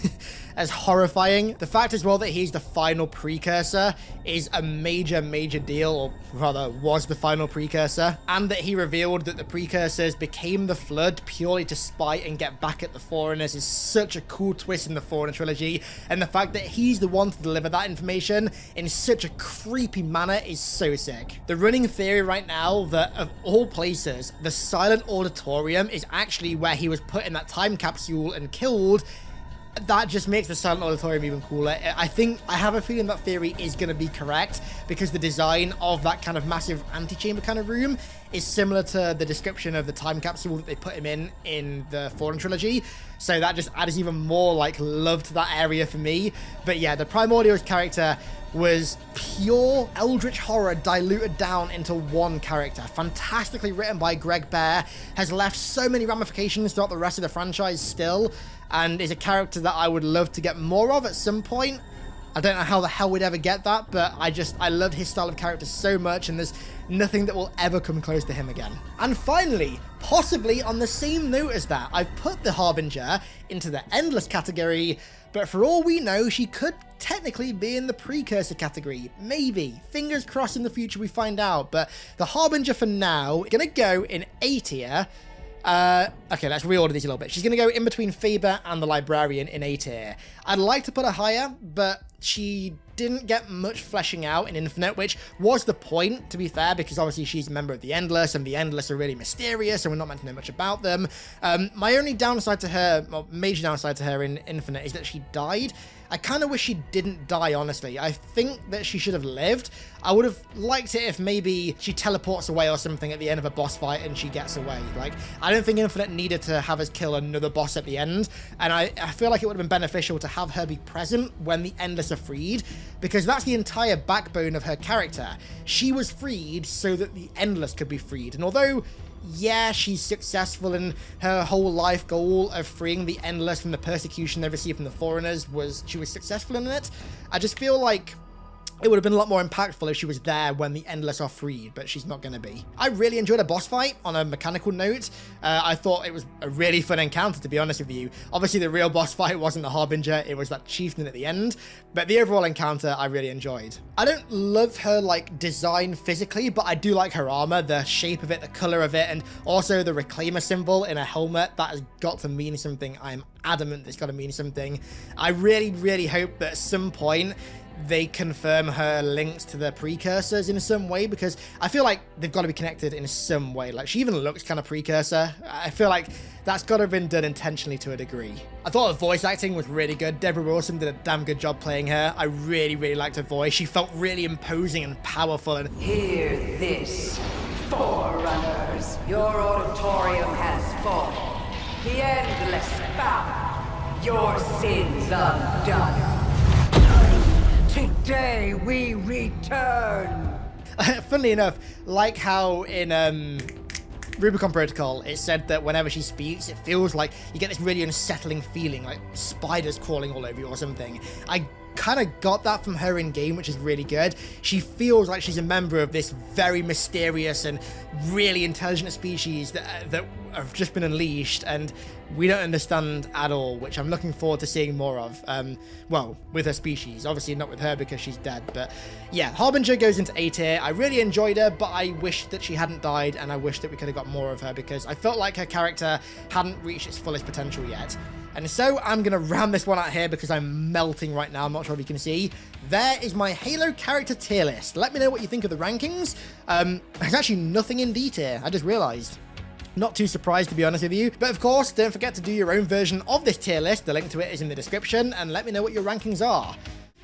as horrifying. The fact as well that he's the final precursor is a major deal, or rather was the final precursor, and that he revealed that the precursors became the Flood purely to spite and get back at the Foreigners is such a cool twist in the Foreigner trilogy, and the fact that he's the one to deliver that information in such a creepy manner is so sick. The running theory right now that of all places, the Silent Auditorium is actually where he was put in that time capsule and killed, that just makes the Silent Auditorium even cooler. I have a feeling that theory is going to be correct, because the design of that kind of massive antechamber kind of room is similar to the description of the time capsule that they put him in the Fallen trilogy. So that just adds even more like love to that area for me. But yeah, the Primordial's character was pure eldritch horror diluted down into one character. Fantastically written by Greg Bear, has left so many ramifications throughout the rest of the franchise still, and is a character that I would love to get more of at some point. I don't know how the hell we'd ever get that, but I loved his style of character so much, and there's nothing that will ever come close to him again. And finally, possibly on the same note as that, I've put the Harbinger into the Endless category, but for all we know, she could technically be in the Precursor category. Maybe. Fingers crossed in the future we find out, but the Harbinger for now, gonna go in A tier. Okay, let's reorder these a little bit. She's going to go in between Faber and the Librarian in A tier. I'd like to put her higher, but she didn't get much fleshing out in Infinite, which was the point, to be fair, because obviously she's a member of the Endless, and the Endless are really mysterious, and we're not meant to know much about them. My only downside to her, well, major downside to her in Infinite, is that she died. I kind of wish she didn't die, honestly. I think that she should have lived. I would have liked it if maybe she teleports away or something at the end of a boss fight and she gets away. Like, I don't think Infinite needed to have us kill another boss at the end, and I feel like it would have been beneficial to have her be present when the Endless are freed, because that's the entire backbone of her character. She was freed so that the Endless could be freed, and although yeah, she's successful in her whole life goal of freeing the Endless from the persecution they received from the Foreigners, she was successful in it. I just feel like It would have been a lot more impactful if she was there when the Endless are freed, but she's not going to be. I really enjoyed a boss fight on a mechanical note. I thought it was a really fun encounter, to be honest with you. Obviously, the real boss fight wasn't the Harbinger, it was that chieftain at the end, but the overall encounter I really enjoyed. I don't love her, like, design physically, but I do like her armor, the shape of it, the color of it, and also the Reclaimer symbol in a helmet. That has got to mean something. I'm adamant it's got to mean something. I really, really hope that at some point they confirm her links to the precursors in some way, because I feel like they've got to be connected in some way. Like, she even looks kind of precursor. I feel like that's got to have been done intentionally to a degree. I thought the voice acting was really good. Deborah Wilson did a damn good job playing her. I really, really liked her voice. She felt really imposing and powerful. And Hear this, Forerunners. Your auditorium has fallen. The endless found. Your sins undone. Today we return. Funnily enough, like how in Rubicon Protocol, it said that whenever she speaks, it feels like you get this really unsettling feeling, like spiders crawling all over you or something. I kind of got that from her in game, which is really good. She feels like she's a member of this very mysterious and really intelligent species that have just been unleashed, and we don't understand at all, which I'm looking forward to seeing more of. Well, with her species, obviously not with her because she's dead, but yeah, Harbinger goes into A tier. I really enjoyed her, but I wish that she hadn't died, and I wish that we could have got more of her, because I felt like her character hadn't reached its fullest potential yet. And so I'm going to round this one out here because I'm melting right now. I'm not sure if you can see. There is my Halo character tier list. Let me know what you think of the rankings. There's actually nothing in D tier, I just realized. Not too surprised, to be honest with you. But of course, don't forget to do your own version of this tier list. The link to it is in the description, and let me know what your rankings are.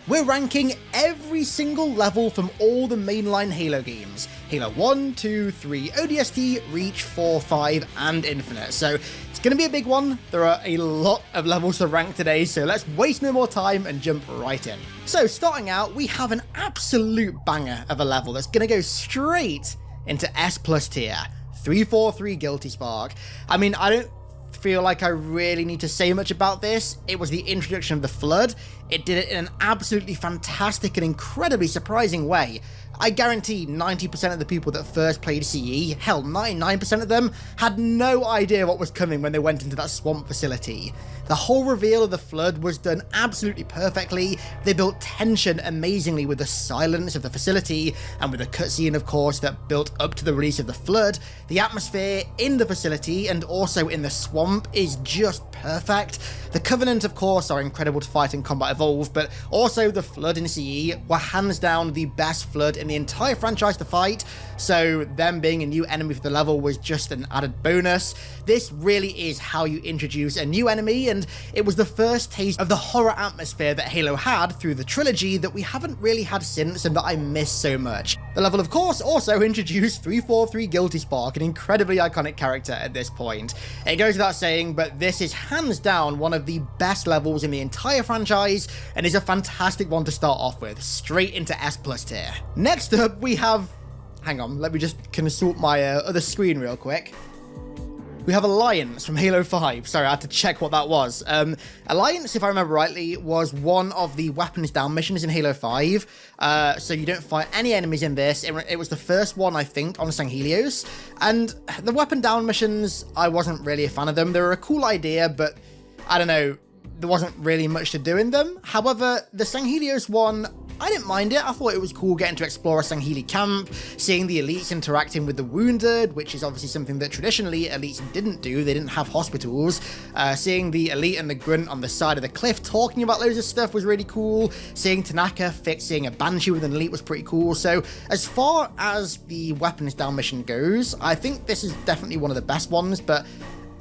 We're ranking every single level from all the mainline Halo games. Halo 1, 2, 3, ODST, Reach, 4, 5, and Infinite. So it's going to be a big one. There are a lot of levels to rank today, so let's waste no more time and jump right in. So starting out, we have an absolute banger of a level that's going to go straight into S+ tier. 343 Guilty Spark. I mean, I don't feel like I really need to say much about this. It was the introduction of the Flood. It did it in an absolutely fantastic and incredibly surprising way. I guarantee 90% of the people that first played CE, hell, 99% of them, had no idea what was coming when they went into that swamp facility. The whole reveal of the Flood was done absolutely perfectly. They built tension amazingly with the silence of the facility, and with the cutscene, of course, that built up to the release of the Flood. The atmosphere in the facility and also in the swamp is just perfect. The Covenant, of course, are incredible to fight in Combat Evolved, but also the Flood in CE were hands down the best Flood in the entire franchise to fight, so them being a new enemy for the level was just an added bonus. This really is how you introduce a new enemy, and it was the first taste of the horror atmosphere that Halo had through the trilogy that we haven't really had since and that I miss so much. The level, of course, also introduced 343 Guilty Spark, an incredibly iconic character at this point. It goes without saying, but this is hands down one of the best levels in the entire franchise, and is a fantastic one to start off with, straight into S+ tier. Next up, we have... Hang on, let me just consult my other screen real quick. We have Alliance from Halo 5. Sorry, I had to check what that was. Alliance, if I remember rightly, was one of the weapons down missions in Halo 5. So you don't fight any enemies in this. It was the first one, I think, on San Helios. And the weapon down missions, I wasn't really a fan of them. They were a cool idea, but I don't know, there wasn't really much to do in them. However, the San Helios one, I didn't mind it. I thought it was cool getting to explore a Sangheli camp, seeing the elites interacting with the wounded, which is obviously something that traditionally elites didn't do. They didn't have hospitals. Seeing the elite and the grunt on the side of the cliff talking about loads of stuff was really cool. Seeing Tanaka fixing a banshee with an elite was pretty cool. So as far as the weapons down mission goes, I think this is definitely one of the best ones, but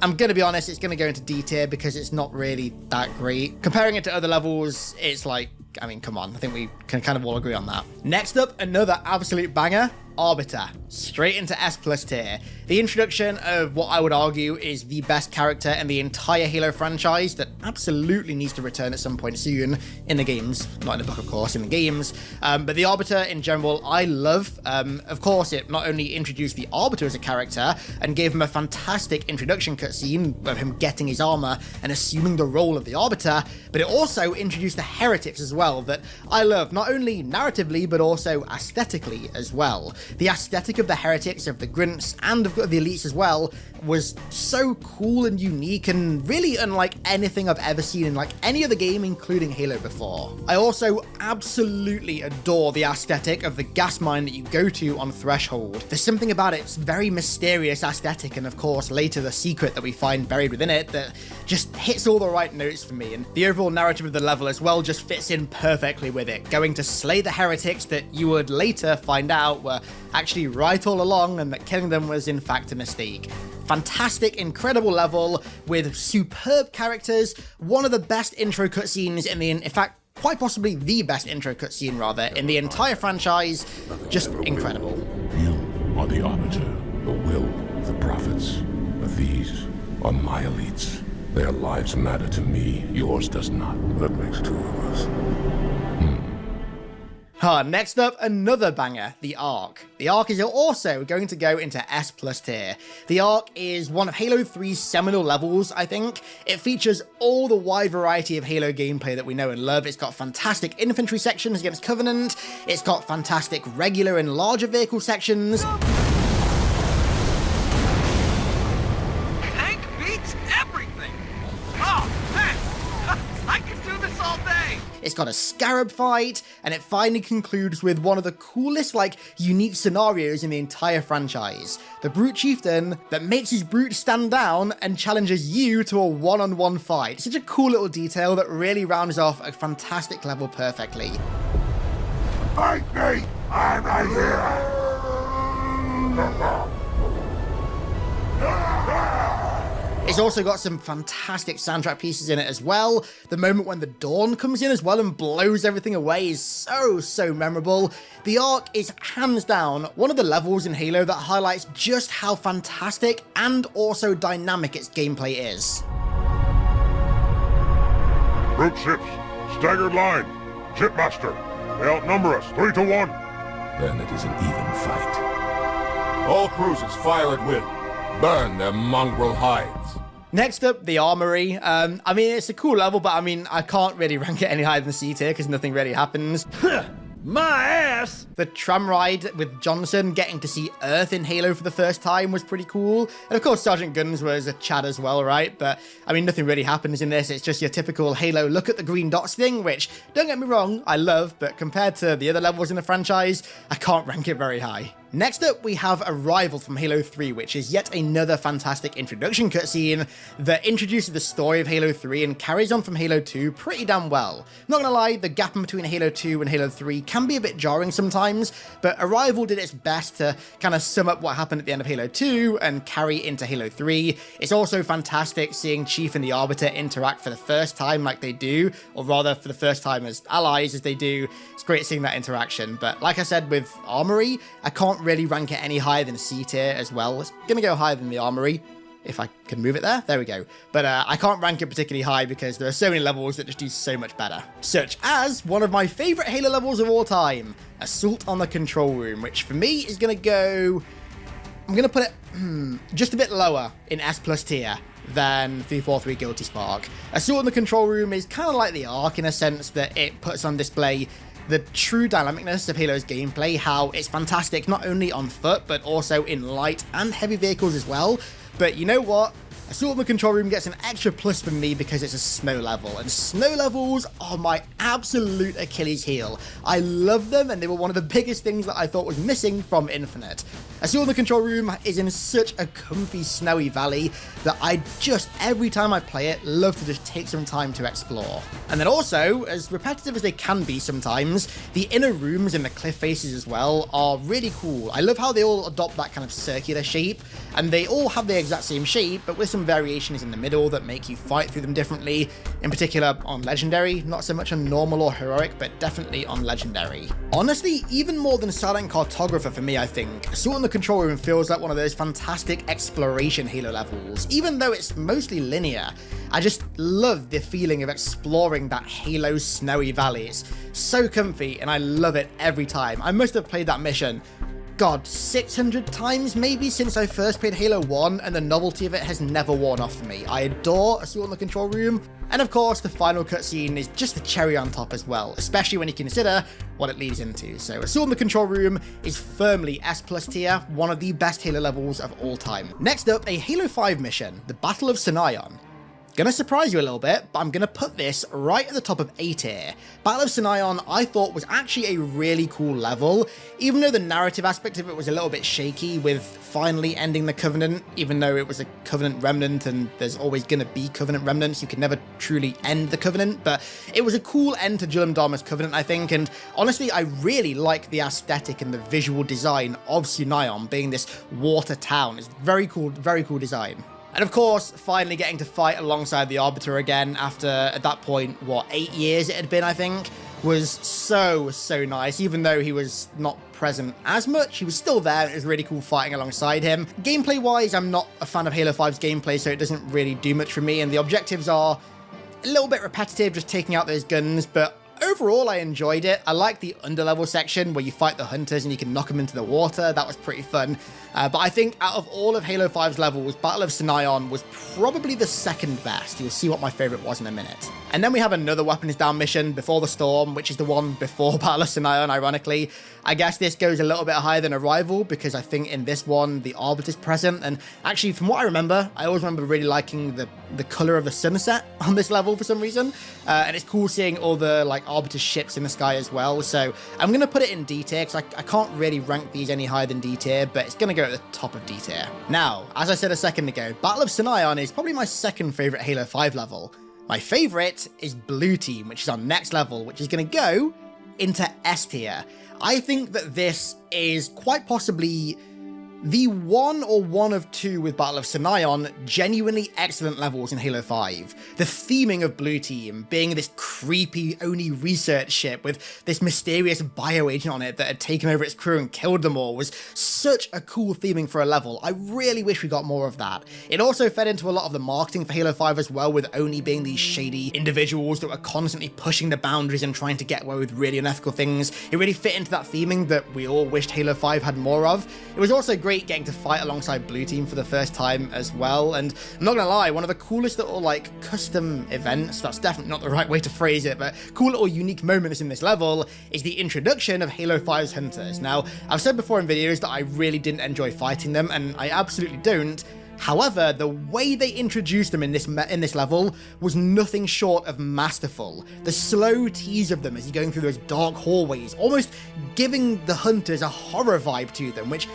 I'm going to be honest, it's going to go into D tier because it's not really that great. Comparing it to other levels, it's like, I mean, come on, I think we can kind of all agree on that. Next up, another absolute banger, Arbiter, straight into S+ tier. The introduction of what I would argue is the best character in the entire Halo franchise that absolutely needs to return at some point soon in the games. Not in the book, of course, in the games. But the Arbiter in general, I love. Of course, it not only introduced the Arbiter as a character and gave him a fantastic introduction cutscene of him getting his armor and assuming the role of the Arbiter, but it also introduced the Heretics as well, that I love, not only narratively, but also aesthetically as well. The aesthetic of the Heretics, of the Grunts, and of the Elites as well, was so cool and unique and really unlike anything I've ever seen in like any other game, including Halo before. I also absolutely adore the aesthetic of the gas mine that you go to on Threshold. There's something about its very mysterious aesthetic, and of course later the secret that we find buried within it, that just hits all the right notes for me, and the overall narrative of the level as well just fits in perfectly with it, going to slay the Heretics that you would later find out were actually right all along and that killing them was in fact a mistake. Fantastic, incredible level with superb characters, one of the best intro cutscenes in fact, quite possibly the best intro cutscene rather, in the entire franchise. Just incredible. You are the Arbiter, the will of the Prophets. These are my elites. Their lives matter to me, yours does not. That makes two of us. Next up, another banger, the Ark. The Ark is also going to go into S+ tier. The Ark is one of Halo 3's seminal levels, I think. It features all the wide variety of Halo gameplay that we know and love. It's got fantastic infantry sections against Covenant. It's got fantastic regular and larger vehicle sections. Tank beats everything! Oh, man! I could do this all day! It's got a scarab fight, and it finally concludes with one of the coolest, unique scenarios in the entire franchise. The Brute Chieftain that makes his Brute stand down and challenges you to a one-on-one fight. Such a cool little detail that really rounds off a fantastic level perfectly. Fight me! I'm right here! It's also got some fantastic soundtrack pieces in it as well. The moment when the Dawn comes in as well and blows everything away is so memorable. The Ark is hands down one of the levels in Halo that highlights just how fantastic and also dynamic its gameplay is. Brute ships, staggered line, shipmaster. They outnumber us 3-1. Then it is an even fight. All cruisers fire at will. Burn their mongrel hides. Next up, the Armory. I mean, it's a cool level, but I mean, I can't really rank it any higher than C tier because nothing really happens. My ass! The tram ride with Johnson getting to see Earth in Halo for the first time was pretty cool. And of course, Sergeant Guns was a Chad as well, right? But I mean, nothing really happens in this. It's just your typical Halo look at the green dots thing, which, don't get me wrong, I love, but compared to the other levels in the franchise, I can't rank it very high. Next up, we have Arrival from Halo 3, which is yet another fantastic introduction cutscene that introduces the story of Halo 3 and carries on from Halo 2 pretty damn well. Not gonna lie, the gap in between Halo 2 and Halo 3 can be a bit jarring sometimes, but Arrival did its best to kind of sum up what happened at the end of Halo 2 and carry into Halo 3. It's also fantastic seeing Chief and the Arbiter interact for the first time like they do, or rather for the first time as allies as they do. It's great seeing that interaction, but like I said with Armory, I can't really rank it any higher than C tier as well. It's gonna go higher than the Armory, if I can move it there we go. But I can't rank it particularly high because there are so many levels that just do so much better. Such as one of my favorite Halo levels of all time, Assault on the Control Room, which for me is gonna go, I'm gonna put it just a bit lower in S+ tier than 343 Guilty Spark. Assault on the Control Room is kind of like the Ark in a sense that it puts on display the true dynamicness of Halo's gameplay, how it's fantastic not only on foot, but also in light and heavy vehicles as well. But you know what? Assault on the Control Room gets an extra plus from me because it's a snow level, and snow levels are my absolute Achilles heel. I love them, and they were one of the biggest things that I thought was missing from Infinite. Assault on the Control Room is in such a comfy snowy valley that I just, every time I play it, love to just take some time to explore. And then also, as repetitive as they can be sometimes, the inner rooms and the cliff faces as well are really cool. I love how they all adopt that kind of circular shape, and they all have the exact same shape, but with some variations in the middle that make you fight through them differently, in particular on Legendary, not so much on normal or heroic, but definitely on Legendary. Honestly, even more than Silent Cartographer for me, I think, Assault on the Control Room feels like one of those fantastic exploration Halo levels. Even though it's mostly linear, I just love the feeling of exploring that Halo snowy valley. It's so comfy and I love it every time. I must have played that mission, God, 600 times maybe since I first played Halo 1, and the novelty of it has never worn off for me. I adore Assault on the Control Room, and of course the final cutscene is just the cherry on top as well, especially when you consider what it leads into. So Assault on the Control Room is firmly S+ tier, one of the best Halo levels of all time. Next up, a Halo 5 mission, the Battle of Sinayon. Gonna surprise you a little bit, but I'm gonna put this right at the top of A tier. Battle of Sinayon I thought was actually a really cool level, even though the narrative aspect of it was a little bit shaky with finally ending the Covenant, even though it was a Covenant remnant and there's always gonna be Covenant remnants, you can never truly end the Covenant, but it was a cool end to Julim Dharma's Covenant, I think, and honestly I really like the aesthetic and the visual design of Sinayon being this water town. It's very cool design. And of course, finally getting to fight alongside the Arbiter again after, at that point, what, 8 years it had been, I think, was so nice. Even though he was not present as much, he was still there. It was really cool fighting alongside him. Gameplay-wise, I'm not a fan of Halo 5's gameplay, so it doesn't really do much for me, and the objectives are a little bit repetitive, just taking out those guns, but overall, I enjoyed it. I like the underlevel section where you fight the hunters and you can knock them into the water. That was pretty fun. But I think out of all of Halo 5's levels, Battle of Sinayon was probably the second best. You'll see what my favorite was in a minute. And then we have another weapons down mission, Before the Storm, which is the one before Battle of Sinayon, ironically. I guess this goes a little bit higher than Arrival because I think in this one, the Arbiter's present. And actually, from what I remember, I always remember really liking the color of the sunset on this level for some reason. And it's cool seeing all the like Arbiter ships in the sky as well. So I'm going to put it in D tier because I can't really rank these any higher than D tier, but it's going to go at the top of D tier. Now, as I said a second ago, Battle of Sinayon is probably my second favorite Halo 5 level. My favorite is Blue Team, which is on next level, which is going to go into S tier. I think that this is quite possibly the one or one of two with Battle of Sinayon genuinely excellent levels in Halo 5. The theming of Blue Team being this creepy Oni research ship with this mysterious bioagent on it that had taken over its crew and killed them all was such a cool theming for a level. I really wish we got more of that. It also fed into a lot of the marketing for Halo 5 as well, with Oni being these shady individuals that were constantly pushing the boundaries and trying to get away with really unethical things. It really fit into that theming that we all wished Halo 5 had more of. It was also great getting to fight alongside Blue Team for the first time as well, and I'm not gonna lie, one of the coolest little like custom events, that's definitely not the right way to phrase it, but cool little unique moments in this level is the introduction of Halo 5's hunters. Now, I've said before in videos that I really didn't enjoy fighting them, and I absolutely don't. However, the way they introduced them in this level was nothing short of masterful. The slow tease of them as you're going through those dark hallways, almost giving the hunters a horror vibe to them, which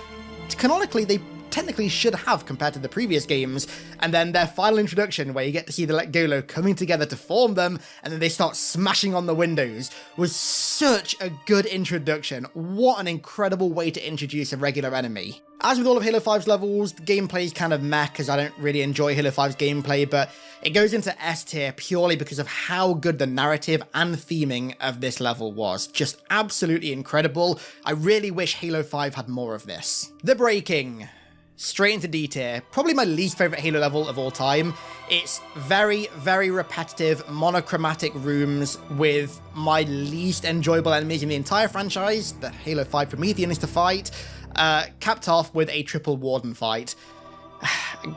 canonically they technically should have compared to the previous games, and then their final introduction where you get to see the Let Golo coming together to form them, and then they start smashing on the windows, was such a good introduction. What an incredible way to introduce a regular enemy. As with all of Halo 5's levels, the gameplay is kind of meh because I don't really enjoy Halo 5's gameplay, but it goes into S tier purely because of how good the narrative and theming of this level was. Just absolutely incredible. I really wish Halo 5 had more of this. The braking. Straight into D tier, probably my least favorite Halo level of all time. It's very repetitive, monochromatic rooms with my least enjoyable enemies in the entire franchise, the Halo 5 Promethean is to fight, capped off with a triple Warden fight.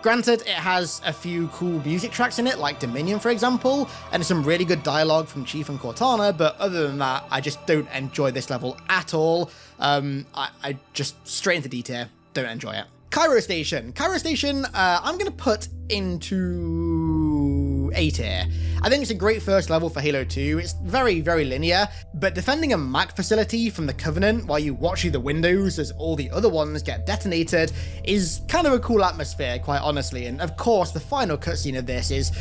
Granted, it has a few cool music tracks in it, like Dominion for example, and some really good dialogue from Chief and Cortana, but other than that, I just don't enjoy this level at all. I just straight into D tier, don't enjoy it. Cairo Station. I'm going to put into A tier. I think it's a great first level for Halo 2. It's very linear, but defending a MAC facility from the Covenant while you watch through the windows as all the other ones get detonated is kind of a cool atmosphere, quite honestly. And of course, the final cutscene of this is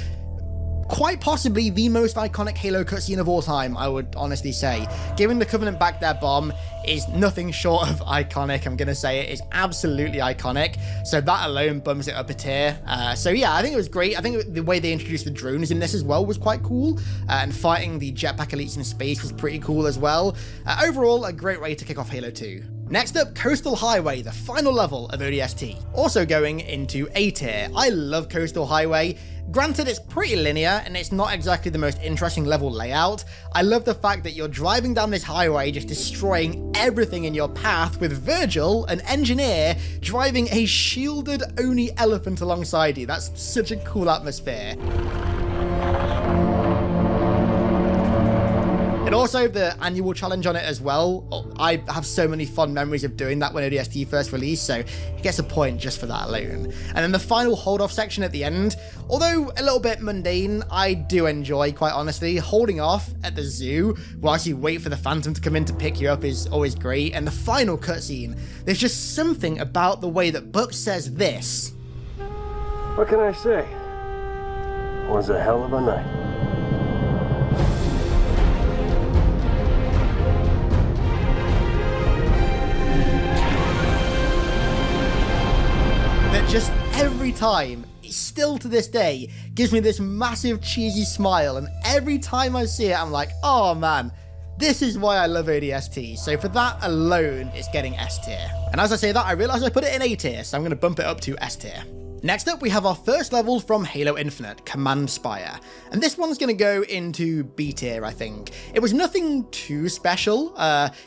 quite possibly the most iconic Halo cutscene of all time, I would honestly say. Giving the Covenant back their bomb is nothing short of iconic. I'm gonna say it is absolutely iconic, so that alone bumps it up a tier. So yeah, I think it was great. I think the way they introduced the drones in this as well was quite cool, and fighting the jetpack elites in space was pretty cool as well. Overall, a great way to kick off Halo 2. Next up, Coastal Highway, the final level of ODST. Also going into A tier. I love Coastal Highway. Granted, it's pretty linear and it's not exactly the most interesting level layout. I love the fact that you're driving down this highway just destroying everything in your path, with Virgil, an engineer, driving a shielded Oni elephant alongside you. That's such a cool atmosphere. And also the annual challenge on it as well. I have so many fond memories of doing that when ODST first released, so it gets a point just for that alone. And then the final hold-off section at the end, although a little bit mundane, I do enjoy, quite honestly. Holding off at the zoo whilst you wait for the Phantom to come in to pick you up is always great. And the final cutscene, there's just something about the way that Buck says this. What can I say? It was a hell of a night. That just every time, still to this day, gives me this massive cheesy smile, and every time I see it I'm like, oh man, this is why I love ODST. So for that alone, it's getting S tier. And as I say that, I realise I put it in A tier, so I'm going to bump it up to S tier. Next up, we have our first level from Halo Infinite, Command Spire. And this one's going to go into B tier, I think. It was nothing too special.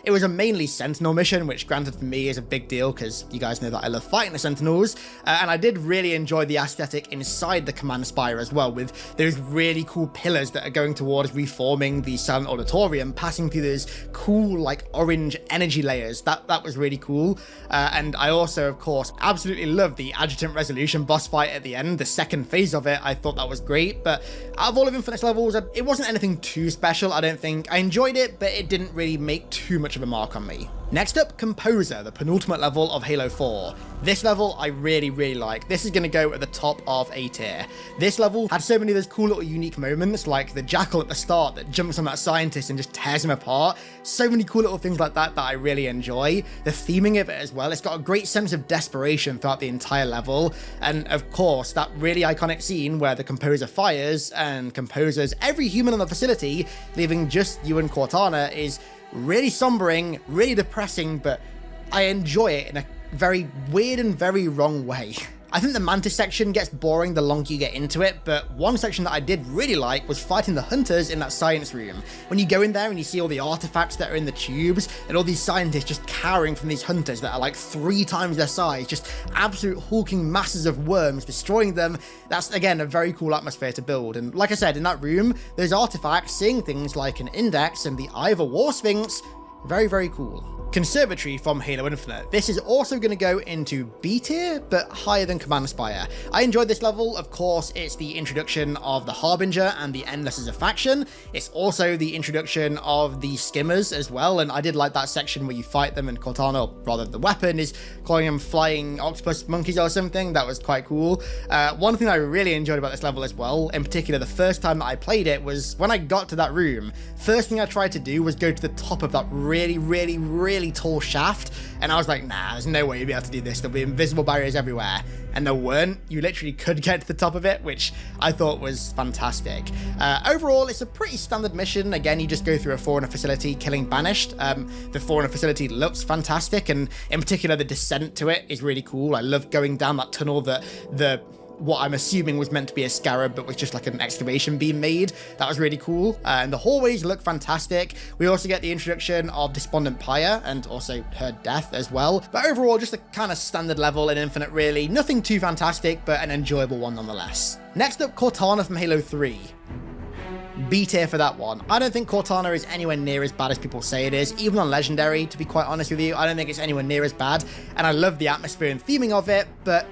It was a mainly Sentinel mission, which granted for me is a big deal because you guys know that I love fighting the Sentinels. And I did really enjoy the aesthetic inside the Command Spire as well, with those really cool pillars that are going towards reforming the Silent Auditorium, passing through those cool, like, orange energy layers. That was really cool. And I also, of course, absolutely love the Adjutant Resolution boss fight at the end, the second phase of it. I thought that was great, but out of all of Infinite's levels, it wasn't anything too special, I don't think. I enjoyed it, but it didn't really make too much of a mark on me. Next up, Composer, the penultimate level of Halo 4. This level I really, really like. This is going to go at the top of A tier. This level had so many of those cool little unique moments, like the jackal at the start that jumps on that scientist and just tears him apart. So many cool little things like that I really enjoy. The theming of it as well, it's got a great sense of desperation throughout the entire level. And of course, that really iconic scene where the Composer fires and composes every human in the facility, leaving just you and Cortana, is really sombering, really depressing, but I enjoy it in a very weird and very wrong way. I think the Mantis section gets boring the longer you get into it, but one section that I did really like was fighting the hunters in that science room. When you go in there and you see all the artifacts that are in the tubes, and all these scientists just cowering from these hunters that are like 3 times their size, just absolute hulking masses of worms destroying them. That's, again, a very cool atmosphere to build. And like I said, in that room, those artifacts, seeing things like an index and the Eye of a War Sphinx, very, very cool. Conservatory from Halo Infinite. This is also going to go into B tier, but higher than Command Spire. I enjoyed this level. Of course, it's the introduction of the Harbinger and the Endless as a faction. It's also the introduction of the Skimmers as well, and I did like that section where you fight them and Cortana, or rather the weapon, is calling them flying octopus monkeys or something. That was quite cool. One thing I really enjoyed about this level as well, in particular the first time that I played it, was when I got to that room, first thing I tried to do was go to the top of that really tall shaft, and I was like, nah, there's no way you'll be able to do this. There'll be invisible barriers everywhere. And there weren't. You literally could get to the top of it, which I thought was fantastic. Overall, it's a pretty standard mission. Again, you just go through a Forerunner facility killing Banished. The Forerunner facility looks fantastic, and in particular, the descent to it is really cool. I love going down that tunnel that what I'm assuming was meant to be a scarab, but was just like an excavation beam made. That was really cool. And the hallways look fantastic. We also get the introduction of Despondent Pyre and also her death as well. But overall, just a kind of standard level in Infinite, really. Nothing too fantastic, but an enjoyable one nonetheless. Next up, Cortana from Halo 3. B tier for that one. I don't think Cortana is anywhere near as bad as people say it is. Even on Legendary, to be quite honest with you, I don't think it's anywhere near as bad. And I love the atmosphere and theming of it, but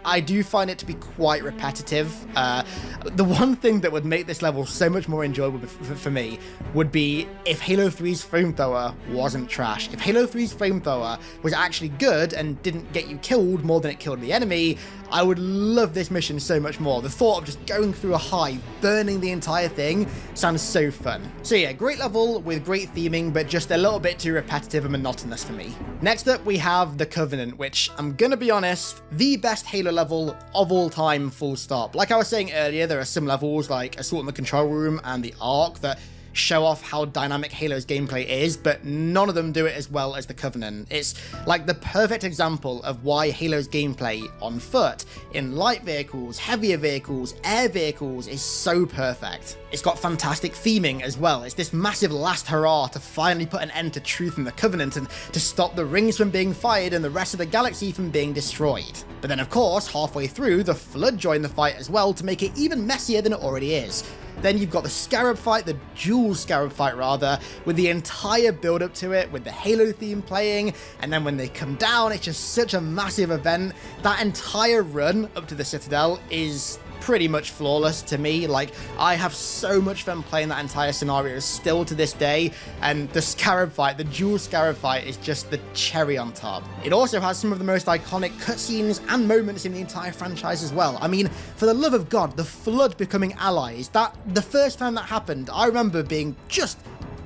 I do find it to be quite repetitive. The one thing that would make this level so much more enjoyable for me would be if Halo 3's flamethrower wasn't trash. If Halo 3's flamethrower was actually good and didn't get you killed more than it killed the enemy, I would love this mission so much more. The thought of just going through a hive, burning the entire thing, sounds so fun. So yeah, great level with great theming, but just a little bit too repetitive and monotonous for me. Next up, we have the Covenant, which I'm gonna be honest, the best Halo level of all time, full stop. Like I was saying earlier, there are some levels like Assault in the Control Room and the Ark that show off how dynamic Halo's gameplay is, but none of them do it as well as the Covenant. It's like the perfect example of why Halo's gameplay on foot, in light vehicles, heavier vehicles, air vehicles is so perfect. It's got fantastic theming as well. It's this massive last hurrah to finally put an end to truth in the Covenant and to stop the rings from being fired and the rest of the galaxy from being destroyed. But then of course, halfway through, the Flood join the fight as well to make it even messier than it already is. Then you've got the Scarab fight, the dual Scarab fight rather, with the entire build up to it, with the Halo theme playing, and then when they come down, it's just such a massive event. That entire run up to the Citadel is pretty much flawless to me. Like, I have so much fun playing that entire scenario still to this day, and the Scarab fight, the dual Scarab fight, is just the cherry on top. It also has some of the most iconic cutscenes and moments in the entire franchise as well. I mean, for the love of God, the Flood becoming allies, the first time that happened, I remember being just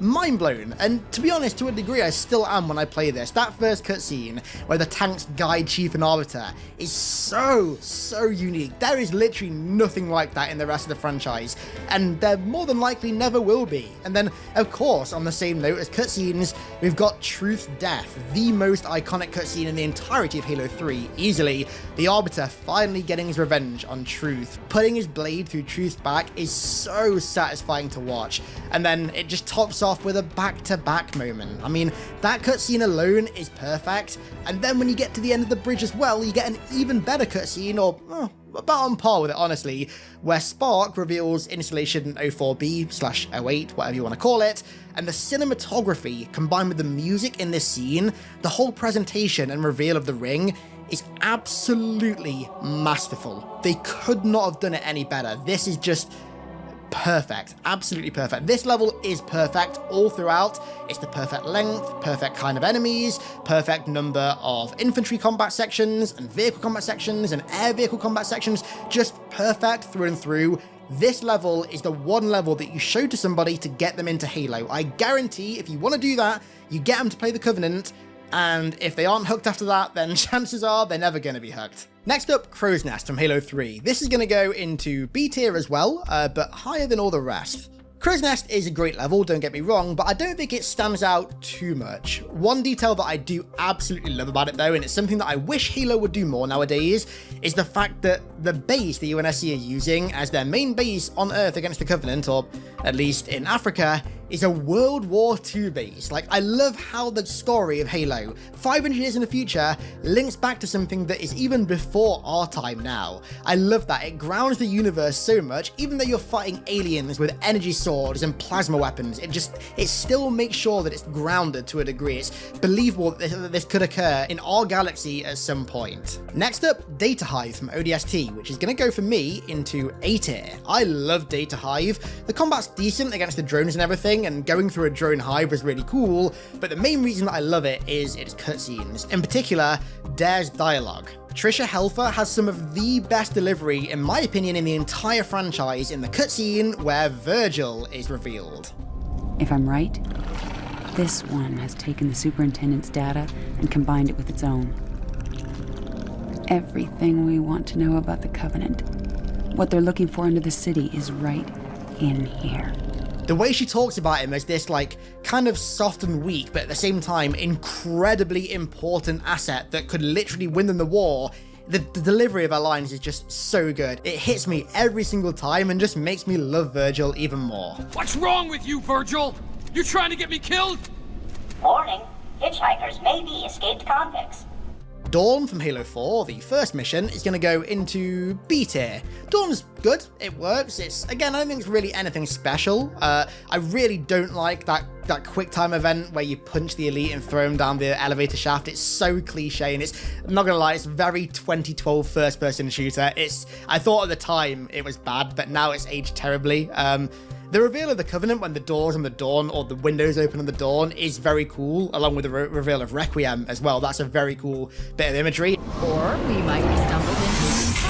mind blown, and to be honest, to a degree I still am when I play this. That first cutscene where the tanks guide Chief and Arbiter is so unique. There is literally nothing like that in the rest of the franchise, and there more than likely never will be. And then of course, on the same note as cutscenes, we've got Truth's death, the most iconic cutscene in the entirety of Halo 3, easily. The Arbiter finally getting his revenge on Truth. Putting his blade through Truth's back is so satisfying to watch, and then it just tops off with a back-to-back moment. I mean, that cutscene alone is perfect, and then when you get to the end of the bridge as well, you get an even better cutscene, or about on par with it honestly, where Spark reveals Installation 04B/08, whatever you want to call it, and the cinematography combined with the music in this scene, the whole presentation and reveal of the ring is absolutely masterful. They could not have done it any better. This is just perfect, absolutely perfect. This level is perfect all throughout. It's the perfect length, perfect kind of enemies, perfect number of infantry combat sections and vehicle combat sections and air vehicle combat sections, just perfect through and through. This level is the one level that you show to somebody to get them into Halo. I guarantee if you want to do that, you get them to play the Covenant, and if they aren't hooked after that, then chances are they're never going to be hooked. Next up, Crow's Nest from Halo 3. This is going to go into B tier as well, but higher than all the rest. Crow's Nest is a great level, don't get me wrong, but I don't think it stands out too much. One detail that I do absolutely love about it though, and it's something that I wish Halo would do more nowadays, is the fact that the base the UNSC are using as their main base on Earth against the Covenant, or at least in Africa, is a World War II base. Like, I love how the story of Halo, 500 years in the future, links back to something that is even before our time now. I love that. It grounds the universe so much, even though you're fighting aliens with energy swords and plasma weapons, it still makes sure that it's grounded to a degree. It's believable that this could occur in our galaxy at some point. Next up, Data Hive from ODST, which is going to go for me into A tier. I love Data Hive. The combat's decent against the drones and everything, and going through a drone hive was really cool, but the main reason that I love it is its cutscenes, in particular, Dare's dialogue. Trisha Helfer has some of the best delivery, in my opinion, in the entire franchise in the cutscene where Virgil is revealed. If I'm right, this one has taken the Superintendent's data and combined it with its own. Everything we want to know about the Covenant, what they're looking for under the city, is right in here. The way she talks about him as this, like, kind of soft and weak, but at the same time, incredibly important asset that could literally win them the war. The delivery of her lines is just so good. It hits me every single time and just makes me love Virgil even more. What's wrong with you, Virgil? You trying to get me killed? Warning, hitchhikers may be escaped convicts. Dawn from Halo 4, the first mission, is going to go into B tier. Dawn's good, it works, it's, again, I don't think it's really anything special. I really don't like that quick time event where you punch the elite and throw them down the elevator shaft. It's so cliche, and it's, I'm not gonna lie, it's very 2012 first person shooter. I thought at the time it was bad, but now it's aged terribly. The reveal of the Covenant when the doors on the Dawn, or the windows open on the Dawn, is very cool, along with the reveal of Requiem as well. That's a very cool bit of imagery. Or we might be stumbled into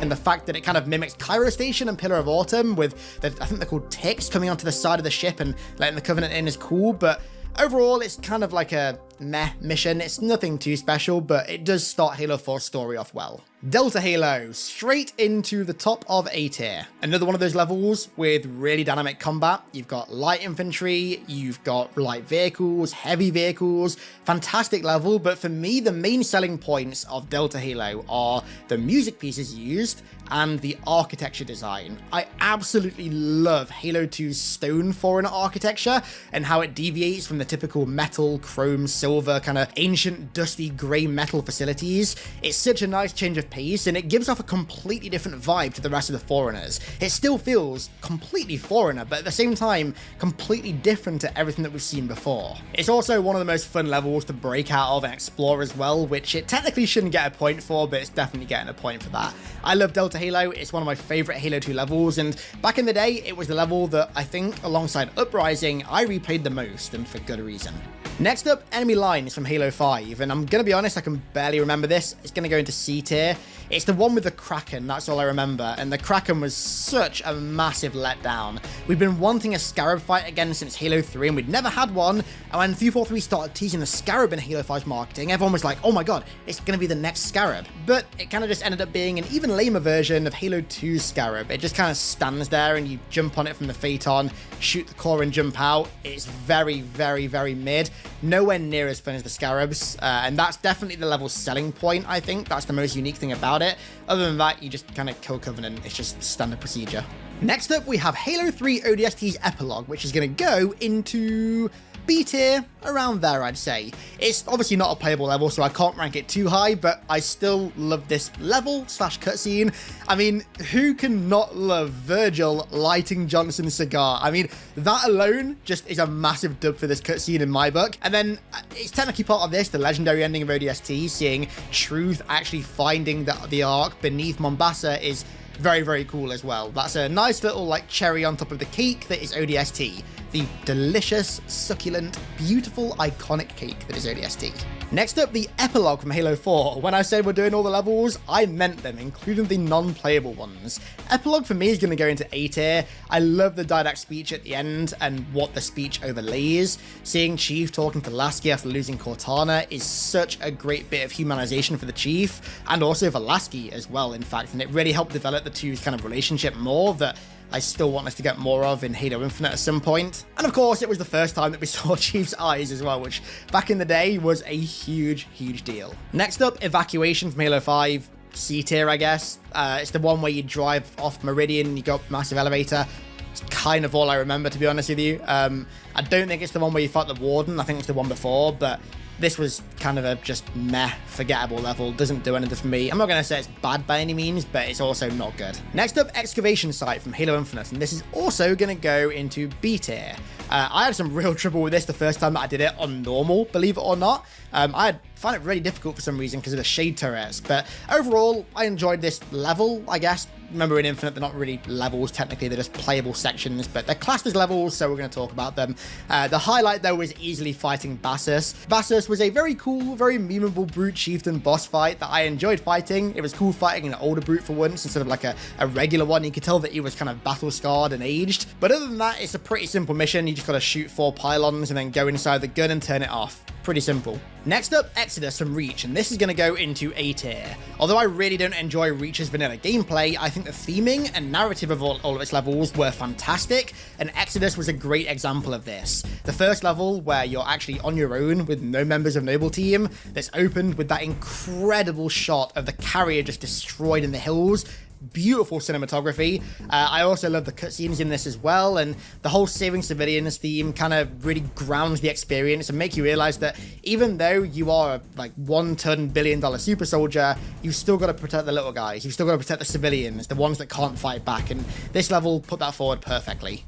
and the fact that it kind of mimics Cairo Station and Pillar of Autumn with, I think they're called ticks, coming onto the side of the ship and letting the Covenant in is cool, but overall, it's kind of like a meh mission. It's nothing too special, but it does start Halo 4's story off well. Delta Halo, straight into the top of A tier. Another one of those levels with really dynamic combat. You've got light infantry, you've got light vehicles, heavy vehicles, fantastic level, but for me, the main selling points of Delta Halo are the music pieces used and the architecture design. I absolutely love Halo 2's stone Forerunner architecture and how it deviates from the typical metal, chrome, silver, kind of ancient, dusty, grey metal facilities. It's such a nice change of pace, and it gives off a completely different vibe to the rest of the Forerunners. It still feels completely Forerunner, but at the same time, completely different to everything that we've seen before. It's also one of the most fun levels to break out of and explore as well, which it technically shouldn't get a point for, but it's definitely getting a point for that. I love Delta Halo. It's one of my favourite Halo 2 levels, and back in the day, it was the level that I think, alongside Uprising, I replayed the most, and for good reason. Next up, enemy lines from Halo 5, and I'm going to be honest, I can barely remember this. It's going to go into C tier. It's the one with the Kraken, that's all I remember, and the Kraken was such a massive letdown. We've been wanting a Scarab fight again since Halo 3, and we'd never had one, and when 343 started teasing the Scarab in Halo 5's marketing, everyone was like, oh my god, it's going to be the next Scarab. But it kind of just ended up being an even lamer version of Halo 2's Scarab. It just kind of stands there, and you jump on it from the Phaeton, shoot the core and jump out. It's very, very, very mid. Nowhere near as fun as the Scarabs, and that's definitely the level's selling point, I think. That's the most unique thing about it. Other than that, you just kind of kill Covenant. It's just standard procedure. Next up, we have Halo 3 ODST's Epilogue, which is going to go into B tier, around there, I'd say. It's obviously not a playable level, so I can't rank it too high, but I still love this level / cutscene. I mean, who can not love Virgil lighting Johnson's cigar? I mean, that alone just is a massive dub for this cutscene in my book. And then it's technically part of this, the legendary ending of ODST, seeing Truth actually finding the Ark beneath Mombasa is very, very cool as well. That's a nice little like cherry on top of the cake that is ODST. The delicious, succulent, beautiful, iconic cake that is ODST. Next up, the Epilogue from Halo 4. When I said we're doing all the levels, I meant them, including the non-playable ones. Epilogue for me is going to go into A tier. I love the Didact speech at the end and what the speech overlays. Seeing Chief talking to Lasky after losing Cortana is such a great bit of humanization for the Chief, and also for Lasky as well, in fact, and it really helped develop the two's kind of relationship more that I still want us to get more of in Halo Infinite at some point. And of course, it was the first time that we saw Chief's eyes as well, which back in the day was a huge, huge deal. Next up, Evacuation from Halo 5. C tier, I guess. It's the one where you drive off Meridian, you go up massive elevator. It's kind of all I remember, to be honest with you. I don't think it's the one where you fight the Warden. I think it's the one before, but this was kind of a just meh, forgettable level. Doesn't do anything for me. I'm not going to say it's bad by any means, but it's also not good. Next up, Excavation Site from Halo Infinite, and this is also going to go into B tier. I had some real trouble with this the first time that I did it on normal, believe it or not. I found it really difficult for some reason because of the shade turrets, but overall, I enjoyed this level, I guess. Remember, in Infinite, they're not really levels, technically, they're just playable sections, but they're classed as levels, so we're going to talk about them. The highlight, though, was easily fighting Bassus. Bassus was a very cool, very memeable Brute Chieftain boss fight that I enjoyed fighting. It was cool fighting an older Brute for once, instead of like a regular one. You could tell that he was kind of battle-scarred and aged, but other than that, it's a pretty simple mission. You just got to shoot 4 pylons and then go inside the gun and turn it off. Pretty simple. Next up, Exodus from Reach, and this is going to go into A tier. Although I really don't enjoy Reach's vanilla gameplay, I think the theming and narrative of all of its levels were fantastic, and Exodus was a great example of this. The first level, where you're actually on your own with no members of Noble Team, that's opened with that incredible shot of the carrier just destroyed in the hills. Beautiful cinematography. I also love the cutscenes in this as well, and the whole saving civilians theme kind of really grounds the experience and make you realize that even though you are like 1-ton billion-dollar super soldier, you've still got to protect the little guys. You've still got to protect the civilians, the ones that can't fight back, and this level put that forward perfectly.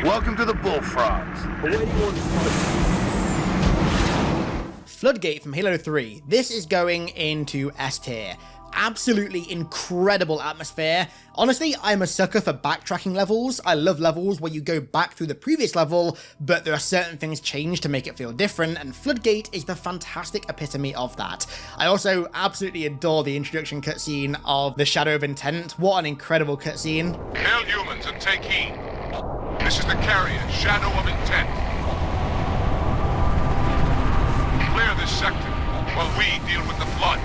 Welcome to the Bullfrogs. Floodgate from Halo 3. This is going into S tier. absolutely incredible atmosphere. Honestly, I'm a sucker for backtracking levels. I love levels where you go back through the previous level, but there are certain things changed to make it feel different, and Floodgate is the fantastic epitome of that. I also absolutely adore the introduction cutscene of the Shadow of Intent. What an incredible cutscene. Hail humans and take heed. This is the carrier, Shadow of Intent. Clear this sector while we deal with the flood.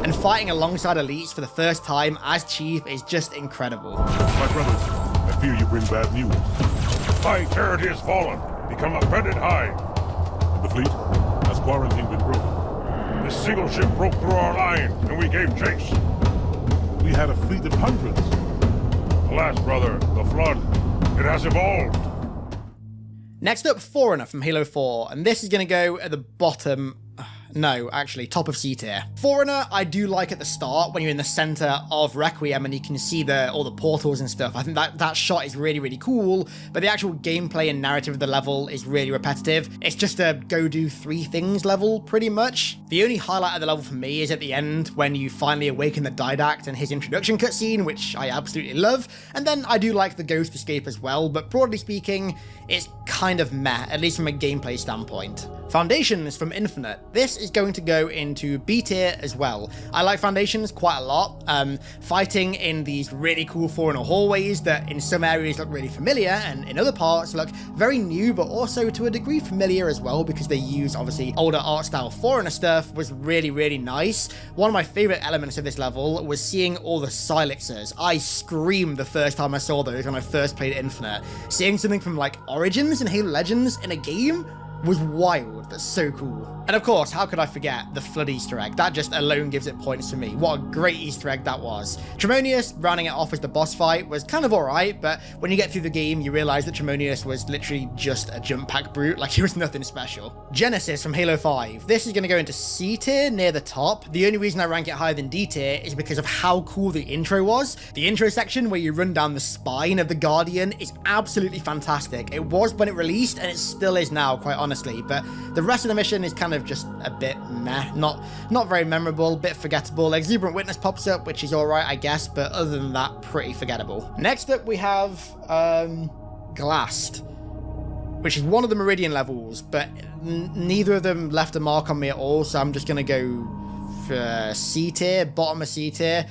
And fighting alongside elites for the first time as Chief is just incredible. My brothers, I fear you bring bad news. My charity has fallen, become a fetid hive. The fleet has quarantine been broken. This single ship broke through our line, and we gave chase. We had a fleet of hundreds. Alas, brother, the flood, it has evolved. Next up, Forerunner from Halo 4, and this is going to go at the bottom. No, actually, top of C tier. Forerunner, I do like at the start when you're in the center of Requiem and you can see all the portals and stuff. I think that shot is really, really cool, but the actual gameplay and narrative of the level is really repetitive. It's just a go do 3 things level, pretty much. The only highlight of the level for me is at the end when you finally awaken the Didact and his introduction cutscene, which I absolutely love. And then I do like the Ghost Escape as well, but broadly speaking, it's kind of meh, at least from a gameplay standpoint. Foundations from Infinite. This is going to go into B tier as well. I like Foundations quite a lot. Fighting in these really cool Forerunner hallways that in some areas look really familiar and in other parts look very new, but also to a degree familiar as well because they use obviously older art style Forerunner stuff was really, really nice. One of my favorite elements of this level was seeing all the Silexers. I screamed the first time I saw those when I first played Infinite. Seeing something from like Origins and Halo Legends in a game was wild. That's so cool. And of course, how could I forget the Flood Easter egg? That just alone gives it points for me. What a great Easter egg that was. Tremonius rounding it off as the boss fight was kind of alright, but when you get through the game, you realize that Tremonius was literally just a jump pack brute, like he was nothing special. Genesis from Halo 5. This is going to go into C tier near the top. The only reason I rank it higher than D tier is because of how cool the intro was. The intro section where you run down the spine of the Guardian is absolutely fantastic. It was when it released, and it still is now, quite honestly, but the rest of the mission is kind of just a bit meh, not very memorable, bit forgettable. Exuberant Witness pops up, which is alright, I guess, but other than that, pretty forgettable. Next up, we have Glassed, which is one of the Meridian levels, but neither of them left a mark on me at all, so I'm just gonna go for C tier, bottom of C tier.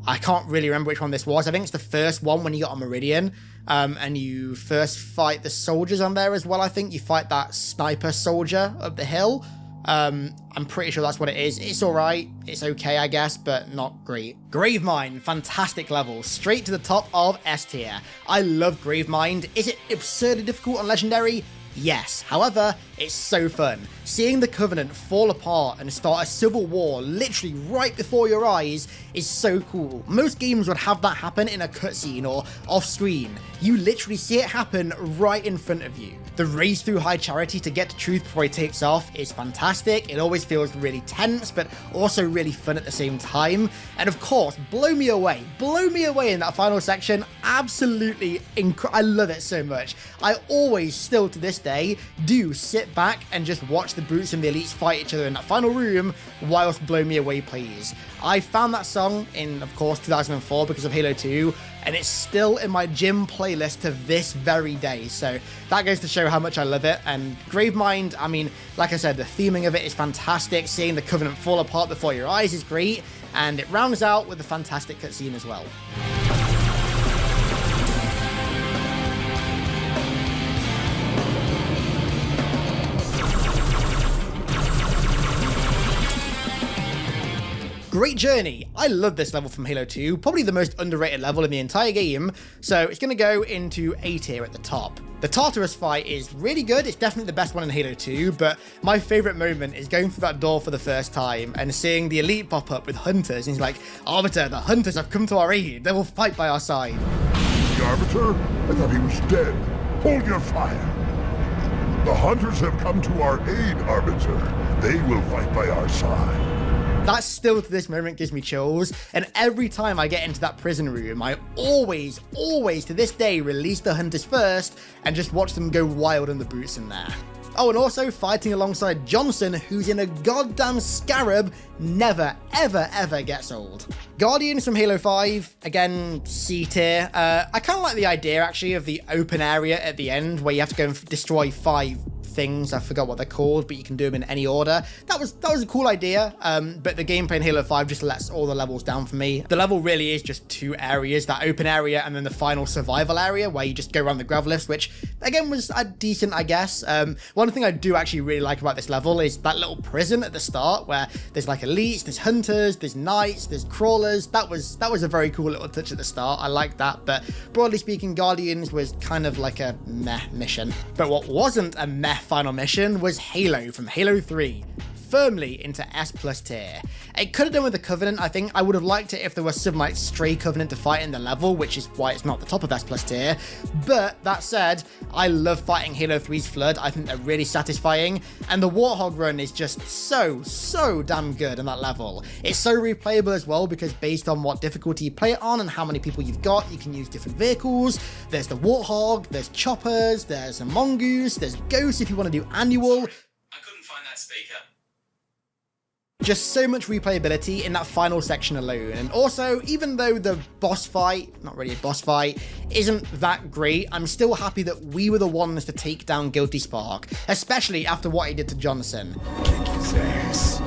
I can't really remember which one this was. I think it's the first one when you got on Meridian, and you first fight the soldiers on there as well. I think you fight that sniper soldier up the hill. I'm pretty sure that's what it is. It's alright, it's okay, I guess, but not great. Gravemind, fantastic level, straight to the top of S tier. I love Gravemind. Is it absurdly difficult on Legendary? Yes. However, it's so fun. Seeing the Covenant fall apart and start a civil war literally right before your eyes is so cool. Most games would have that happen in a cutscene or off screen. You literally see it happen right in front of you. The race through High Charity to get to truth before he takes off is fantastic. It always feels really tense, but also really fun at the same time. And of course, blow me away in that final section. Absolutely I love it so much. I always, still to this day, do sit back and just watch the brutes and the elites fight each other in that final room whilst Blow Me Away plays. I found that song in, of course, 2004 because of Halo 2, and it's still in my gym playlist to this very day, so that goes to show how much I love it. And Gravemind, I mean, like I said, the theming of it is fantastic. Seeing the Covenant fall apart before your eyes is great, and it rounds out with a fantastic cutscene as well. Great Journey. I love this level from Halo 2, probably the most underrated level in the entire game, so it's going to go into A tier at the top. The Tartarus fight is really good, it's definitely the best one in Halo 2, but my favourite moment is going through that door for the first time and seeing the elite pop up with hunters, and he's like, Arbiter, the hunters have come to our aid, they will fight by our side. The Arbiter? I thought he was dead. Hold your fire. The hunters have come to our aid, Arbiter. They will fight by our side. That still to this moment gives me chills, and every time I get into that prison room, I always to this day release the hunters first and just watch them go wild on the brutes in there. Oh, and also fighting alongside Johnson, who's in a goddamn scarab, never, ever, ever gets old. Guardians from Halo 5, again, C tier. I kind of like the idea, actually, of the open area at the end, where you have to go and destroy 5 things. I forgot what they're called, but you can do them in any order. That was a cool idea, but the gameplay in Halo 5 just lets all the levels down for me. The level really is just 2 areas, that open area and then the final survival area where you just go around the grav lifts, which again was decent, I guess. One thing I do actually really like about this level is that little prison at the start where there's like elites, there's hunters, there's knights, there's crawlers. That was a very cool little touch at the start. I like that, but broadly speaking, Guardians was kind of like a meh mission. But what wasn't a meh final mission was Halo from Halo 3, firmly into S+ tier. It could have done with the Covenant, I think. I would have liked it if there was some like stray Covenant to fight in the level, which is why it's not the top of S+ tier. But that said, I love fighting Halo 3's Flood. I think they're really satisfying, and the Warthog run is just so damn good on that level. It's so replayable as well, because based on what difficulty you play it on and how many people you've got, you can use different vehicles. There's the Warthog, there's choppers, there's a mongoose, there's ghosts if you want to do annual. I couldn't find that speaker. Just so much replayability in that final section alone. And also, even though the boss fight, not really a boss fight, isn't that great, I'm still happy that we were the ones to take down Guilty Spark, especially after what he did to Johnson. Kick his ass.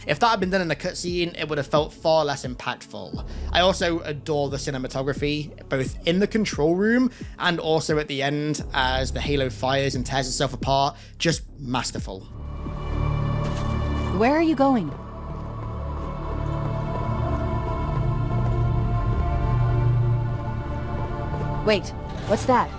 If that had been done in a cutscene, it would have felt far less impactful. I also adore the cinematography, both in the control room and also at the end as the Halo fires and tears itself apart. Just masterful. Where are you going? Wait, what's that?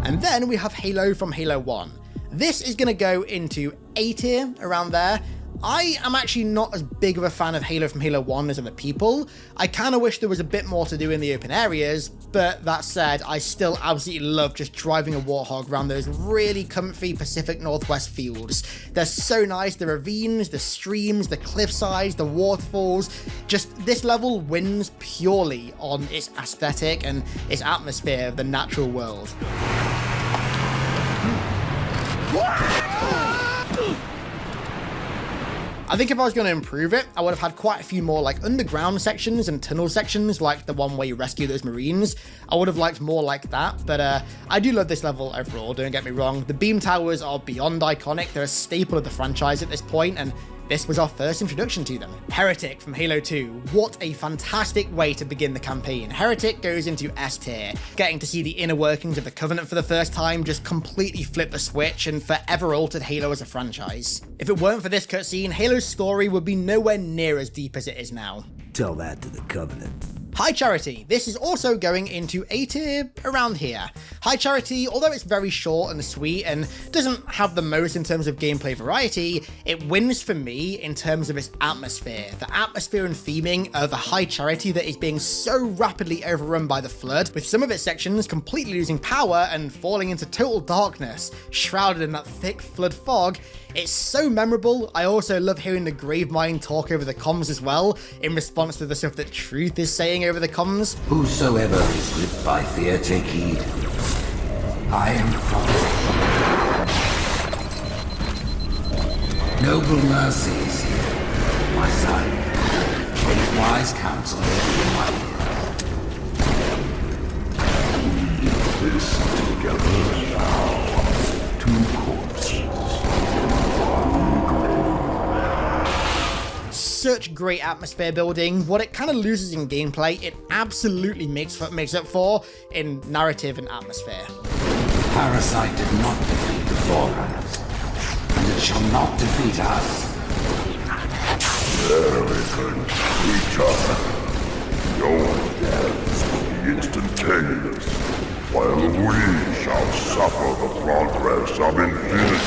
And then we have Halo from Halo 1. This is going to go into A tier, around there. I am actually not as big of a fan of Halo from Halo 1 as other people. I kind of wish there was a bit more to do in the open areas, but that said, I still absolutely love just driving a Warthog around those really comfy Pacific Northwest fields. They're so nice, the ravines, the streams, the cliff sides, the waterfalls. Just this level wins purely on its aesthetic and its atmosphere of the natural world. I think if I was going to improve it, I would have had quite a few more like underground sections and tunnel sections, like the one where you rescue those Marines. I would have liked more like that, but I do love this level overall, don't get me wrong. The beam towers are beyond iconic. They're a staple of the franchise at this point, and this was our first introduction to them. Heretic from Halo 2. What a fantastic way to begin the campaign. Heretic goes into S tier. Getting to see the inner workings of the Covenant for the first time just completely flipped the switch and forever altered Halo as a franchise. If it weren't for this cutscene, Halo's story would be nowhere near as deep as it is now. Tell that to the Covenant. High Charity. This is also going into A tier, around here. High Charity, although it's very short and sweet and doesn't have the most in terms of gameplay variety, it wins for me in terms of its atmosphere. The atmosphere and theming of a High Charity that is being so rapidly overrun by the Flood, with some of its sections completely losing power and falling into total darkness, shrouded in that thick Flood fog. It's so memorable. I also love hearing the Gravemind talk over the comms as well, in response to the stuff that Truth is saying over the comms. Whosoever is gripped by fear, take heed. I am the prophet. Noble mercy is here, my son. With wise counsel in my ears. Listen together now. Two corpses. Such great atmosphere building. What it kind of loses in gameplay, it absolutely makes up for in narrative and atmosphere. Parasite did not defeat the Forerunners, and it shall not defeat us. Arrogant creature. Your death will be instantaneous, while we shall suffer the progress of infinity.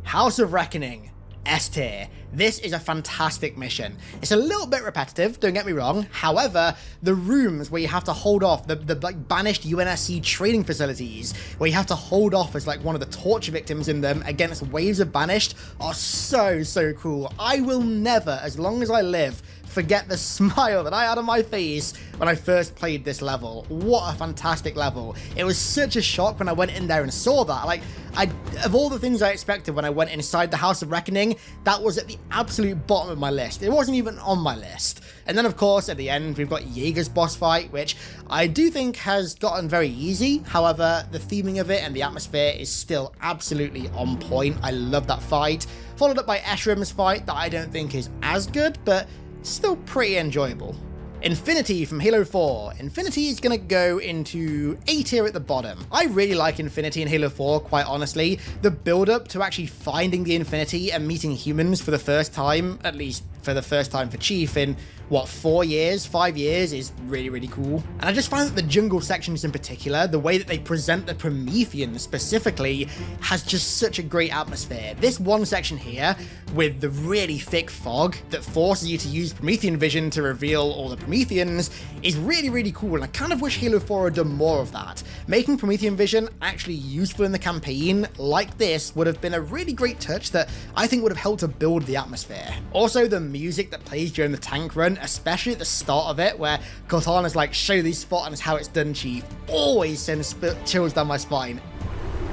House of Reckoning. S tier. This is a fantastic mission. It's a little bit repetitive, don't get me wrong. However, the rooms where you have to hold off, the like banished UNSC training facilities, where you have to hold off as like one of the torture victims in them against waves of banished, are so cool. I will never, as long as I live, forget the smile that I had on my face when I first played this level. What a fantastic level. It was such a shock when I went in there and saw that. Like, of all the things I expected when I went inside the House of Reckoning, that was at the absolute bottom of my list. It wasn't even on my list. And then, of course, at the end, we've got Jaeger's boss fight, which I do think has gotten very easy. However, the theming of it and the atmosphere is still absolutely on point. I love that fight. Followed up by Eshrem's fight that I don't think is as good, but still pretty enjoyable. Infinity from Halo 4. Infinity is going to go into A tier at the bottom. I really like Infinity in Halo 4, quite honestly. The build-up to actually finding the Infinity and meeting humans for the first time, at least for the first time for Chief in, what, 5 years, is really, really cool. And I just find that the jungle sections in particular, the way that they present the Prometheans specifically, has just such a great atmosphere. This one section here, with the really thick fog that forces you to use Promethean vision to reveal all the Prometheans, is really, really cool, and I kind of wish Halo 4 had done more of that. Making Promethean vision actually useful in the campaign like this would have been a really great touch that I think would have helped to build the atmosphere. Also, the music that plays during the tank run, especially at the start of it, where Cortana's like, "Show these Spartans how it's done, Chief," always sends chills down my spine.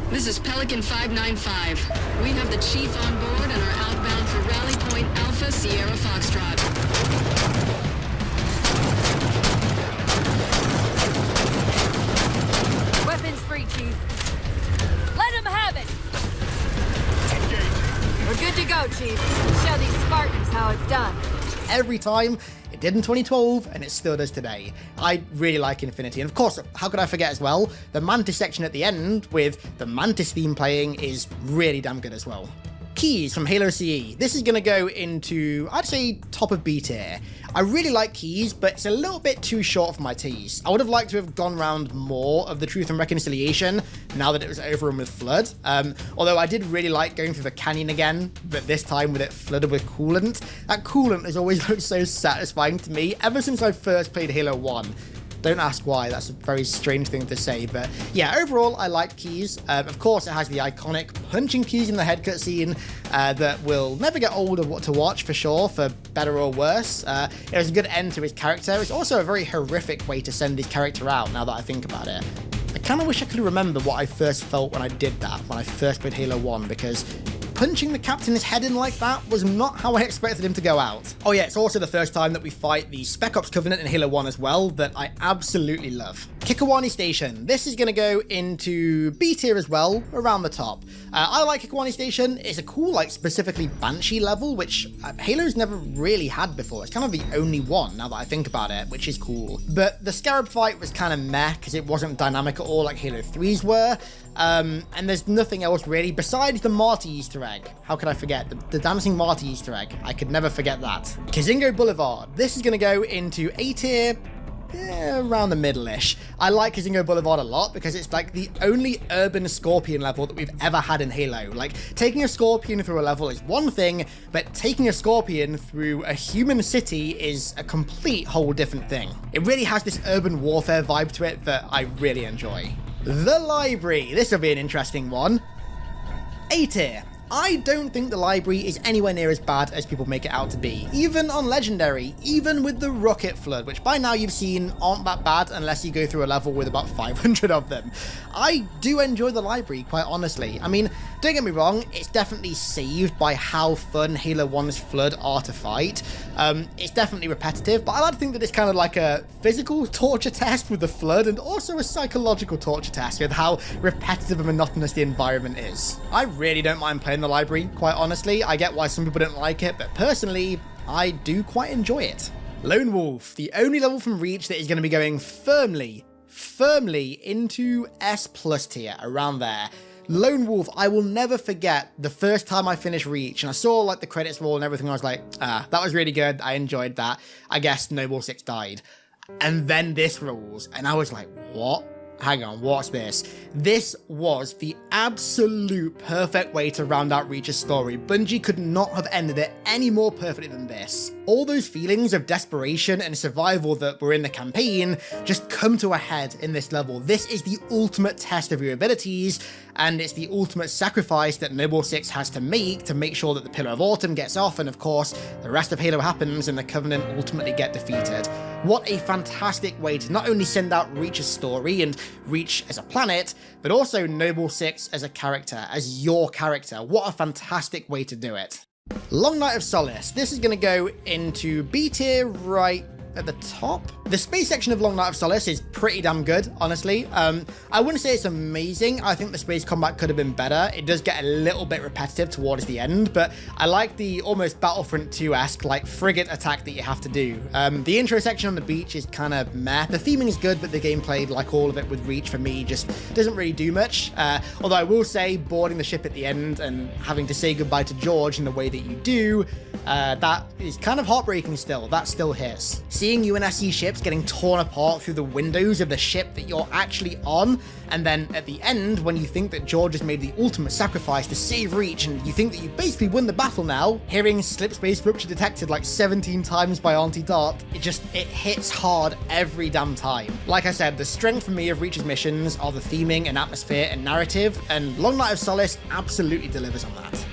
This is Pelican 595. We have the Chief on board and are outbound for Rally Point Alpha Sierra Foxtrot. Weapons free, Chief. Let him have it! We're good to go, Chief. Show these Spartans how it's done. Every time. It did in 2012, and it still does today. I really like Infinity, and of course, how could I forget as well, the Mantis section at the end with the Mantis theme playing is really damn good as well. Keys from Halo CE. This is going to go into, I'd say, top of B tier. I really like Keys, but it's a little bit too short for my taste. I would have liked to have gone around more of the Truth and Reconciliation now that it was over and with Flood. Although I did really like going through the canyon again, but this time with it flooded with coolant. That coolant has always looked so satisfying to me ever since I first played Halo 1. Don't ask why, that's a very strange thing to say, but yeah, overall, I like Keys. Of course, it has the iconic punching Keys in the head cutscene that will never get old to watch for sure, for better or worse. It was a good end to his character. It's also a very horrific way to send his character out, now that I think about it. I kind of wish I could remember what I first felt when I did that, when I first played Halo 1, because punching the captain's head in like that was not how I expected him to go out. Oh yeah, it's also the first time that we fight the Spec Ops Covenant in Halo 1 as well, that I absolutely love. Kikawani Station. This is going to go into B tier as well, around the top. I like Kikawani Station. It's a cool, like, specifically Banshee level, which Halo's never really had before. It's kind of the only one, now that I think about it, which is cool. But the Scarab fight was kind of meh, because it wasn't dynamic at all like Halo 3's were. And there's nothing else really besides the Marty Easter egg. How could I forget? The dancing Marty Easter egg. I could never forget that. Kizingo Boulevard. This is going to go into A tier, around the middle-ish. I like Kizingo Boulevard a lot because it's like the only urban Scorpion level that we've ever had in Halo. Like, taking a Scorpion through a level is one thing, but taking a Scorpion through a human city is a complete whole different thing. It really has this urban warfare vibe to it that I really enjoy. The Library. This will be an interesting one. A tier. I don't think the library is anywhere near as bad as people make it out to be. Even on Legendary, even with the Rocket Flood, which by now you've seen aren't that bad unless you go through a level with about 500 of them. I do enjoy the library, quite honestly. I mean, don't get me wrong, it's definitely saved by how fun Halo 1's Flood are to fight. It's definitely repetitive, but I like to think that it's kind of like a physical torture test with the Flood and also a psychological torture test with how repetitive and monotonous the environment is. I really don't mind playing the library, quite honestly. I get why some people don't like it, but personally, I do quite enjoy it. Lone Wolf, the only level from Reach that is going to be going firmly into S+ tier, around there. Lone Wolf, I will never forget the first time I finished Reach and I saw like the credits roll and everything. I was like, that was really good. I enjoyed that. I guess Noble 6 died. And then this rolls and I was like, what? hang on, what's this? This was the absolute perfect way to round out Reach's story. Bungie could not have ended it any more perfectly than this. All those feelings of desperation and survival that were in the campaign just come to a head in this level. This is the ultimate test of your abilities, and it's the ultimate sacrifice that Noble Six has to make sure that the Pillar of Autumn gets off, and of course, the rest of Halo happens and the Covenant ultimately get defeated. What a fantastic way to not only send out Reach's story and Reach as a planet, but also Noble Six as a character, as your character. What a fantastic way to do it. Long Night of Solace. This is going to go into B tier right at the top. The space section of Long Night of Solace is pretty damn good, honestly. I wouldn't say it's amazing. I think the space combat could have been better. It does get a little bit repetitive towards the end, but I like the almost Battlefront 2-esque like frigate attack that you have to do. The intro section on the beach is kind of meh. The theming is good, but the gameplay, like all of it with Reach for me, just doesn't really do much. Although I will say boarding the ship at the end and having to say goodbye to George in the way that you do, that is kind of heartbreaking still. That still hits. Seeing UNSC ships getting torn apart through the windows of the ship that you're actually on, and then at the end, when you think that George has made the ultimate sacrifice to save Reach, and you think that you basically won the battle now, hearing slip space rupture detected like 17 times by Auntie Dot, it hits hard every damn time. Like I said, the strength for me of Reach's missions are the theming and atmosphere and narrative, and Long Night of Solace absolutely delivers on that.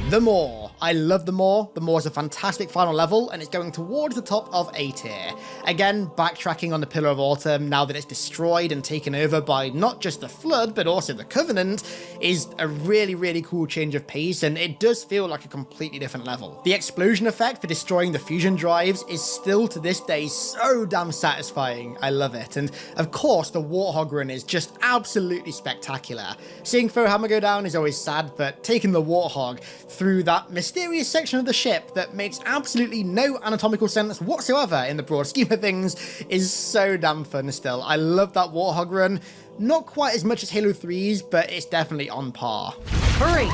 The Maw. I love The Maw. The Maw is a fantastic final level, and it's going towards the top of A tier. Again, backtracking on the Pillar of Autumn, now that it's destroyed and taken over by not just the Flood, but also the Covenant, is a really, really cool change of pace, and it does feel like a completely different level. The explosion effect for destroying the fusion drives is still to this day so damn satisfying. I love it. And of course, the Warthog run is just absolutely spectacular. Seeing Fohammer go down is always sad, but taking the Warthog through that mysterious section of the ship that makes absolutely no anatomical sense whatsoever in the broad scheme of things is so damn fun still. I love that Warthog run. Not quite as much as Halo 3's, but it's definitely on par. Hurry!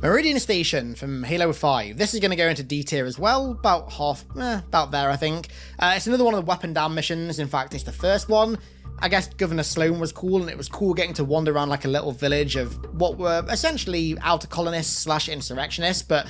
Meridian Station from Halo 5. This is going to go into D tier as well, about about there I think. It's another one of the weapon down missions. In fact, it's the first one. I guess Governor Sloan was cool, and it was cool getting to wander around like a little village of what were essentially outer colonists / insurrectionists, but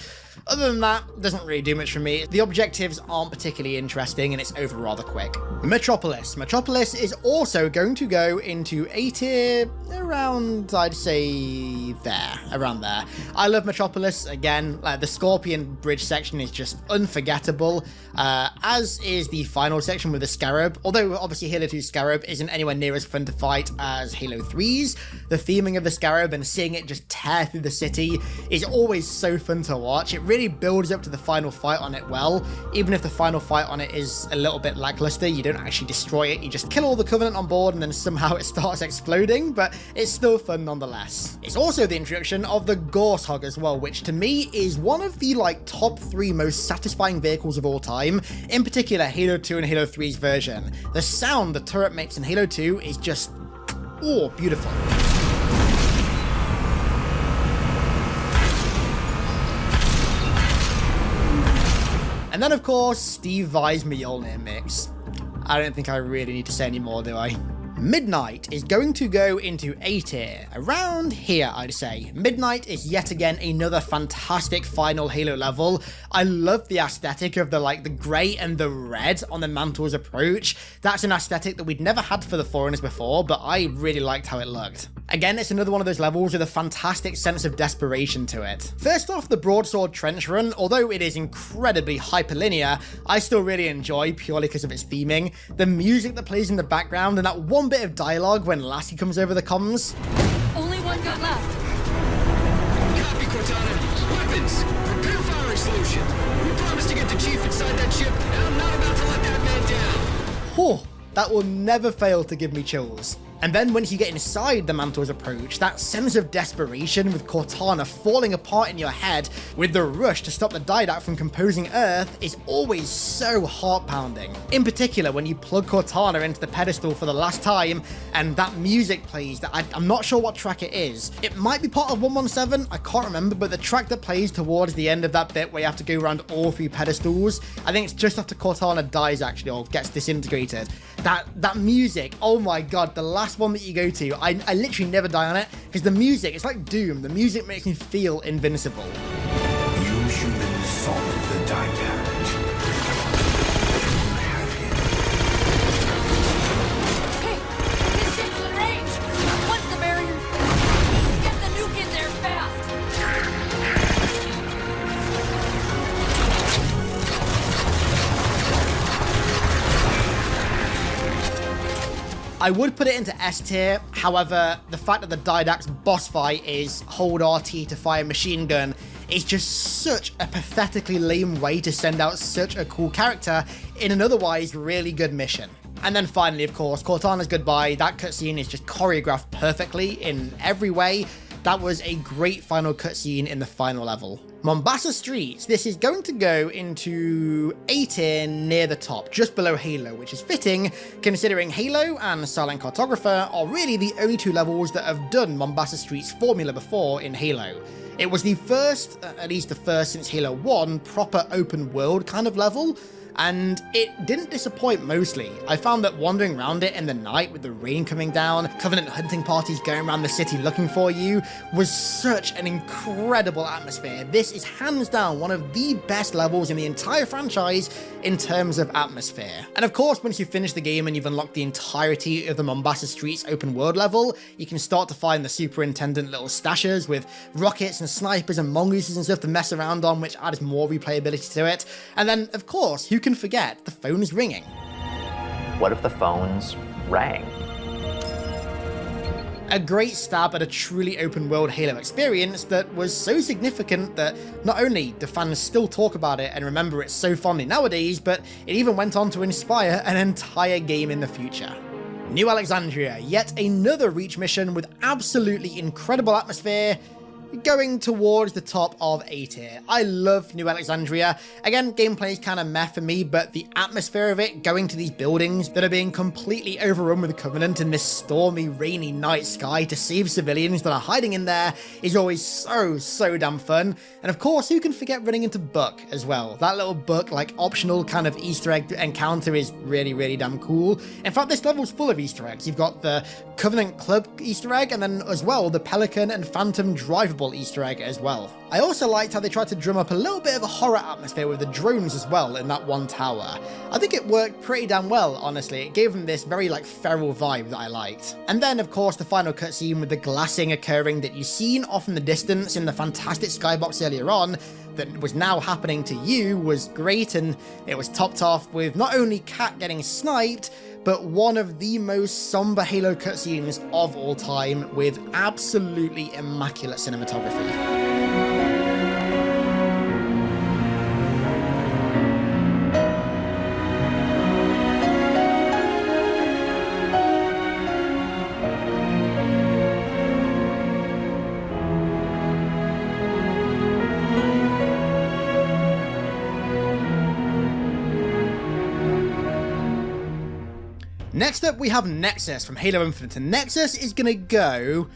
other than that, doesn't really do much for me. The objectives aren't particularly interesting, and it's over rather quick. Metropolis. Metropolis is also going to go into A tier around, I'd say, there. Around there. I love Metropolis. Again, the Scorpion Bridge section is just unforgettable, as is the final section with the Scarab. Although, obviously, Halo 2's Scarab isn't anywhere near as fun to fight as Halo 3's, the theming of the Scarab and seeing it just tear through the city is always so fun to watch. It really builds up to the final fight on it well. Even if the final fight on it is a little bit lackluster, you don't actually destroy it, you just kill all the Covenant on board and then somehow it starts exploding, but it's still fun nonetheless. It's also the introduction of the Gorsehog as well, which to me is one of the top 3 most satisfying vehicles of all time, in particular Halo 2 and Halo 3's version. The sound the turret makes in Halo 2 is just, oh, beautiful. And then, of course, Steve Vai's Mjolnir mix. I don't think I really need to say any more, do I? Midnight is going to go into A tier, around here I'd say. Midnight is yet again another fantastic final Halo level. I love the aesthetic of the grey and the red on the Mantle's approach. That's an aesthetic that we'd never had for the Foreigners before, but I really liked how it looked. Again, it's another one of those levels with a fantastic sense of desperation to it. First off, the Broadsword Trench Run, although it is incredibly hyperlinear, I still really enjoy purely because of its theming. The music that plays in the background and that one bit of dialogue when Lassie comes over the comms. Only one gun left. Copy, Cortana. Weapons. Prepare firing solution. We promised to get the Chief inside that ship, and I'm not about to let that man down. Whew, that will never fail to give me chills. And then once you get inside the Mantle's approach, that sense of desperation with Cortana falling apart in your head with the rush to stop the Didact from composing Earth is always so heart-pounding. In particular, when you plug Cortana into the pedestal for the last time and that music plays that I'm not sure what track it is. It might be part of 117, I can't remember, but the track that plays towards the end of that bit where you have to go around all 3 pedestals, I think it's just after Cortana dies actually, or gets disintegrated. That music, oh my god, the last one that you go to, I literally never die on it, because the music, it's like Doom, the music makes me feel invincible. You should insult the Didact. Hey, get shit in range! Once the barrier... Get the nuke in there fast! I would put it into S tier, however, the fact that the Didact's boss fight is hold RT to fire machine gun is just such a pathetically lame way to send out such a cool character in an otherwise really good mission. And then finally, of course, Cortana's goodbye. That cutscene is just choreographed perfectly in every way. That was a great final cutscene in the final level. Mombasa Streets, this is going to go into A tier near the top, just below Halo, which is fitting considering Halo and Silent Cartographer are really the only 2 levels that have done Mombasa Streets formula before in Halo. It was the first, at least the first since Halo 1, proper open world kind of level, and it didn't disappoint mostly. I found that wandering around it in the night with the rain coming down, Covenant hunting parties going around the city looking for you, was such an incredible atmosphere. This is hands down one of the best levels in the entire franchise in terms of atmosphere. And of course, once you finish the game and you've unlocked the entirety of the Mombasa Streets open world level, you can start to find the superintendent little stashes with rockets and snipers and mongooses and stuff to mess around on, which adds more replayability to it. And then, of course, who can forget the phone's ringing? What if the phones rang? A great stab at a truly open world Halo experience that was so significant that not only do fans still talk about it and remember it so fondly nowadays, but it even went on to inspire an entire game in the future. New Alexandria, yet another Reach mission with absolutely incredible atmosphere, going towards the top of A tier. I love New Alexandria. Again, gameplay is kind of meh for me, but the atmosphere of it, going to these buildings that are being completely overrun with the Covenant in this stormy, rainy night sky to save civilians that are hiding in there, is always so damn fun. And of course, who can forget running into Buck as well? That little Buck, like, optional kind of Easter egg encounter is really damn cool. In fact, this level's full of Easter eggs. You've got the Covenant Club Easter egg, and then as well, the Pelican and Phantom drivable Easter egg as well. I also liked how they tried to drum up a little bit of a horror atmosphere with the drones as well in that one tower. I think it worked pretty damn well, honestly. It gave them this very like feral vibe that I liked. And then of course the final cutscene with the glassing occurring that you've seen off in the distance in the fantastic skybox earlier on that was now happening to you was great, and it was topped off with not only Kat getting sniped, but one of the most somber Halo cutscenes of all time with absolutely immaculate cinematography. Next up, we have Nexus from Halo Infinite, and Nexus is gonna go...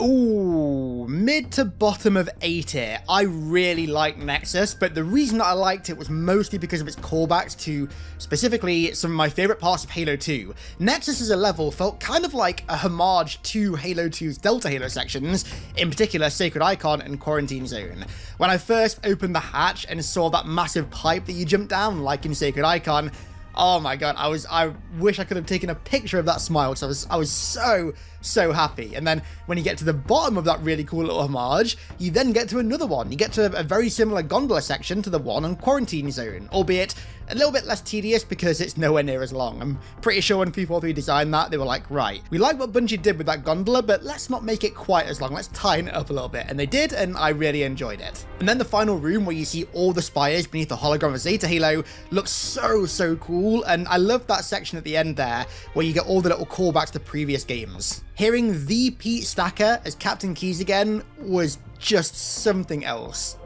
ooh, mid to bottom of A tier. I really like Nexus, but the reason that I liked it was mostly because of its callbacks to, specifically, some of my favourite parts of Halo 2. Nexus as a level felt kind of like a homage to Halo 2's Delta Halo sections, in particular Sacred Icon and Quarantine Zone. When I first opened the hatch and saw that massive pipe that you jump down, like in Sacred Icon, oh my god, I wish I could have taken a picture of that smile, because I was so happy. And then when you get to the bottom of that really cool little homage, you then get to another one. You get to a very similar gondola section to the one on Quarantine Zone, albeit A little bit less tedious because it's nowhere near as long. I'm pretty sure when 343 designed that, they were like, right, we like what Bungie did with that gondola, but let's not make it quite as long. Let's tighten it up a little bit. And they did, and I really enjoyed it. And then the final room where you see all the spires beneath the hologram of Zeta Halo looks so cool. And I love that section at the end there where you get all the little callbacks to previous games. Hearing the Pete Stacker as Captain Keyes again was just something else.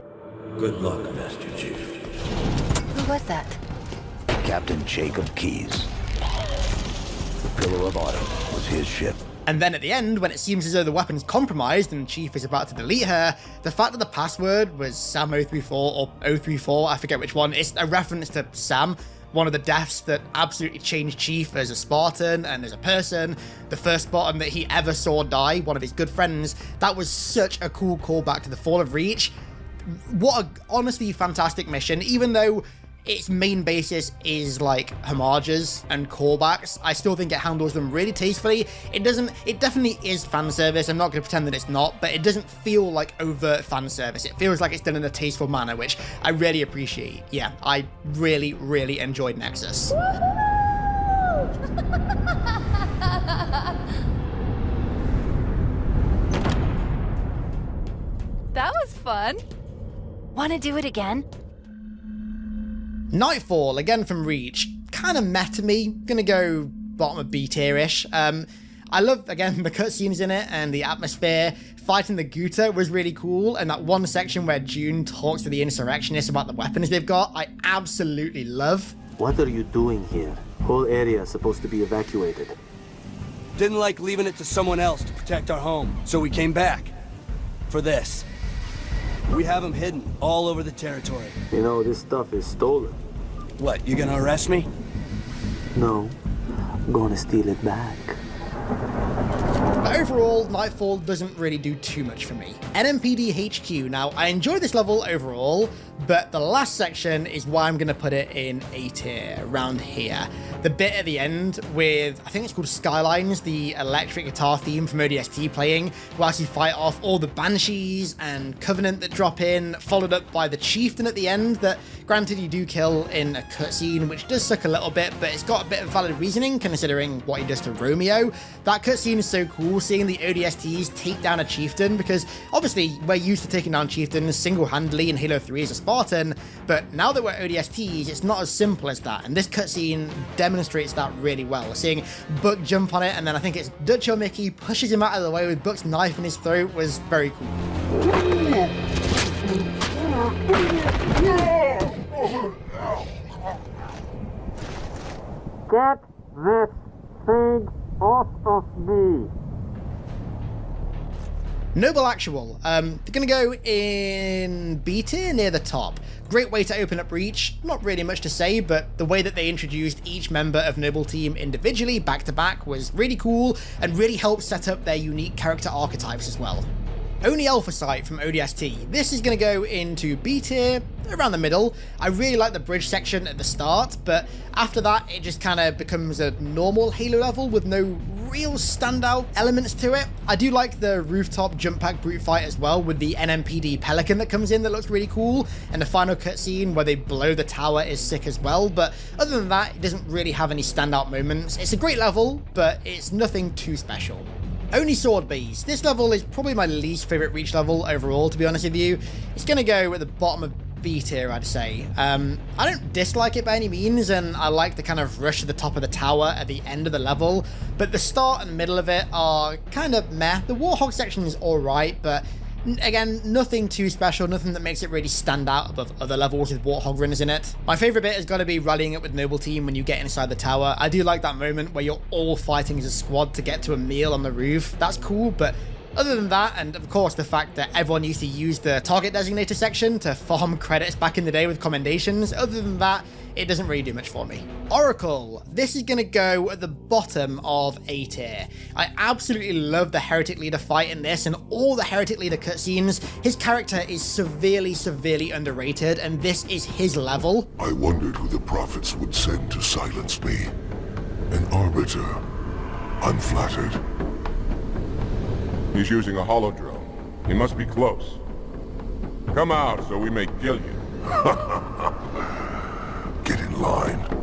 Good luck, Master Chief. Who was that? Captain Jacob Keyes. The Pillar of Autumn was his ship. And then at the end, when it seems as though the weapon's compromised and Chief is about to delete her, the fact that the password was Sam034 or 034, I forget which one, it's a reference to Sam, one of the deaths that absolutely changed Chief as a Spartan and as a person, the first Spartan that he ever saw die, one of his good friends. That was such a cool callback to the Fall of Reach. What a honestly fantastic mission, even though its main basis is like homages and callbacks. I still think it handles them really tastefully. It definitely is fan service. I'm not going to pretend that it's not, but it doesn't feel like overt fan service. It feels like it's done in a tasteful manner, which I really appreciate. Yeah, I really enjoyed Nexus. That was fun. Want to do it again? Nightfall, again from Reach, kind of meta me. Gonna go bottom of B tier-ish. I love, again, the cutscenes in it and the atmosphere. Fighting the Guta was really cool, and that one section where June talks to the insurrectionists about the weapons they've got, I absolutely love. What are you doing here? Whole area is supposed to be evacuated. Didn't like leaving it to someone else to protect our home, so we came back. For this. We have them hidden all over the territory. You know, this stuff is stolen. What, you gonna arrest me? No, I'm gonna steal it back. But overall, Nightfall doesn't really do too much for me. NMPD HQ, now I enjoy this level overall, but the last section is why I'm going to put it in A tier, around here. The bit at the end with, I think it's called Skylines, the electric guitar theme from ODST playing, whilst you fight off all the Banshees and Covenant that drop in, followed up by the Chieftain at the end that, granted, you do kill in a cutscene, which does suck a little bit, but it's got a bit of valid reasoning considering what he does to Romeo. That cutscene is so cool, seeing the ODSTs take down a Chieftain, because obviously we're used to taking down Chieftains single-handedly in Halo 3 as a Spartan, but now that we're ODSTs, it's not as simple as that, and this cutscene demonstrates that really well. Seeing Buck jump on it, and then I think it's Dutch or Mickey pushes him out of the way with Buck's knife in his throat was very cool. Get this thing off of me. Noble Actual, they're gonna go in B tier near the top. Great way to open up Reach, not really much to say, but the way that they introduced each member of Noble Team individually back to back was really cool and really helped set up their unique character archetypes as well. Only Alpha Site from ODST. This is going to go into B tier, around the middle. I really like the bridge section at the start, but after that it just kind of becomes a normal Halo level with no real standout elements to it. I do like the rooftop jump pack brute fight as well with the NMPD Pelican that comes in that looks really cool, and the final cutscene where they blow the tower is sick as well, but other than that it doesn't really have any standout moments. It's a great level, but it's nothing too special. Only Sword Bees. This level is probably my least favourite Reach level overall, to be honest with you. It's going to go at the bottom of B tier, I'd say. I don't dislike it by any means, and I like the kind of rush to the top of the tower at the end of the level, but the start and middle of it are kind of meh. The Warthog section is alright, but again, nothing too special, nothing that makes it really stand out above other levels with Warthog runners in it. My favourite bit has got to be rallying up with Noble Team when you get inside the tower. I do like that moment where you're all fighting as a squad to get to a meal on the roof. That's cool, but other than that, and of course the fact that everyone used to use the target designator section to farm credits back in the day with commendations, other than that, it doesn't really do much for me. Oracle. This is going to go at the bottom of A tier. I absolutely love the Heretic Leader fight in this and all the Heretic Leader cutscenes. His character is severely underrated, and this is his level. I wondered who the prophets would send to silence me. An arbiter. I'm flattered. He's using a holodrome. He must be close. Come out so we may kill you. Get in line.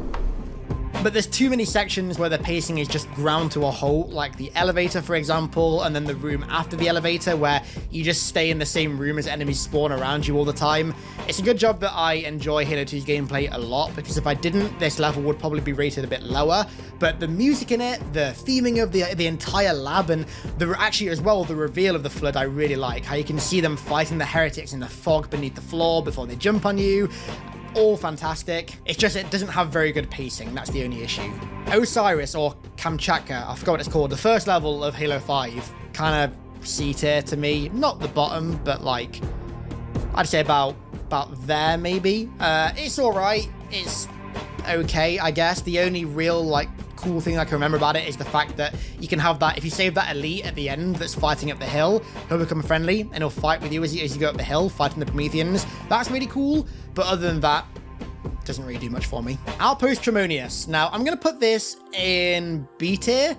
But there's too many sections where the pacing is just ground to a halt, like the elevator, for example, and then the room after the elevator, where you just stay in the same room as enemies spawn around you all the time. It's a good job that I enjoy Halo 2's gameplay a lot, because if I didn't, this level would probably be rated a bit lower. But the music in it, the theming of the entire lab, and actually as well, the reveal of the Flood I really like. How you can see them fighting the heretics in the fog beneath the floor before they jump on you. All fantastic. It's just it doesn't have very good pacing. That's the only issue. Osiris, or Kamchatka, I forgot what it's called, the first level of Halo 5, kind of C tier to me. Not the bottom, but like, I'd say about there maybe. It's alright. It's okay, I guess. The only real like cool thing I can remember about it is the fact that you can have that, if you save that elite at the end that's fighting up the hill, he'll become friendly and he'll fight with you as you go up the hill, fighting the Prometheans. That's really cool, but other than that, doesn't really do much for me. Outpost Tremonius. Now, I'm going to put this in B tier.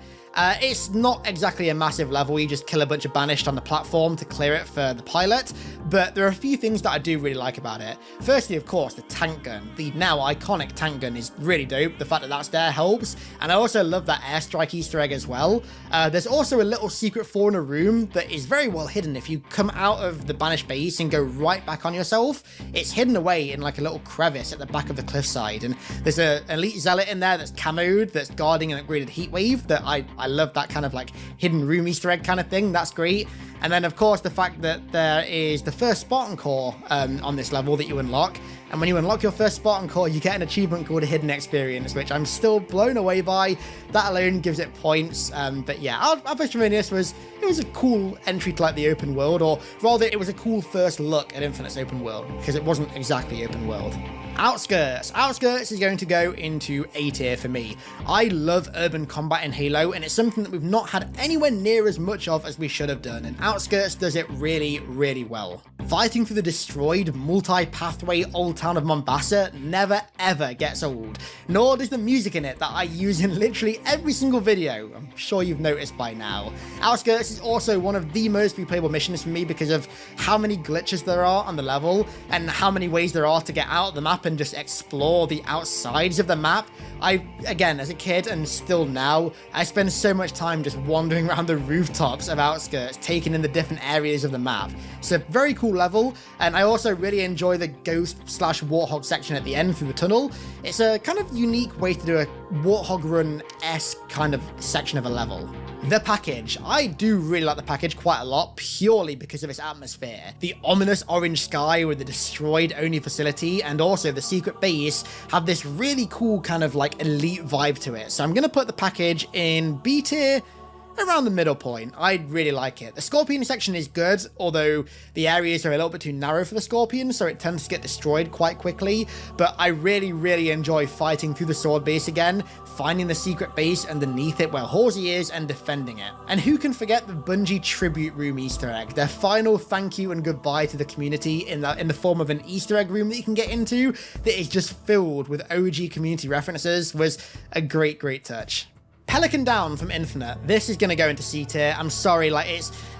It's not exactly a massive level, you just kill a bunch of Banished on the platform to clear it for the pilot, but there are a few things that I do really like about it. Firstly, of course, the tank gun. The now iconic tank gun is really dope. The fact that that's there helps, and I also love that airstrike Easter egg as well. There's also a little secret floor in a room that is very well hidden. If you come out of the Banished base and go right back on yourself, it's hidden away in like a little crevice at the back of the cliffside, and there's an elite zealot in there that's camoed, that's guarding an upgraded heatwave that I love that kind of like hidden room Easter egg kind of thing. That's great. And then of course the fact that there is the first Spartan core on this level that you unlock. And when you unlock your first Spartan core, you get an achievement called a Hidden Experience, which I'm still blown away by. That alone gives it points. But yeah, Outpost Tremonius was a cool entry to like the open world, or rather it was a cool first look at Infinite's open world, because it wasn't exactly open world. Outskirts. Outskirts is going to go into A tier for me. I love urban combat in Halo, and it's something that we've not had anywhere near as much of as we should have done, and Outskirts does it really, really well. Fighting through the destroyed, multi-pathway old town of Mombasa never ever gets old, nor does the music in it that I use in literally every single video. I'm sure you've noticed by now. Outskirts is also one of the most replayable missions for me because of how many glitches there are on the level, and how many ways there are to get out of the map and just explore the outsides of the map. Again, as a kid and still now, I spend so much time just wandering around the rooftops of Outskirts, taking in the different areas of the map. It's a very cool level, and I also really enjoy the ghost/warthog section at the end through the tunnel. It's a kind of unique way to do a warthog run-esque kind of section of a level. The package. I do really like the package quite a lot, purely because of its atmosphere. The ominous orange sky with the destroyed Oni facility and also the secret base have this really cool kind of like elite vibe to it. So I'm going to put the package in B tier, around the middle point. I really like it. The Scorpion section is good, although the areas are a little bit too narrow for the Scorpion, so it tends to get destroyed quite quickly, but I really, really enjoy fighting through the sword base again, finding the secret base underneath it where Halsey is, and defending it. And who can forget the Bungie tribute room Easter egg? Their final thank you and goodbye to the community in the form of an Easter egg room that you can get into that is just filled with OG community references was a great, great touch. Pelican Down from Infinite. This is going to go into C tier. I'm sorry, like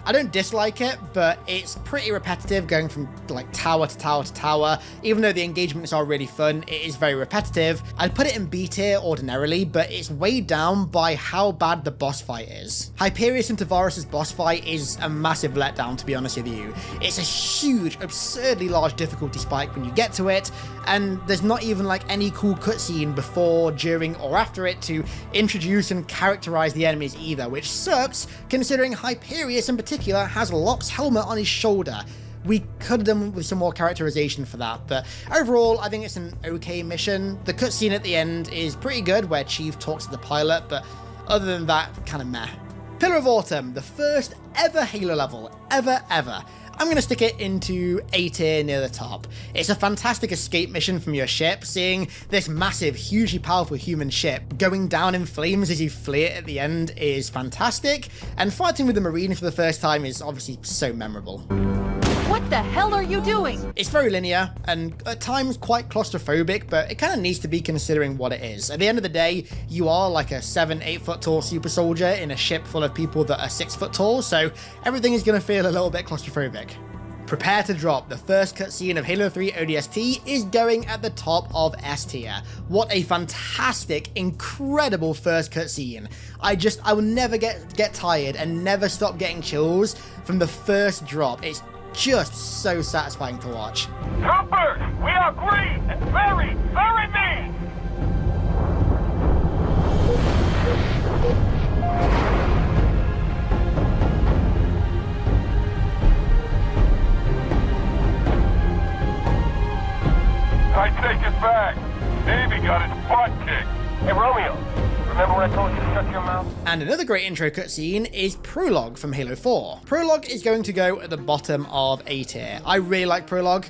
I don't dislike it, but it's pretty repetitive going from like tower to tower to tower. Even though the engagements are really fun, it is very repetitive. I'd put it in B tier ordinarily, but it's weighed down by how bad the boss fight is. Hyperius and Tavares' boss fight is a massive letdown, to be honest with you. It's a huge, absurdly large difficulty spike when you get to it, and there's not even like any cool cutscene before, during, or after it to introduce and characterize the enemies either, which sucks considering Hyperius in particular has Locke's helmet on his shoulder. We could have done with some more characterization for that, but overall I think it's an okay mission. The cutscene at the end is pretty good where Chief talks to the pilot, but other than that, kind of meh. Pillar of Autumn, the first ever Halo level, ever. I'm going to stick it into A tier near the top. It's a fantastic escape mission from your ship. Seeing this massive, hugely powerful human ship going down in flames as you flee it at the end is fantastic, and fighting with the Marine for the first time is obviously so memorable. What the hell are you doing? It's very linear and at times quite claustrophobic, but it kind of needs to be considering what it is. At the end of the day, you are like a 7-8 foot tall super soldier in a ship full of people that are 6 foot tall, so everything is going to feel a little bit claustrophobic. Prepare to drop. The first cutscene of Halo 3 ODST is going at the top of S tier. What a fantastic, incredible first cutscene. I will never get tired and never stop getting chills from the first drop. It's just so satisfying to watch. Troopers, we are green and very, very mean. I take it back. Navy got his butt kicked. Hey, Romeo, remember when I told you to shut your mouth? And another great intro cutscene is Prologue from Halo 4. Prologue is going to go at the bottom of A tier. I really like Prologue.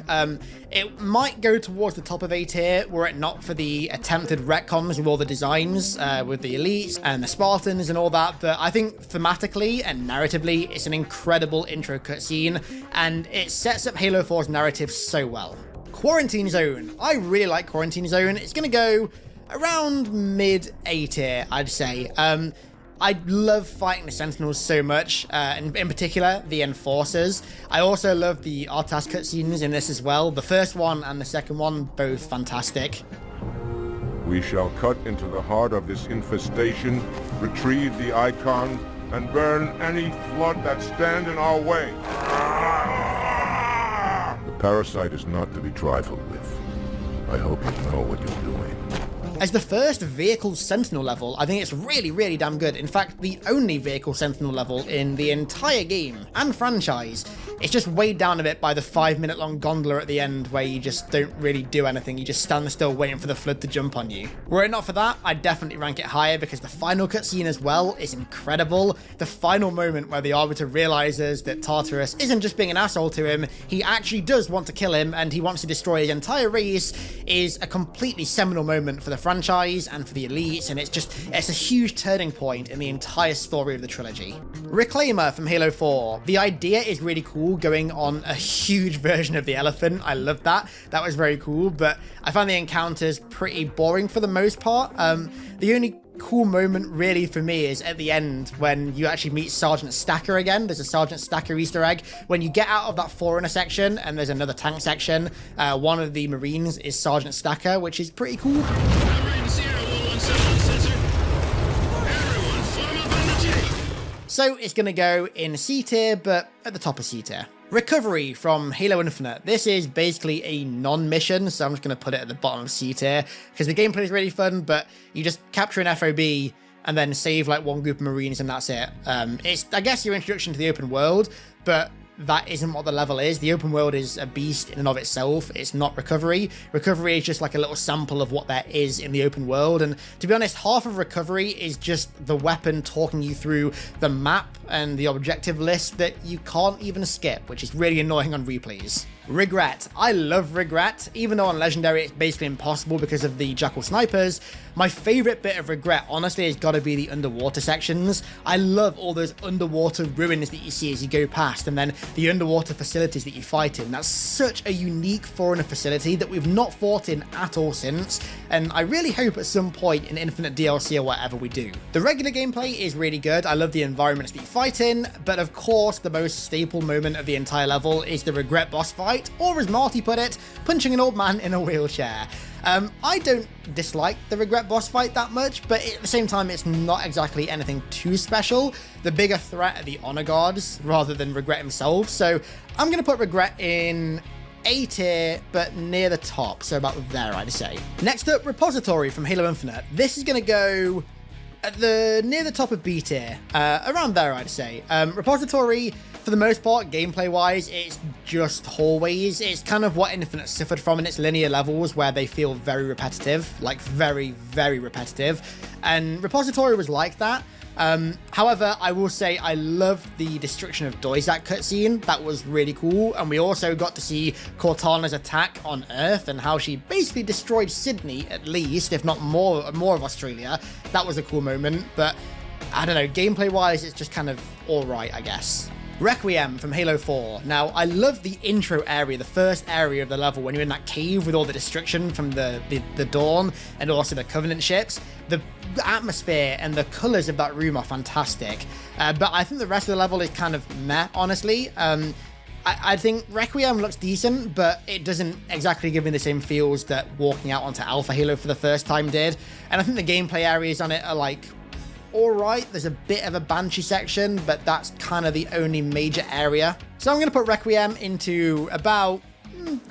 It might go towards the top of A tier were it not for the attempted retcons with all the designs, with the elites and the Spartans and all that, but I think thematically and narratively it's an incredible intro cutscene, and it sets up Halo 4's narrative so well. Quarantine Zone. I really like Quarantine Zone. It's going to go around mid A tier, I'd say. I love fighting the Sentinels so much, in particular, the Enforcers. I also love the Artas cutscenes in this as well. The first one and the second one, both fantastic. We shall cut into the heart of this infestation, retrieve the icon, and burn any flood that stand in our way. The parasite is not to be trifled with. I hope you know what you're doing. As the first vehicle Sentinel level, I think it's really, really damn good. In fact, the only vehicle Sentinel level in the entire game and franchise. It's just weighed down a bit by the 5-minute long gondola at the end where you just don't really do anything. You just stand still waiting for the flood to jump on you. Were it not for that, I'd definitely rank it higher because the final cutscene as well is incredible. The final moment where the Arbiter realizes that Tartarus isn't just being an asshole to him, he actually does want to kill him and he wants to destroy his entire race is a completely seminal moment for the franchise and for the elites, and it's a huge turning point in the entire story of the trilogy. Reclaimer from Halo 4. The idea is really cool, going on a huge version of the elephant. I love that. That was very cool, but I found the encounters pretty boring for the most part. The only cool moment really for me is at the end when you actually meet Sergeant Stacker again. There's a Sergeant Stacker Easter egg. When you get out of that Forerunner section and there's another tank section, one of the Marines is Sergeant Stacker, which is pretty cool. So it's going to go in C tier, but at the top of C tier. Recovery from Halo Infinite. This is basically a non-mission, so I'm just going to put it at the bottom of C tier, because the gameplay is really fun, but you just capture an FOB and then save like one group of Marines and that's it. It's, I guess, your introduction to the open world, but that isn't what the level is. The open world is a beast in and of itself. It's not Recovery. Recovery is just like a little sample of what there is in the open world. And to be honest, half of Recovery is just the weapon talking you through the map and the objective list that you can't even skip, which is really annoying on replays. Regret. I love Regret, even though on Legendary it's basically impossible because of the Jackal snipers. My favorite bit of Regret, honestly, has got to be the underwater sections. I love all those underwater ruins that you see as you go past, and then the underwater facilities that you fight in. That's such a unique Forerunner facility that we've not fought in at all since, and I really hope at some point in Infinite DLC or whatever we do. The regular gameplay is really good. I love the environments that you fight in, but of course the most staple moment of the entire level is the Regret boss fight, or as Marty put it, punching an old man in a wheelchair. I don't dislike the Regret boss fight that much, but at the same time it's not exactly anything too special. The bigger threat are the Honor Guards rather than Regret himself, so I'm going to put Regret in A tier, but near the top, so about there I'd say. Next up, Repository from Halo Infinite. This is going to go at near the top of B tier, around there I'd say. Repository, for the most part, gameplay-wise, it's just hallways. It's kind of what Infinite suffered from in its linear levels, where they feel very repetitive, like very, very repetitive. And Repository was like that. However, I will say I loved the destruction of Doizak cutscene. That was really cool. And we also got to see Cortana's attack on Earth and how she basically destroyed Sydney, at least, if not more of Australia. That was a cool moment. But I don't know, gameplay-wise, it's just kind of alright, I guess. Requiem from Halo 4. Now, I love the intro area, the first area of the level when you're in that cave with all the destruction from the Dawn and also the Covenant ships. The atmosphere and the colours of that room are fantastic. But I think the rest of the level is kind of meh, honestly. I think Requiem looks decent, but it doesn't exactly give me the same feels that walking out onto Alpha Halo for the first time did. And I think the gameplay areas on it are like, alright, there's a bit of a Banshee section, but that's kind of the only major area. So I'm going to put Requiem into about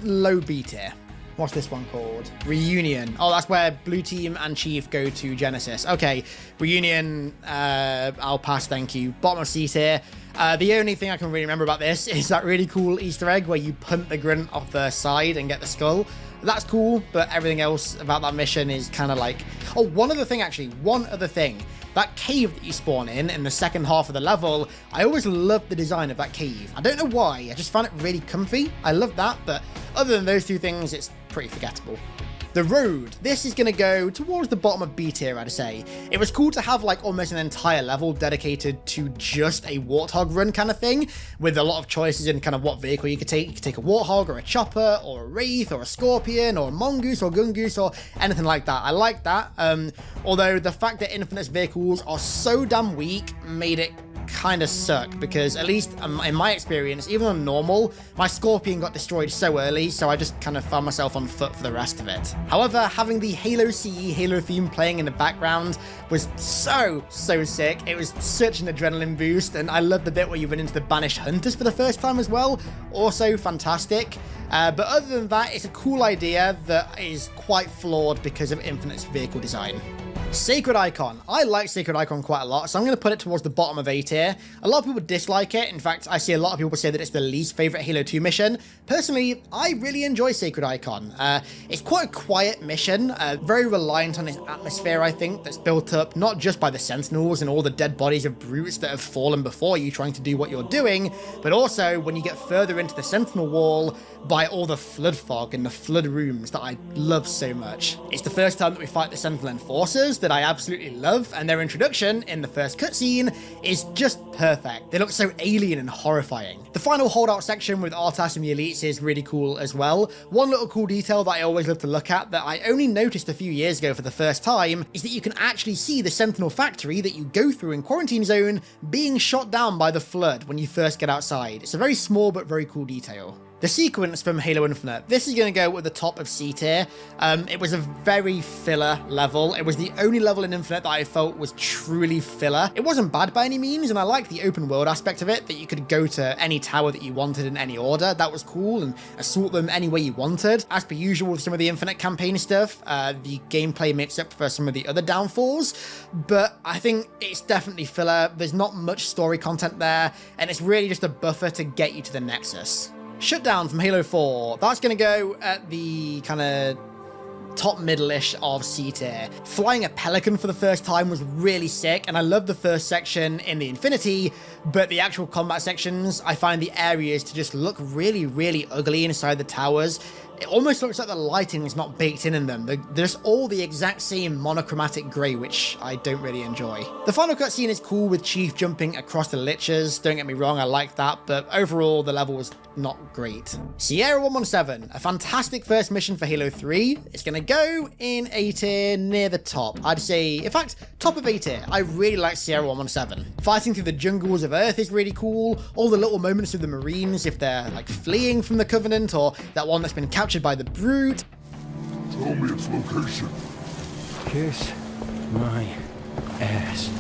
low B tier. What's this one called? Reunion. Oh, that's where Blue Team and Chief go to Genesis. Okay, Reunion, I'll pass, thank you. Bottom of C tier. The only thing I can really remember about this is that really cool Easter egg where you punt the grunt off the side and get the skull. That's cool, but everything else about that mission is kind of like... Oh, one other thing. That cave that you spawn in the second half of the level, I always loved the design of that cave. I don't know why, I just found it really comfy. I love that, but other than those two things, it's pretty forgettable. The road. This is going to go towards the bottom of B tier, I'd say. It was cool to have like almost an entire level dedicated to just a Warthog run kind of thing, with a lot of choices in kind of what vehicle you could take. You could take a Warthog or a Chopper or a Wraith or a Scorpion or a Mongoose or Gungoose or anything like that. I like that. Although the fact that Infinite's vehicles are so damn weak made it kind of suck, because at least in my experience, even on normal, my Scorpion got destroyed so early, so I just kind of found myself on foot for the rest of it. However, having the Halo CE Halo theme playing in the background was so sick. It was such an adrenaline boost, and I love the bit where you went into the Banished Hunters for the first time as well. Also fantastic. But other than that, it's a cool idea that is quite flawed because of Infinite's vehicle design. Sacred Icon. I like Sacred Icon quite a lot, so I'm going to put it towards the bottom of A tier. A lot of people dislike it. In fact, I see a lot of people say that it's the least favorite Halo 2 mission. Personally, I really enjoy Sacred Icon. It's quite a quiet mission, very reliant on its atmosphere, I think, that's built up not just by the Sentinels and all the dead bodies of brutes that have fallen before you trying to do what you're doing, but also when you get further into the Sentinel wall by all the Flood Fog and the Flood Rooms that I love so much. It's the first time that we fight the Sentinel Enforcers that I absolutely love, and their introduction in the first cutscene is just perfect. They look so alien and horrifying. The final holdout section with Artas and the Elites is really cool as well. One little cool detail that I always love to look at that I only noticed a few years ago for the first time is that you can actually see the Sentinel factory that you go through in Quarantine Zone being shot down by the Flood when you first get outside. It's a very small but very cool detail. The sequence from Halo Infinite. This is going to go at the top of C tier. It was a very filler level. It was the only level in Infinite that I felt was truly filler. It wasn't bad by any means, and I liked the open world aspect of it, that you could go to any tower that you wanted in any order. That was cool, and assault them any way you wanted. As per usual with some of the Infinite campaign stuff, the gameplay makes up for some of the other downfalls, but I think it's definitely filler. There's not much story content there, and it's really just a buffer to get you to the Nexus. Shutdown from Halo 4. That's going to go at the kind of top middle-ish of C tier. Flying a Pelican for the first time was really sick, and I love the first section in the Infinity, but the actual combat sections, I find the areas to just look really ugly inside the towers. It almost looks like the lighting is not baked in them. They're just all the exact same monochromatic grey, which I don't really enjoy. The final cutscene is cool with Chief jumping across the liches. Don't get me wrong, I like that, but overall the level was not great. Sierra 117, a fantastic first mission for Halo 3. It's going to go in A tier near the top. I'd say, in fact, top of A tier. I really like Sierra 117. Fighting through the jungles of Earth is really cool. All the little moments of the Marines, if they're like fleeing from the Covenant, or that one that's been captured by the Brute. Tell me its location. Kiss my ass.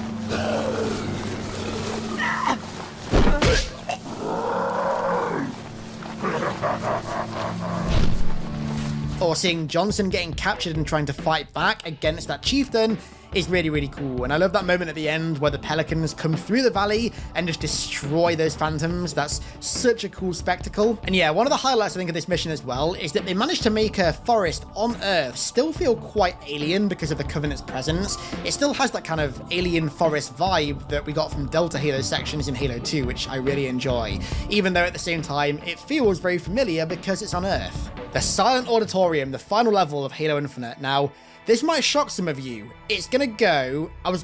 Or seeing Johnson getting captured and trying to fight back against that chieftain is really cool. And I love that moment at the end where the Pelicans come through the valley and just destroy those phantoms. That's such a cool spectacle. And yeah, one of the highlights I think of this mission as well is that they managed to make a forest on Earth still feel quite alien because of the Covenant's presence. It still has that kind of alien forest vibe that we got from Delta Halo sections in Halo 2, which I really enjoy, even though at the same time it feels very familiar because it's on Earth. The Silent Auditorium, the final level of Halo Infinite. Now, this might shock some of you. It's gonna go, I was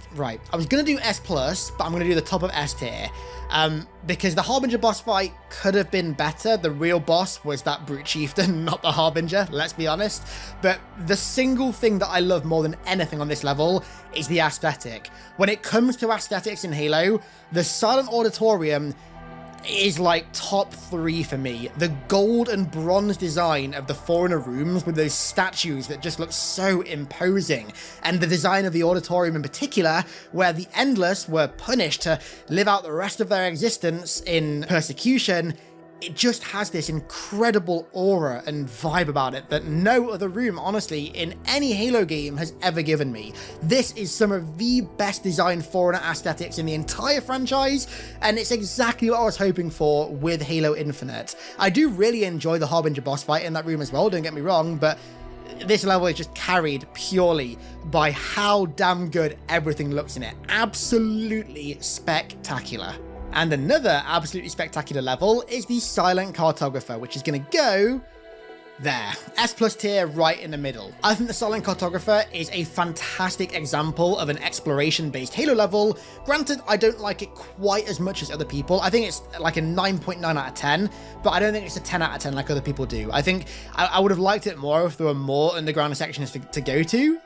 gonna do S+, but I'm gonna do the top of S tier. Because the Harbinger boss fight could have been better. The real boss was that Brute Chieftain, not the Harbinger, let's be honest. But the single thing that I love more than anything on this level is the aesthetic. When it comes to aesthetics in Halo, the Silent Auditorium, is like top 3 for me. The gold and bronze design of the Forerunner rooms with those statues that just look so imposing, and the design of the auditorium in particular, where the Endless were punished to live out the rest of their existence in persecution. It just has this incredible aura and vibe about it that no other room, honestly, in any Halo game has ever given me. This is some of the best designed Forerunner aesthetics in the entire franchise, and it's exactly what I was hoping for with Halo Infinite. I do really enjoy the Harbinger boss fight in that room as well, don't get me wrong, but this level is just carried purely by how damn good everything looks in it. Absolutely spectacular. And another absolutely spectacular level is the Silent Cartographer, which is going to go there. S+ tier right in the middle. I think the Silent Cartographer is a fantastic example of an exploration-based Halo level. Granted, I don't like it quite as much as other people. I think it's like a 9.9 out of 10, but I don't think it's a 10 out of 10 like other people do. I think I would have liked it more if there were more underground sections to go to,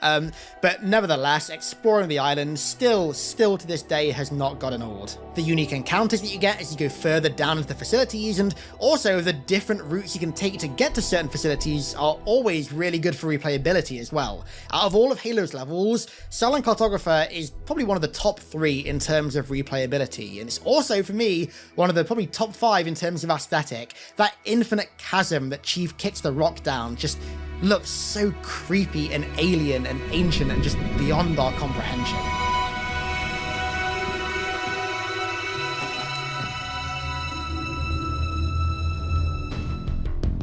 but nevertheless, exploring the island still to this day has not gotten old. The unique encounters that you get as you go further down into the facilities, and also the different routes you can take to get to certain facilities are always really good for replayability as well. Out of all of Halo's levels, Silent Cartographer is probably one of the top 3 in terms of replayability, and it's also, for me, one of the probably top 5 in terms of aesthetic. That infinite chasm that Chief kicks the rock down just looks so creepy and alien and ancient and just beyond our comprehension.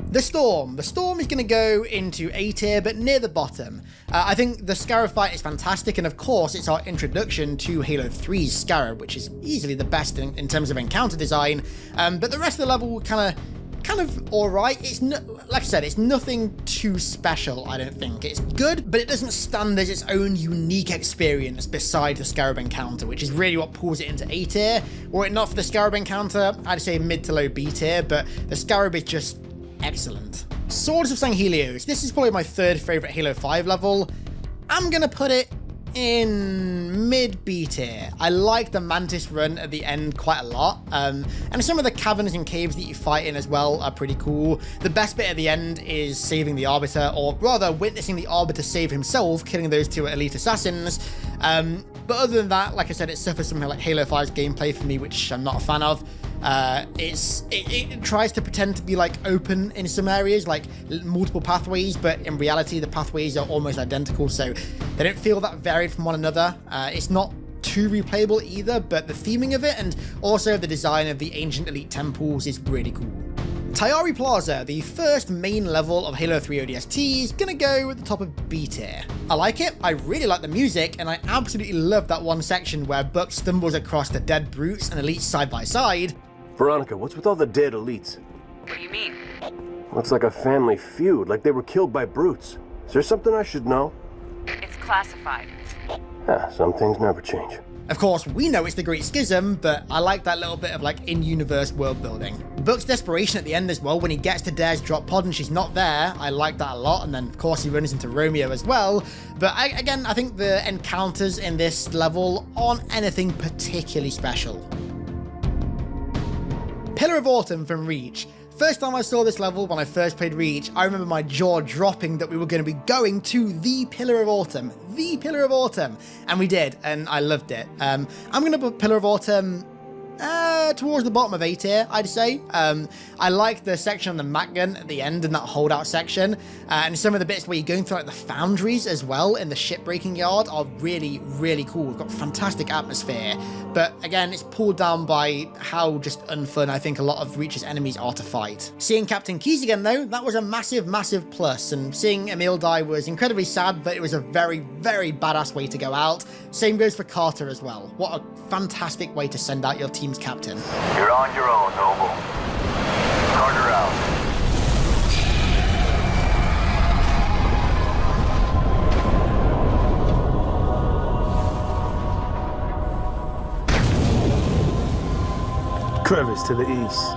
The Storm is going to go into A tier, but near the bottom. I think the Scarab fight is fantastic, and of course it's our introduction to Halo 3's Scarab, which is easily the best in terms of encounter design, but the rest of the level kind of alright. It's like I said, it's nothing too special, I don't think. It's good, but it doesn't stand as its own unique experience beside the Scarab encounter, which is really what pulls it into A tier. Were it not for the Scarab encounter, I'd say mid to low B tier, but the Scarab is just excellent. Swords of Sanghelios. This is probably my 3rd favourite Halo 5 level. I'm gonna put it in mid B tier. I like the Mantis run at the end quite a lot, and some of the caverns and caves that you fight in as well are pretty cool. The best bit at the end is saving the Arbiter, or rather witnessing the Arbiter save himself, killing those 2 elite assassins. But other than that, like I said, it suffers from like Halo 5's gameplay for me, which I'm not a fan of. It tries to pretend to be like open in some areas, like multiple pathways, but in reality the pathways are almost identical, so they don't feel that varied from one another. It's not too replayable either, but the theming of it and also the design of the ancient elite temples is really cool. Tayari Plaza, the first main level of Halo 3 ODST, is gonna go at the top of B tier. I like it, I really like the music, and I absolutely love that one section where Buck stumbles across the dead brutes and elites side by side. Veronica, what's with all the dead elites? What do you mean? Looks like a family feud, like they were killed by brutes. Is there something I should know? It's classified. Some things never change. Of course, we know it's the Great Schism, but I like that little bit of like in-universe world building. Buck's desperation at the end as well, when he gets to Dare's drop pod and she's not there, I like that a lot, and then of course he runs into Romeo as well. But again, I think the encounters in this level aren't anything particularly special. Pillar of Autumn from Reach. First time I saw this level when I first played Reach, I remember my jaw dropping that we were going to be going to the Pillar of Autumn. The Pillar of Autumn. And we did, and I loved it. I'm going to put Pillar of Autumn towards the bottom of A tier, I'd say. I like the section on the Mac gun at the end and that holdout section, and some of the bits where you're going through like the foundries as well in the shipbreaking yard are really, really cool. We've got fantastic atmosphere, but again, it's pulled down by how just unfun I think a lot of Reach's enemies are to fight. Seeing Captain Keyes again though, that was a massive, massive plus, and seeing Emil die was incredibly sad, but it was a very, very badass way to go out. Same goes for Carter as well. What a fantastic way to send out your team's captain. You're on your own, Noble. Carter out. Crevice to the east.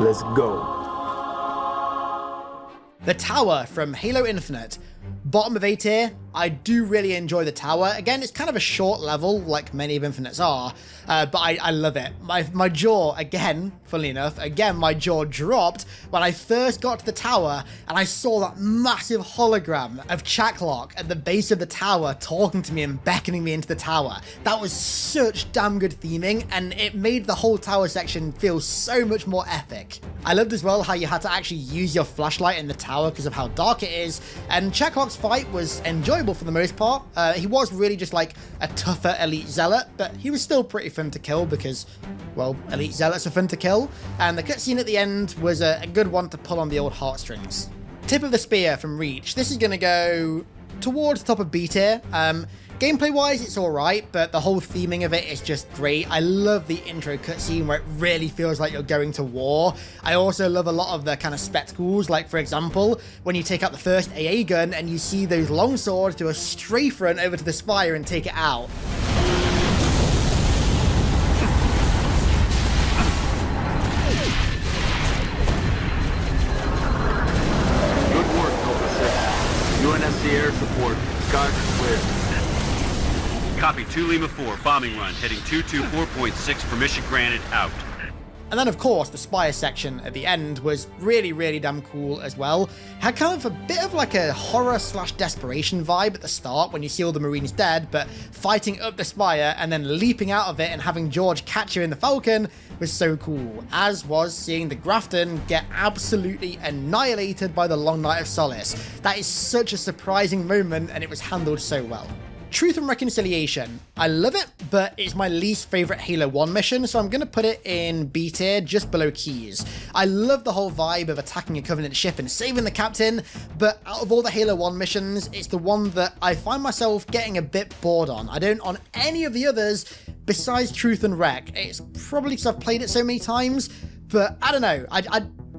Let's go. The Tower from Halo Infinite. Bottom of A tier, I do really enjoy the tower. Again, it's kind of a short level, like many of Infinite's are, but I love it. My jaw, again, funnily enough, my jaw dropped when I first got to the tower and I saw that massive hologram of Chaklock at the base of the tower talking to me and beckoning me into the tower. That was such damn good theming, and it made the whole tower section feel so much more epic. I loved as well how you had to actually use your flashlight in the tower because of how dark it is, and Chaklock's fight was enjoyable for the most part. He was really just like a tougher elite zealot, but he was still pretty fun to kill because, well, elite zealots are fun to kill, and the cutscene at the end was a good one to pull on the old heartstrings. Tip of the spear from Reach. This is going to go towards the top of B tier. Gameplay-wise, it's alright, but the whole theming of it is just great. I love the intro cutscene where it really feels like you're going to war. I also love a lot of the kind of spectacles, like, for example, when you take out the first AA gun and you see those long swords do a strafe run over to the spire and take it out. Good work, Cobra 6. UNSC air support. Skies are clear. Copy 2 Lima 4, bombing run, heading 224.6, permission granted, out. And then, of course, the Spire section at the end was really, really damn cool as well. Had kind of a bit of like a horror/desperation vibe at the start when you see all the Marines dead, but fighting up the Spire and then leaping out of it and having George catch you in the Falcon was so cool, as was seeing the Grafton get absolutely annihilated by the Long Night of Solace. That is such a surprising moment, and it was handled so well. Truth and Reconciliation. I love it, but it's my least favorite Halo 1 mission, so I'm going to put it in B tier, just below Keys. I love the whole vibe of attacking a Covenant ship and saving the captain, but out of all the Halo 1 missions, it's the one that I find myself getting a bit bored on. I don't on any of the others besides Truth and Rec. It's probably because I've played it so many times, but I don't know.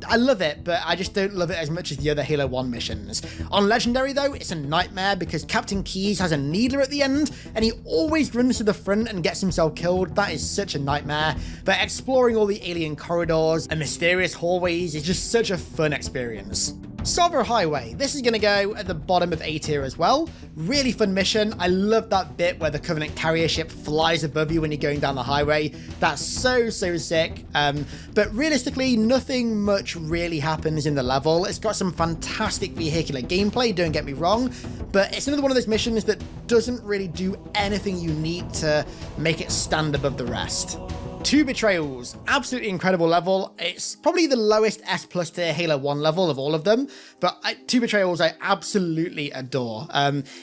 I love it, but I just don't love it as much as the other Halo 1 missions. On Legendary, though, it's a nightmare because Captain Keyes has a needler at the end, and he always runs to the front and gets himself killed. That is such a nightmare. But exploring all the alien corridors and mysterious hallways is just such a fun experience. Salvo Highway. This is going to go at the bottom of A tier as well. Really fun mission. I love that bit where the Covenant carrier ship flies above you when you're going down the highway. That's so sick. But realistically, nothing much really happens in the level. It's got some fantastic vehicular gameplay, don't get me wrong, but it's another one of those missions that doesn't really do anything unique to make it stand above the rest. 2 Betrayals, absolutely incredible level. It's probably the lowest S+ tier Halo 1 level of all of them, but 2 Betrayals I absolutely adore.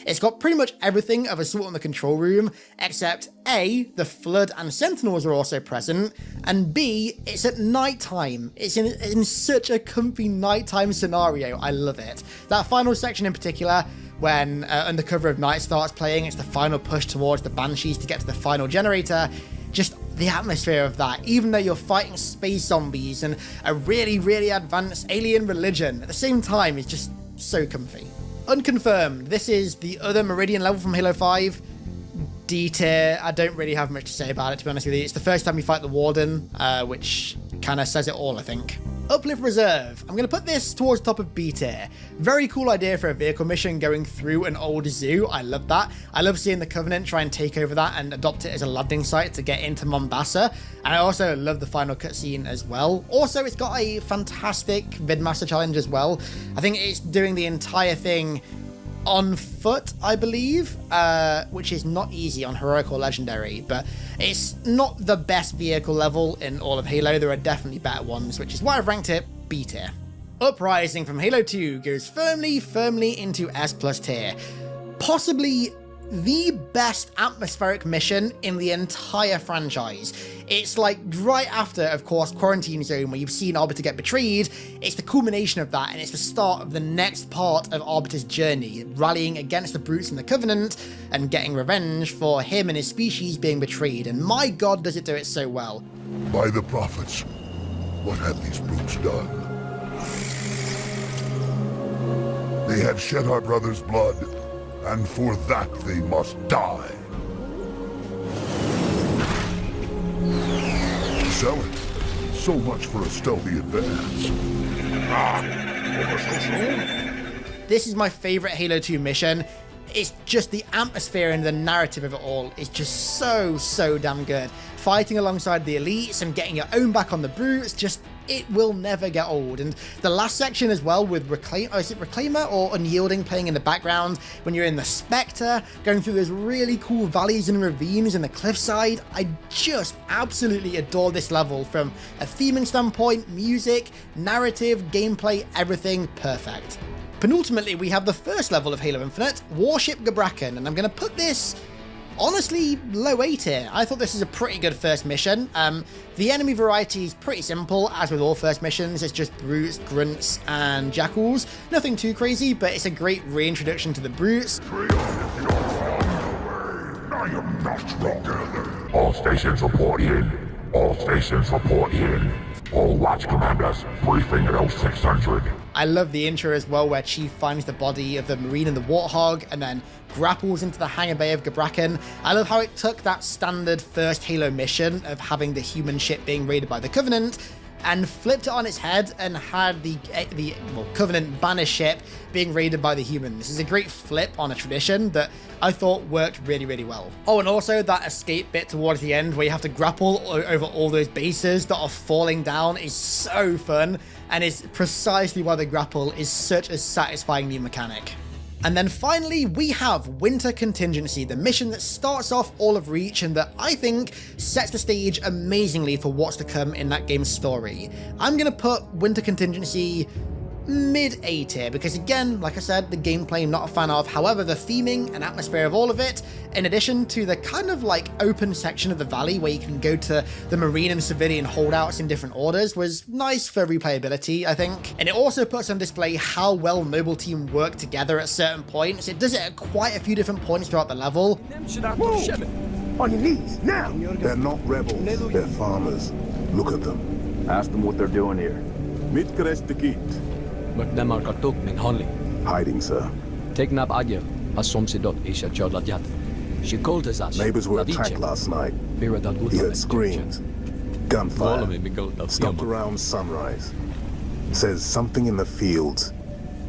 It's got pretty much everything of Assault on the Control Room, except A, the Flood and Sentinels are also present, and B, it's at nighttime. It's in such a comfy nighttime scenario. I love it. That final section in particular, when Under Cover of Night starts playing, it's the final push towards the Banshees to get to the final generator. Just the atmosphere of that, even though you're fighting space zombies and a really, really advanced alien religion, at the same time, is just so comfy. Unconfirmed, this is the other Meridian level from Halo 5. D tier, I don't really have much to say about it, to be honest with you. It's the first time you fight the Warden, which kind of says it all, I think. Uplift Reserve. I'm going to put this towards the top of B tier. Very cool idea for a vehicle mission going through an old zoo. I love that. I love seeing the Covenant try and take over that and adopt it as a landing site to get into Mombasa. And I also love the final cutscene as well. Also, it's got a fantastic Vidmaster challenge as well. I think it's doing the entire thing on foot, I believe, which is not easy on Heroic or Legendary, but it's not the best vehicle level in all of Halo. There are definitely better ones, which is why I've ranked it B tier. Uprising from Halo 2 goes firmly into S+ tier. Possibly the best atmospheric mission in the entire franchise. It's like right after, of course, Quarantine Zone, where you've seen Arbiter get betrayed. It's the culmination of that, and it's the start of the next part of Arbiter's journey, rallying against the brutes in the Covenant and getting revenge for him and his species being betrayed. And my god, does it do it so well. By the prophets, what had these brutes done? They had shed our brother's blood, and for that they must die. Sell it. So much for a stealthy advance. This is my favorite Halo 2 mission, it's just the atmosphere and the narrative of it all is just so damn good. Fighting alongside the elites and getting your own back on the brutes, just, it will never get old. And the last section as well with Reclaimer or Unyielding playing in the background when you're in the Spectre, going through those really cool valleys and ravines in the cliffside. I just absolutely adore this level from a theming standpoint, music, narrative, gameplay, everything perfect. Penultimately, we have the first level of Halo Infinite, Warship Gabrakan, and I'm going to put this honestly low A tier. I thought this is a pretty good first mission. The enemy variety is pretty simple, as with all first missions. It's just brutes, grunts, and jackals. Nothing too crazy, but it's a great reintroduction to the brutes. All stations report in. All stations report in. All watch commanders, briefing at 0600. I love the intro as well, where Chief finds the body of the Marine and the Warthog and then grapples into the hangar bay of Gabrakan. I love how it took that standard first Halo mission of having the human ship being raided by the Covenant and flipped it on its head and had the Covenant banner ship being raided by the humans. This is a great flip on a tradition that I thought worked really well. Oh, and also that escape bit towards the end where you have to grapple over all those bases that are falling down is so fun, and is precisely why the grapple is such a satisfying new mechanic. And then finally, we have Winter Contingency, the mission that starts off all of Reach and that I think sets the stage amazingly for what's to come in that game's story. I'm going to put Winter Contingency mid A tier because, again, like I said, the gameplay I'm not a fan of. However, the theming and atmosphere of all of it, in addition to the kind of like open section of the valley where you can go to the Marine and civilian holdouts in different orders, was nice for replayability, I think. And it also puts on display how well Mobile Team work together at certain points. It does it at quite a few different points throughout the level. Move! On your knees, now! They're not rebels, they're farmers. Look at them. Ask them what they're doing here. Hiding, sir. Neighbors were attacked last night. He heard screams. Gunfire. Stopped around sunrise. Says something in the fields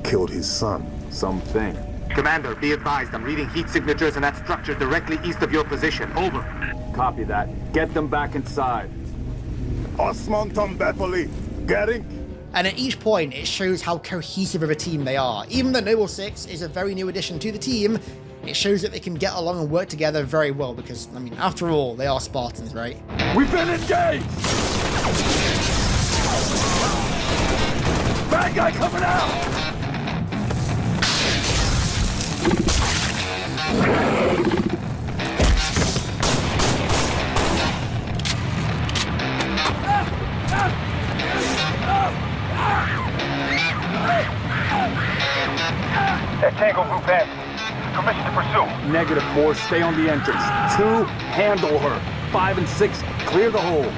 killed his son. Something. Commander, be advised, I'm reading heat signatures in that structure directly east of your position. Over. Copy that. Get them back inside. Osman Tombetholi. Getting? And at each point, it shows how cohesive of a team they are. Even though Noble 6 is a very new addition to the team, it shows that they can get along and work together very well because, I mean, after all, they are Spartans, right? We've been engaged! Bad guy coming out! That Tango group has permission to pursue. -4, stay on the entrance. 2, handle her. 5 and 6, clear the hole.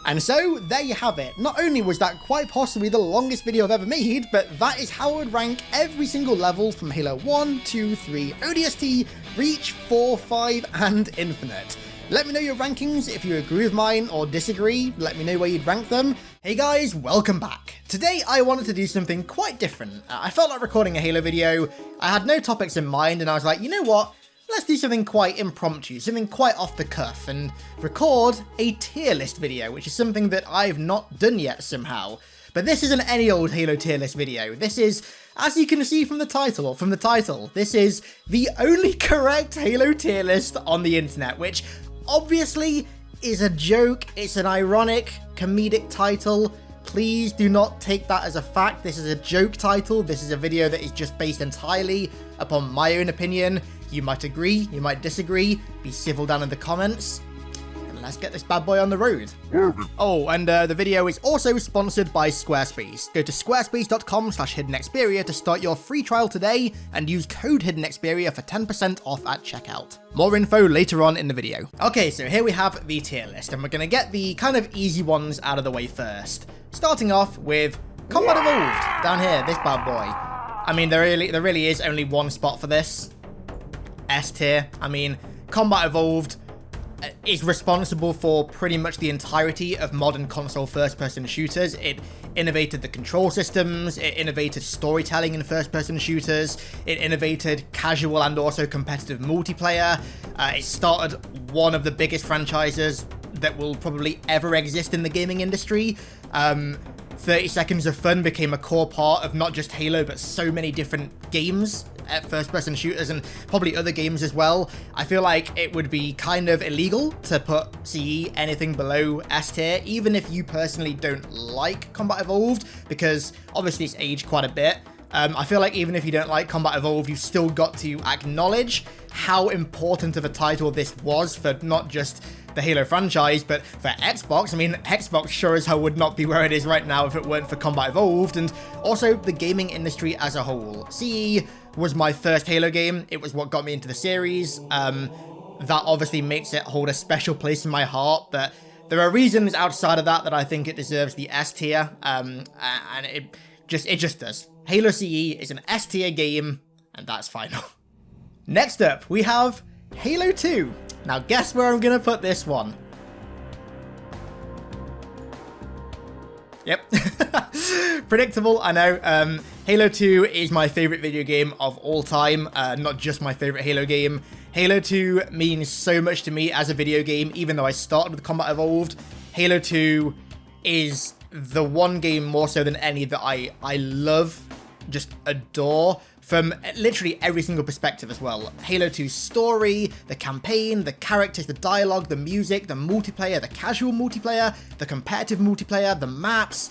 And so, there you have it. Not only was that quite possibly the longest video I've ever made, but that is how I would rank every single level from Halo 1, 2, 3, ODST, Reach, 4, 5, and Infinite. Let me know your rankings if you agree with mine or disagree. Let me know where you'd rank them. Hey guys, welcome back. Today I wanted to do something quite different. I felt like recording a Halo video. I had no topics in mind and I was like, you know what? Let's do something quite impromptu, something quite off the cuff, and record a tier list video, which is something that I've not done yet somehow. But this isn't any old Halo tier list video. This is, as you can see from the title, this is the only correct Halo tier list on the internet, which obviously is a joke. It's an ironic, comedic title. Please do not take that as a fact. This is a joke title. This is a video that is just based entirely upon my own opinion. You might agree, you might disagree, be civil down in the comments, and let's get this bad boy on the road. Oh, and the video is also sponsored by Squarespace. Go to squarespace.com/HiddenXperia to start your free trial today, and use code HiddenXperia for 10% off at checkout. More info later on in the video. Okay, so here we have the tier list, and we're gonna get the kind of easy ones out of the way first. Starting off with Combat Evolved, down here, this bad boy. I mean, there really is only one spot for this. S tier. I mean, Combat Evolved, is responsible for pretty much the entirety of modern console first-person shooters. It innovated the control systems, it innovated storytelling in first-person shooters, it innovated casual and also competitive multiplayer. It started one of the biggest franchises that will probably ever exist in the gaming industry. 30 Seconds of Fun became a core part of not just Halo, but so many different games, first-person shooters, and probably other games as well. I feel like it would be kind of illegal to put CE anything below S tier, even if you personally don't like Combat Evolved, because obviously it's aged quite a bit. I feel like even if you don't like Combat Evolved, you've still got to acknowledge how important of a title this was for not just the Halo franchise, but for Xbox. I mean, Xbox sure as hell would not be where it is right now if it weren't for Combat Evolved, and also the gaming industry as a whole. CE was my first Halo game. It was what got me into the series. That obviously makes it hold a special place in my heart, but there are reasons outside of that I think it deserves the S tier, and it just does. Halo CE is an S tier game, and that's final. Next up, we have Halo 2. Now guess where I'm gonna put this one? Yep. Predictable, I know. Halo 2 is my favorite video game of all time, not just my favorite Halo game. Halo 2 means so much to me as a video game, even though I started with Combat Evolved. Halo 2 is the one game more so than any that I love, just adore, from literally every single perspective as well. Halo 2's story, the campaign, the characters, the dialogue, the music, the multiplayer, the casual multiplayer, the competitive multiplayer, the maps,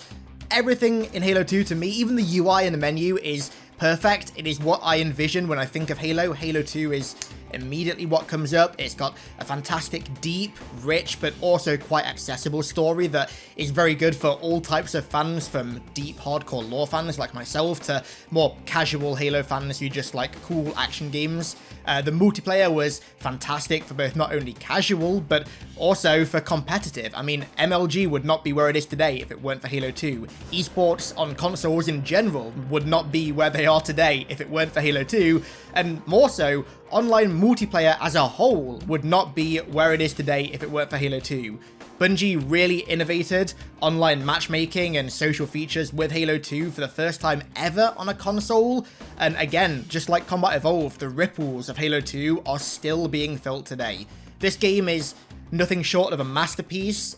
everything in Halo 2 to me, even the UI and the menu is perfect. It is what I envision when I think of Halo. Halo 2 is immediately what comes up. It's got a fantastic, deep, rich, but also quite accessible story that is very good for all types of fans, from deep, hardcore lore fans like myself to more casual Halo fans who just like cool action games. The multiplayer was fantastic for both not only casual, but also for competitive. I mean, MLG would not be where it is today if it weren't for Halo 2. Esports on consoles in general would not be where they are today if it weren't for Halo 2. And more so, online multiplayer as a whole would not be where it is today if it weren't for Halo 2. Bungie really innovated online matchmaking and social features with Halo 2 for the first time ever on a console. And again, just like Combat Evolved, the ripples of Halo 2 are still being felt today. This game is nothing short of a masterpiece.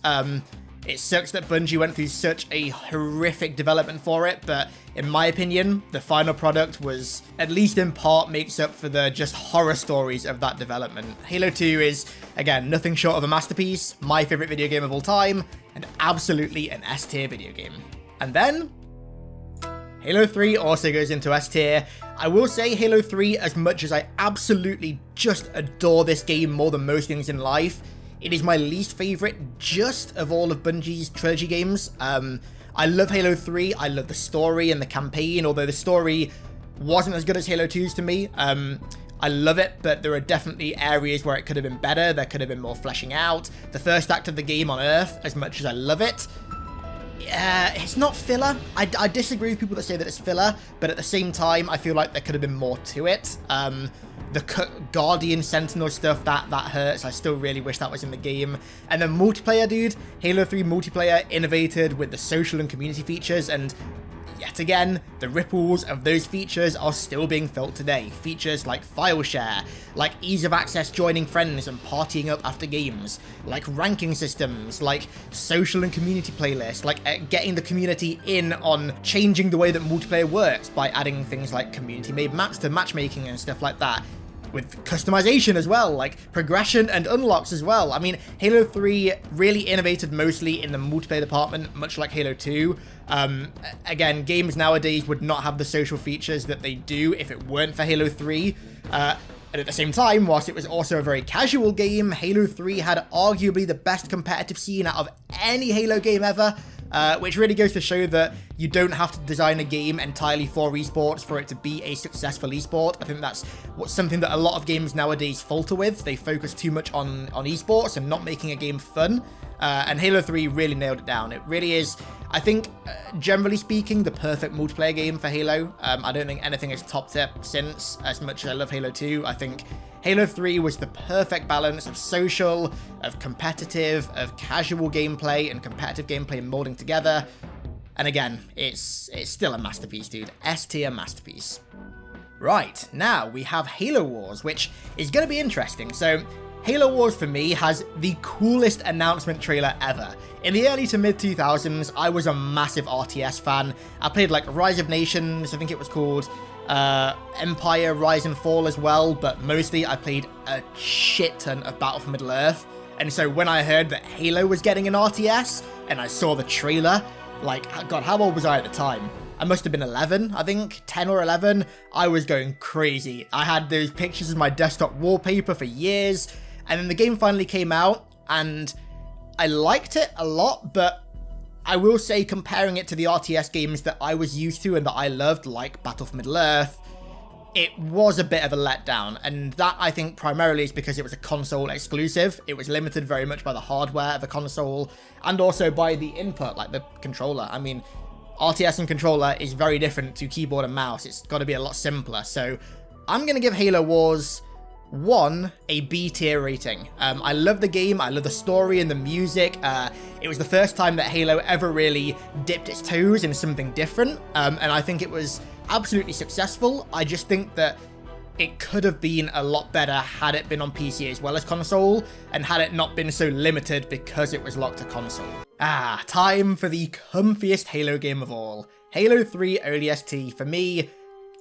It sucks that Bungie went through such a horrific development for it, but in my opinion, the final product was, at least in part, makes up for the just horror stories of that development. Halo 2 is, again, nothing short of a masterpiece, my favorite video game of all time, and absolutely an S tier video game. And then, Halo 3 also goes into S tier. I will say Halo 3, as much as I absolutely just adore this game more than most things in life, it is my least favorite just of all of Bungie's trilogy games. I love Halo 3, I love the story and the campaign, although the story wasn't as good as Halo 2's to me. I love it, but there are definitely areas where it could have been better, there could have been more fleshing out. The first act of the game on Earth, as much as I love it, it's not filler. I disagree with people that say that it's filler, but at the same time, I feel like there could have been more to it. The Guardian Sentinel stuff, that hurts. I still really wish that was in the game. And then multiplayer, dude. Halo 3 multiplayer innovated with the social and community features, and yet again, the ripples of those features are still being felt today. Features like file share, like ease of access joining friends and partying up after games, like ranking systems, like social and community playlists, like getting the community in on changing the way that multiplayer works by adding things like community-made maps to matchmaking and stuff like that. With customization as well, like progression and unlocks as well. I mean, Halo 3 really innovated mostly in the multiplayer department, much like Halo 2. Again, games nowadays would not have the social features that they do if it weren't for Halo 3. And at the same time, whilst it was also a very casual game, Halo 3 had arguably the best competitive scene out of any Halo game ever. Which really goes to show that you don't have to design a game entirely for esports for it to be a successful esport. I think that's something that a lot of games nowadays falter with. They focus too much on esports and not making a game fun. And Halo 3 really nailed it down. It really is, I think, generally speaking, the perfect multiplayer game for Halo. I don't think anything has topped it since, as much as I love Halo 2. I think Halo 3 was the perfect balance of social, of competitive, of casual gameplay, and competitive gameplay molding together. And again, it's still a masterpiece, dude. S-tier masterpiece. Right, now we have Halo Wars, which is going to be interesting. So, Halo Wars for me has the coolest announcement trailer ever. In the early to mid 2000s, I was a massive RTS fan. I played like Rise of Nations, I think it was called, Empire, Rise and Fall as well, but mostly I played a shit ton of Battle for Middle-earth. And so when I heard that Halo was getting an RTS, and I saw the trailer, like, God, how old was I at the time? I must have been 11, I think, 10 or 11. I was going crazy. I had those pictures as my desktop wallpaper for years, and then the game finally came out, and I liked it a lot, but I will say, comparing it to the RTS games that I was used to and that I loved, like Battle for Middle-earth, it was a bit of a letdown, and that, I think, primarily is because it was a console exclusive. It was limited very much by the hardware of the console, and also by the input, like the controller. I mean, RTS and controller is very different to keyboard and mouse. It's got to be a lot simpler. So I'm going to give Halo Wars 1 a B tier rating. I love the game. I love the story and the music. It was the first time that Halo ever really dipped its toes in something different. And I think it was absolutely successful. I just think that it could have been a lot better had it been on PC as well as console, and had it not been so limited because it was locked to console. Time for the comfiest Halo game of all. Halo 3 ODST, for me,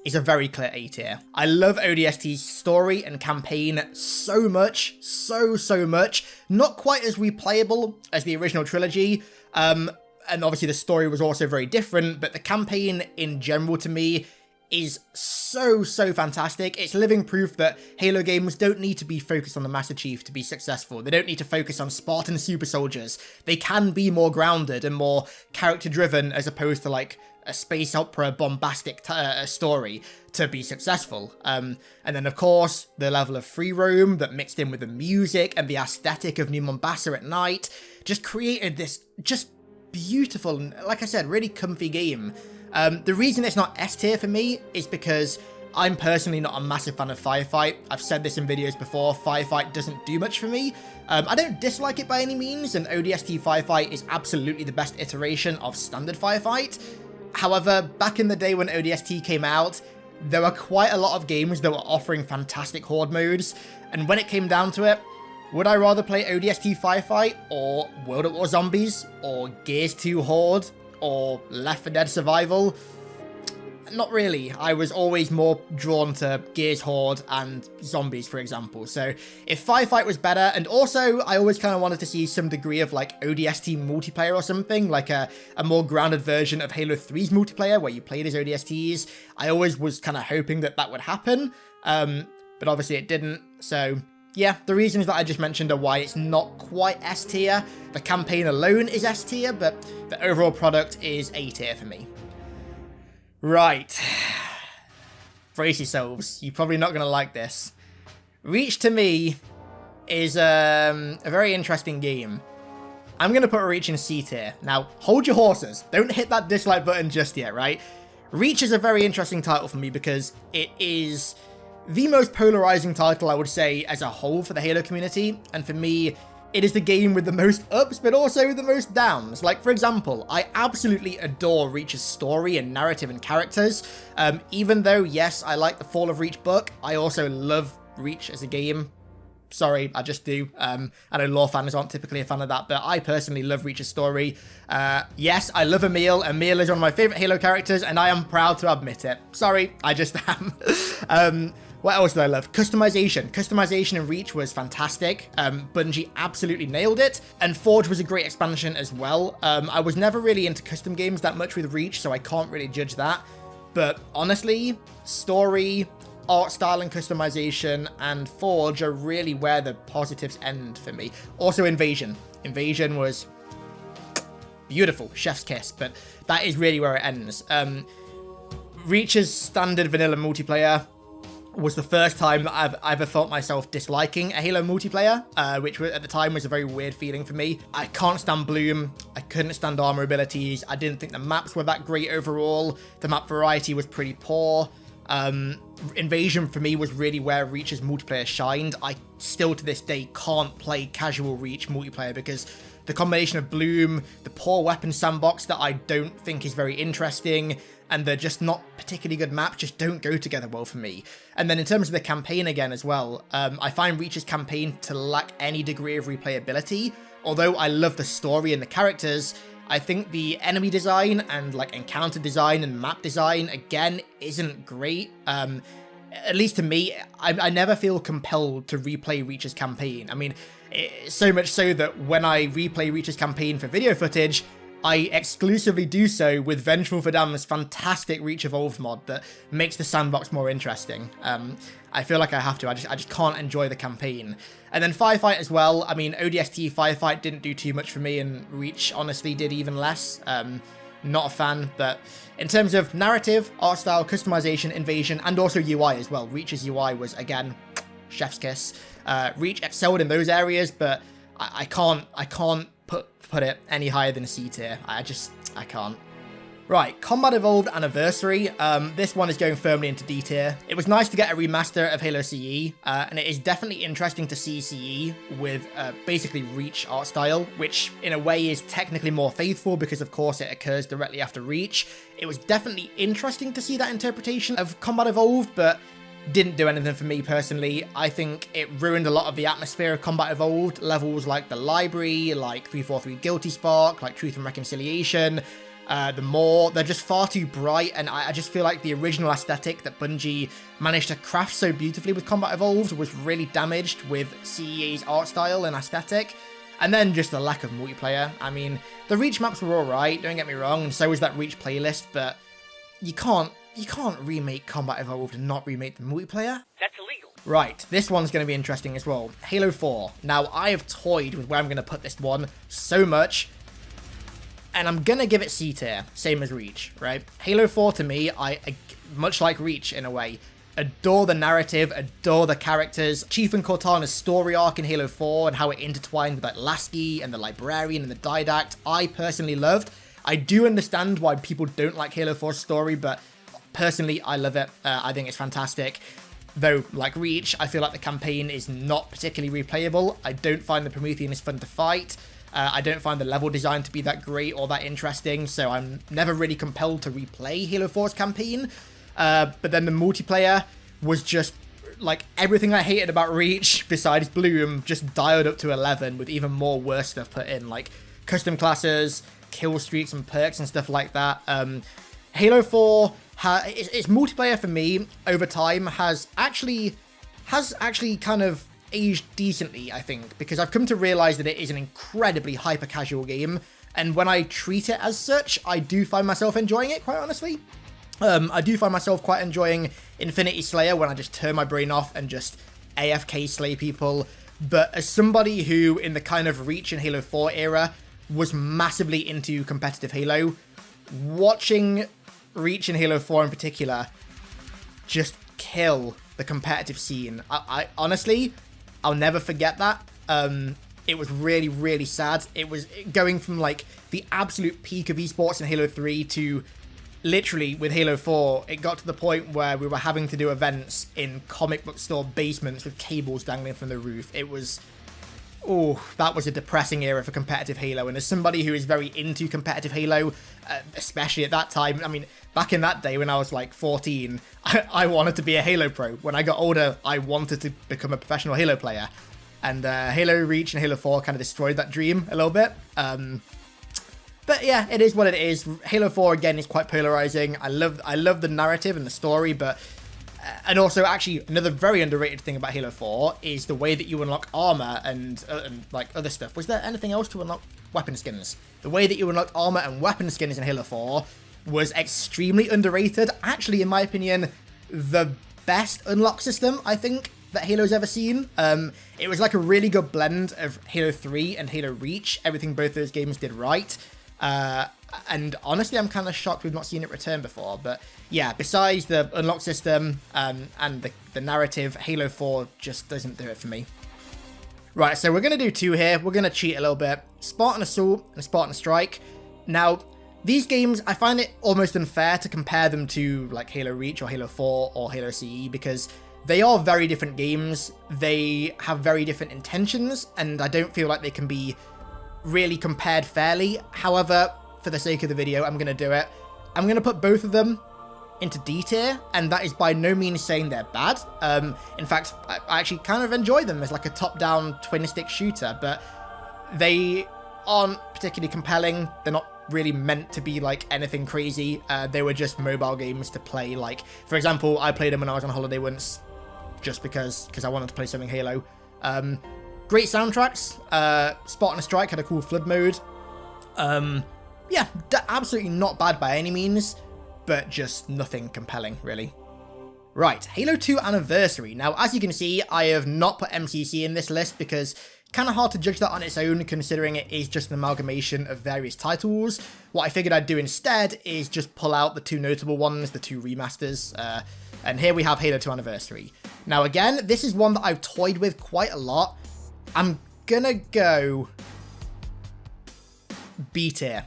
is a very clear A tier. I love ODST's story and campaign so much, so much. Not quite as replayable as the original trilogy, and obviously the story was also very different, but the campaign in general to me is so fantastic. It's living proof that Halo games don't need to be focused on the Master Chief to be successful. They don't need to focus on Spartan super soldiers. They can be more grounded and more character driven as opposed to like a space opera bombastic story to be successful. And then of course the level of free roam that mixed in with the music and the aesthetic of New Mombasa at night just created this just beautiful, like I said, really comfy game. The reason it's not S tier for me is because I'm personally not a massive fan of Firefight. I've said this in videos before, Firefight doesn't do much for me. I don't dislike it by any means, and ODST Firefight is absolutely the best iteration of standard Firefight. However, back in the day when ODST came out, there were quite a lot of games that were offering fantastic horde modes, and when it came down to it, would I rather play ODST Firefight, or World at War Zombies, or Gears 2 Horde, or Left 4 Dead Survival? Not really. I was always more drawn to Gears Horde and Zombies, for example. So if Firefight was better, and also I always kind of wanted to see some degree of like ODST multiplayer or something, like a more grounded version of Halo 3's multiplayer where you played as ODSTs. I always was kind of hoping that that would happen, but obviously it didn't. So yeah, the reasons that I just mentioned are why it's not quite S tier. The campaign alone is S tier, but the overall product is A tier for me. Right. Brace yourselves. You're probably not going to like this. Reach to me is a very interesting game. I'm going to put Reach in C tier. Now, hold your horses. Don't hit that dislike button just yet, right? Reach is a very interesting title for me because it is the most polarizing title, I would say, as a whole for the Halo community. And for me, it is the game with the most ups, but also the most downs. Like, for example, I absolutely adore Reach's story and narrative and characters. Even though, yes, I like the Fall of Reach book, I also love Reach as a game. Sorry, I just do. I know lore fans aren't typically a fan of that, but I personally love Reach's story. Yes, I love Emil. Emil is one of my favorite Halo characters, and I am proud to admit it. Sorry, I just am. What else did I love? Customization. Customization in Reach was fantastic. Bungie absolutely nailed it. And Forge was a great expansion as well. I was never really into custom games that much with Reach, so I can't really judge that. But honestly, story, art style and customization, and Forge are really where the positives end for me. Also Invasion. Invasion was beautiful. Chef's kiss. But that is really where it ends. Reach's standard vanilla multiplayer, was the first time that I've ever felt myself disliking a Halo multiplayer, which at the time was a very weird feeling for me. I can't stand Bloom. I couldn't stand armor abilities. I didn't think the maps were that great overall. The map variety was pretty poor. Invasion for me was really where Reach's multiplayer shined. I still to this day can't play casual Reach multiplayer because the combination of Bloom, the poor weapon sandbox that I don't think is very interesting, and they're just not particularly good maps, just don't go together well for me. And then in terms of the campaign again as well, I find Reach's campaign to lack any degree of replayability. Although I love the story and the characters, I think the enemy design and like encounter design and map design, again, isn't great. At least to me, I never feel compelled to replay Reach's campaign. I mean, so much so that when I replay Reach's campaign for video footage, I exclusively do so with Vengeful Verdam's fantastic Reach Evolved mod that makes the sandbox more interesting. I feel like I have to. I just can't enjoy the campaign. And then Firefight as well. I mean, ODST Firefight didn't do too much for me, and Reach honestly did even less. Not a fan, but in terms of narrative, art style, customization, invasion, and also UI as well, Reach's UI was, again, chef's kiss. Reach excelled in those areas, but I can't put it any higher than C tier. I can't. Right, Combat Evolved Anniversary. This one is going firmly into D tier. It was nice to get a remaster of Halo CE, and it is definitely interesting to see CE with basically Reach art style, which in a way is technically more faithful because of course it occurs directly after Reach. It was definitely interesting to see that interpretation of Combat Evolved, but didn't do anything for me personally. I think it ruined a lot of the atmosphere of Combat Evolved. Levels like the Library, like 343 Guilty Spark, like Truth and Reconciliation, they're just far too bright, and I just feel like the original aesthetic that Bungie managed to craft so beautifully with Combat Evolved was really damaged with CEA's art style and aesthetic. And then just the lack of multiplayer. I mean, the Reach maps were alright, don't get me wrong, and so was that Reach playlist, but you can't remake Combat Evolved and not remake the multiplayer. That's illegal. Right, this one's going to be interesting as well. Halo 4. Now, I have toyed with where I'm going to put this one so much, and I'm going to give it C tier, same as Reach, right? Halo 4 to me, I much like Reach in a way, adore the narrative, adore the characters. Chief and Cortana's story arc in Halo 4 and how it intertwined with like Lasky and the Librarian and the Didact, I personally loved. I do understand why people don't like Halo 4's story, but personally, I love it. I think it's fantastic. Though, like Reach, I feel like the campaign is not particularly replayable. I don't find the Promethean is fun to fight. I don't find the level design to be that great or that interesting, so I'm never really compelled to replay Halo 4's campaign. But then the multiplayer was just, like, everything I hated about Reach, besides Bloom, just dialed up to 11 with even more worse stuff put in, like custom classes, kill streaks and perks and stuff like that. Halo 4... its multiplayer for me over time has actually kind of aged decently, I think, because I've come to realize that it is an incredibly hyper casual game, and when I treat it as such, I do find myself enjoying it, quite honestly. I do find myself quite enjoying Infinity Slayer when I just turn my brain off and just AFK slay people. But as somebody who, in the kind of Reach and Halo 4 era, was massively into competitive Halo, watching Reach and Halo 4 in particular just kill the competitive scene. I honestly, I'll never forget that. It was really, really sad. It was going from like the absolute peak of esports in Halo 3 to literally with Halo 4, it got to the point where we were having to do events in comic book store basements with cables dangling from the roof. It was... oh, that was a depressing era for competitive Halo, and as somebody who is very into competitive Halo, especially at that time, I mean, back in that day when I was like 14, I wanted to be a Halo pro. When I got older, I wanted to become a professional Halo player, and Halo Reach and Halo 4 kind of destroyed that dream a little bit. But yeah, it is what it is. Halo 4, again, is quite polarizing. I love the narrative and the story, but... and also, actually, another very underrated thing about Halo 4 is the way that you unlock armor and like other stuff. Was there anything else to unlock? Weapon skins. The way that you unlock armor and weapon skins in Halo 4 was extremely underrated. Actually, in my opinion, the best unlock system, I think, that Halo's ever seen. It was like a really good blend of Halo 3 and Halo Reach. Everything both those games did right. And honestly, I'm kind of shocked we've not seen it return before. But yeah, besides the unlock system and the narrative, Halo 4 just doesn't do it for me. Right, so we're going to do 2 here. We're going to cheat a little bit. Spartan Assault and Spartan Strike. Now, these games, I find it almost unfair to compare them to like Halo Reach or Halo 4 or Halo CE, because they are very different games. They have very different intentions, and I don't feel like they can be really compared fairly. However, for the sake of the video, I'm going to do it. I'm going to put both of them into D tier, and that is by no means saying they're bad. In fact, I actually kind of enjoy them as like a top-down twin-stick shooter, but they aren't particularly compelling. They're not really meant to be like anything crazy. They were just mobile games to play. Like, for example, I played them when I was on holiday once, just because I wanted to play something Halo. Great soundtracks. Spartan Strike had a cool flood mode. Yeah, absolutely not bad by any means, but just nothing compelling, really. Right, Halo 2 Anniversary. Now, as you can see, I have not put MCC in this list because kind of hard to judge that on its own, considering it is just an amalgamation of various titles. What I figured I'd do instead is just pull out the 2 notable ones, the 2 remasters, and here we have Halo 2 Anniversary. Now, again, this is one that I've toyed with quite a lot. I'm gonna go B tier.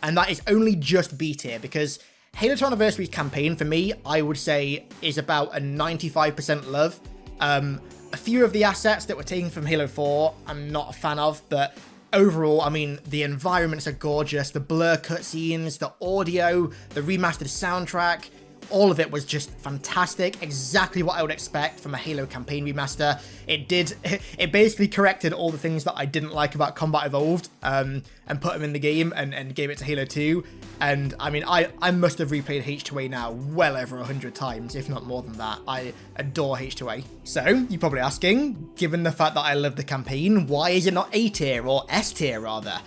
And that is only just B tier, because Halo 2 Anniversary's campaign, for me, I would say is about a 95% love. A few of the assets that were taken from Halo 4, I'm not a fan of, but overall, I mean, the environments are gorgeous, the blur cutscenes, the audio, the remastered soundtrack, all of it was just fantastic, exactly what I would expect from a Halo campaign remaster. It basically corrected all the things that I didn't like about Combat Evolved, and put them in the game and gave it to Halo 2. And I mean, I must have replayed H2A now well over 100 times, if not more than that. I adore H2A. So, you're probably asking, given the fact that I love the campaign, why is it not A tier, or S tier rather?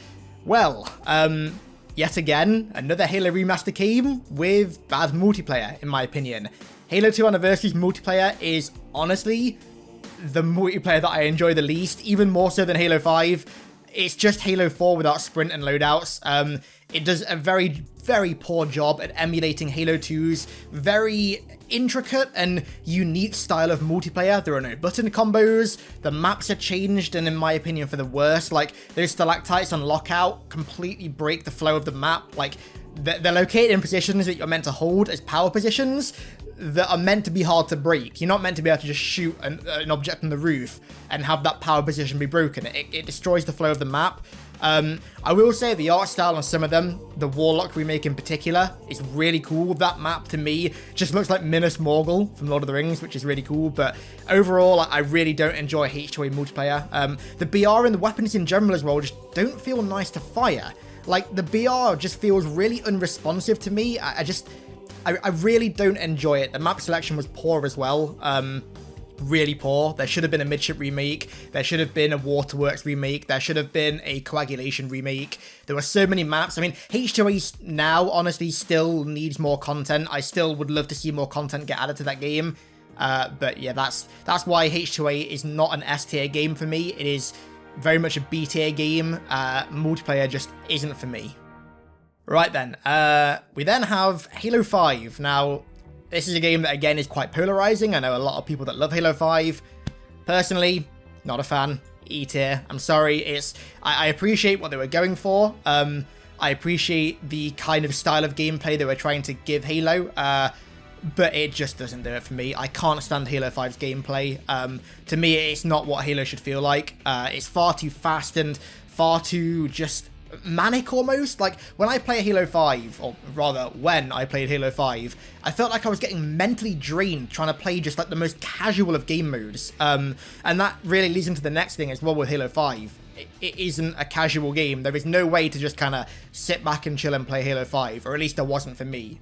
Well, yet again, another Halo remaster came with bad multiplayer, in my opinion. Halo 2 Anniversary's multiplayer is honestly the multiplayer that I enjoy the least, even more so than Halo 5. It's just Halo 4 without sprint and loadouts. It does a very, very poor job at emulating Halo 2's very intricate and unique style of multiplayer. There are no button combos, the maps are changed, and in my opinion for the worst. Like, those stalactites on Lockout completely break the flow of the map. Like, they're located in positions that you're meant to hold as power positions that are meant to be hard to break. You're not meant to be able to just shoot an object on the roof and have that power position be broken. It destroys the flow of the map. I will say the art style on some of them, the Warlock remake in particular, is really cool. That map, to me, just looks like Minas Morgul from Lord of the Rings, which is really cool. But overall, I really don't enjoy H2A multiplayer. The BR and the weapons in general as well just don't feel nice to fire. Like, the BR just feels really unresponsive to me. I really don't enjoy it. The map selection was poor as well. Really poor. There should have been a Midship remake. There should have been a Waterworks remake. There should have been a Coagulation remake. There were so many maps. I mean, H2A now, honestly, still needs more content. I still would love to see more content get added to that game. But yeah, that's why H2A is not an S tier game for me. It is very much a B tier game. Multiplayer just isn't for me. Right then, we then have Halo 5. Now, this is a game that, again, is quite polarizing. I know a lot of people that love Halo 5. Personally, not a fan. E tier. I'm sorry. I appreciate what they were going for. I appreciate the kind of style of gameplay they were trying to give Halo. But it just doesn't do it for me. I can't stand Halo 5's gameplay. To me, it's not what Halo should feel like. It's far too fast and far too just manic almost. Like, when I play Halo 5, or rather when I played Halo 5, I felt like I was getting mentally drained trying to play just like the most casual of game modes. And that really leads into the next thing as well with Halo 5. It isn't a casual game. There is no way to just kind of sit back and chill and play Halo 5, or at least there wasn't for me.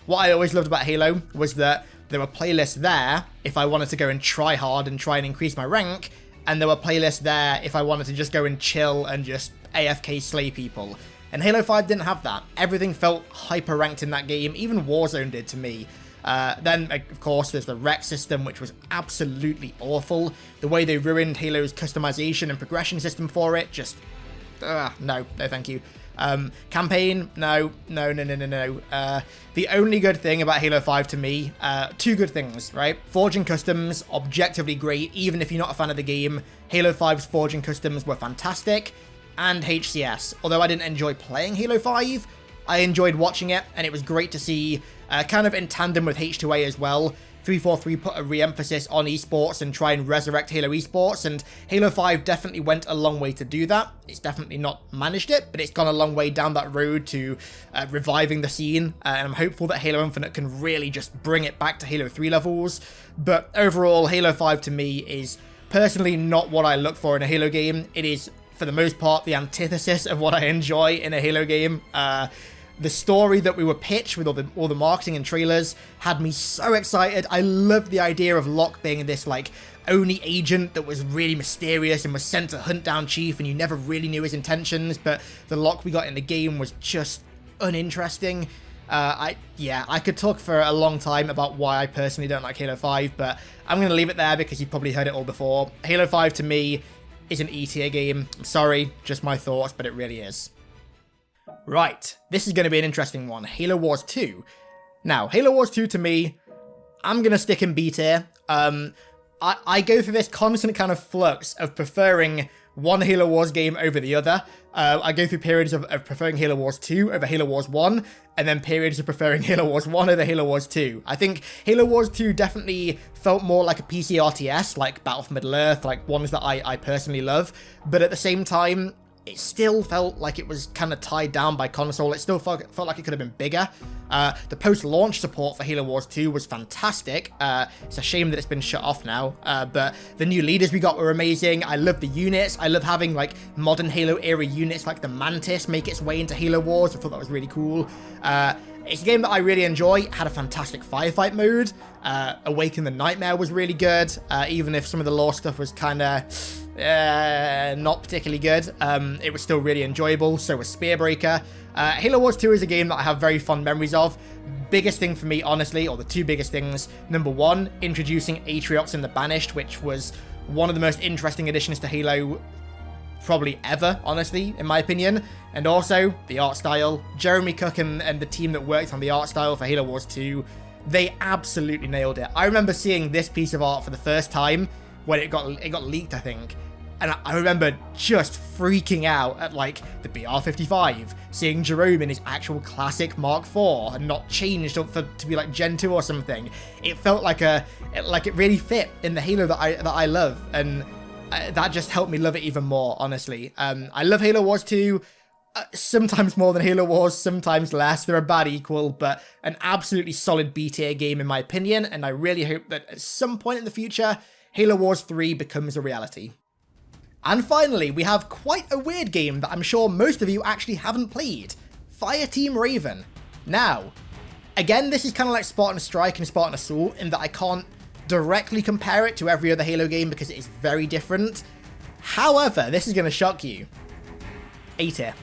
What I always loved about Halo was that there were playlists there if I wanted to go and try hard and try and increase my rank, and there were playlists there if I wanted to just go and chill and just AFK slay people. And Halo 5 didn't have that. Everything felt hyper ranked in that game, even Warzone did to me. Then, of course, there's the rec system, which was absolutely awful. The way they ruined Halo's customization and progression system for it, just... no thank you. Campaign, no. The only good thing about Halo 5 to me, two good things, right? Forging Customs, objectively great, even if you're not a fan of the game. Halo 5's Forging Customs were fantastic. And HCS. Although I didn't enjoy playing Halo 5, I enjoyed watching it, and it was great to see, kind of in tandem with H2A as well, 343 put a re-emphasis on esports and try and resurrect Halo esports, and Halo 5 definitely went a long way to do that. It's definitely not managed it, but it's gone a long way down that road to reviving the scene, and I'm hopeful that Halo Infinite can really just bring it back to Halo 3 levels. But overall, Halo 5 to me is personally not what I look for in a Halo game. It is, for the most part, the antithesis of what I enjoy in a Halo game. The story that we were pitched with all the marketing and trailers had me so excited. I loved the idea of Locke being this, like, Oni agent that was really mysterious and was sent to hunt down Chief, and you never really knew his intentions, but the Locke we got in the game was just uninteresting. I could talk for a long time about why I personally don't like Halo 5, but I'm going to leave it there because you've probably heard it all before. Halo 5 to me is an E-tier game. I'm sorry, just my thoughts, but it really is. Right, this is going to be an interesting one. Halo Wars 2. Now, Halo Wars 2 to me, I'm going to stick in B tier. I go through this constant kind of flux of preferring one Halo Wars game over the other. I go through periods of preferring Halo Wars 2 over Halo Wars 1, and then periods of preferring Halo Wars 1 over Halo Wars 2. I think Halo Wars 2 definitely felt more like a PC RTS, like Battle for Middle-earth, like ones that I personally love, but at the same time, it still felt like it was kind of tied down by console. It still felt like it could have been bigger. The post-launch support for Halo Wars 2 was fantastic. It's a shame that it's been shut off now, but the new leaders we got were amazing. I love the units. I love having, like, modern Halo-era units like the Mantis make its way into Halo Wars. I thought that was really cool. It's a game that I really enjoy. It had a fantastic firefight mode. Awaken the Nightmare was really good, even if some of the lore stuff was kind of not particularly good. It was still really enjoyable. So was Spearbreaker. Halo Wars 2 is a game that I have very fond memories of. Biggest thing for me, honestly, or the two biggest things. Number one, introducing Atriox and the Banished, which was one of the most interesting additions to Halo probably ever, honestly, in my opinion. And also, the art style. Jeremy Cook and the team that worked on the art style for Halo Wars 2, they absolutely nailed it. I remember seeing this piece of art for the first time when it got leaked, I think. And I remember just freaking out at, like, the BR-55, seeing Jerome in his actual classic Mark IV and not changed to be like Gen 2 or something. It felt like it really fit in the Halo that I love, and that just helped me love it even more, honestly. I love Halo Wars 2, sometimes more than Halo Wars, sometimes less. They're about equal, but an absolutely solid B-tier game in my opinion, and I really hope that at some point in the future, Halo Wars 3 becomes a reality. And finally, we have quite a weird game that I'm sure most of you actually haven't played. Fireteam Raven. Now, again, this is kind of like Spartan Strike and Spartan Assault in that I can't directly compare it to every other Halo game because it is very different. However, this is going to shock you. A tier.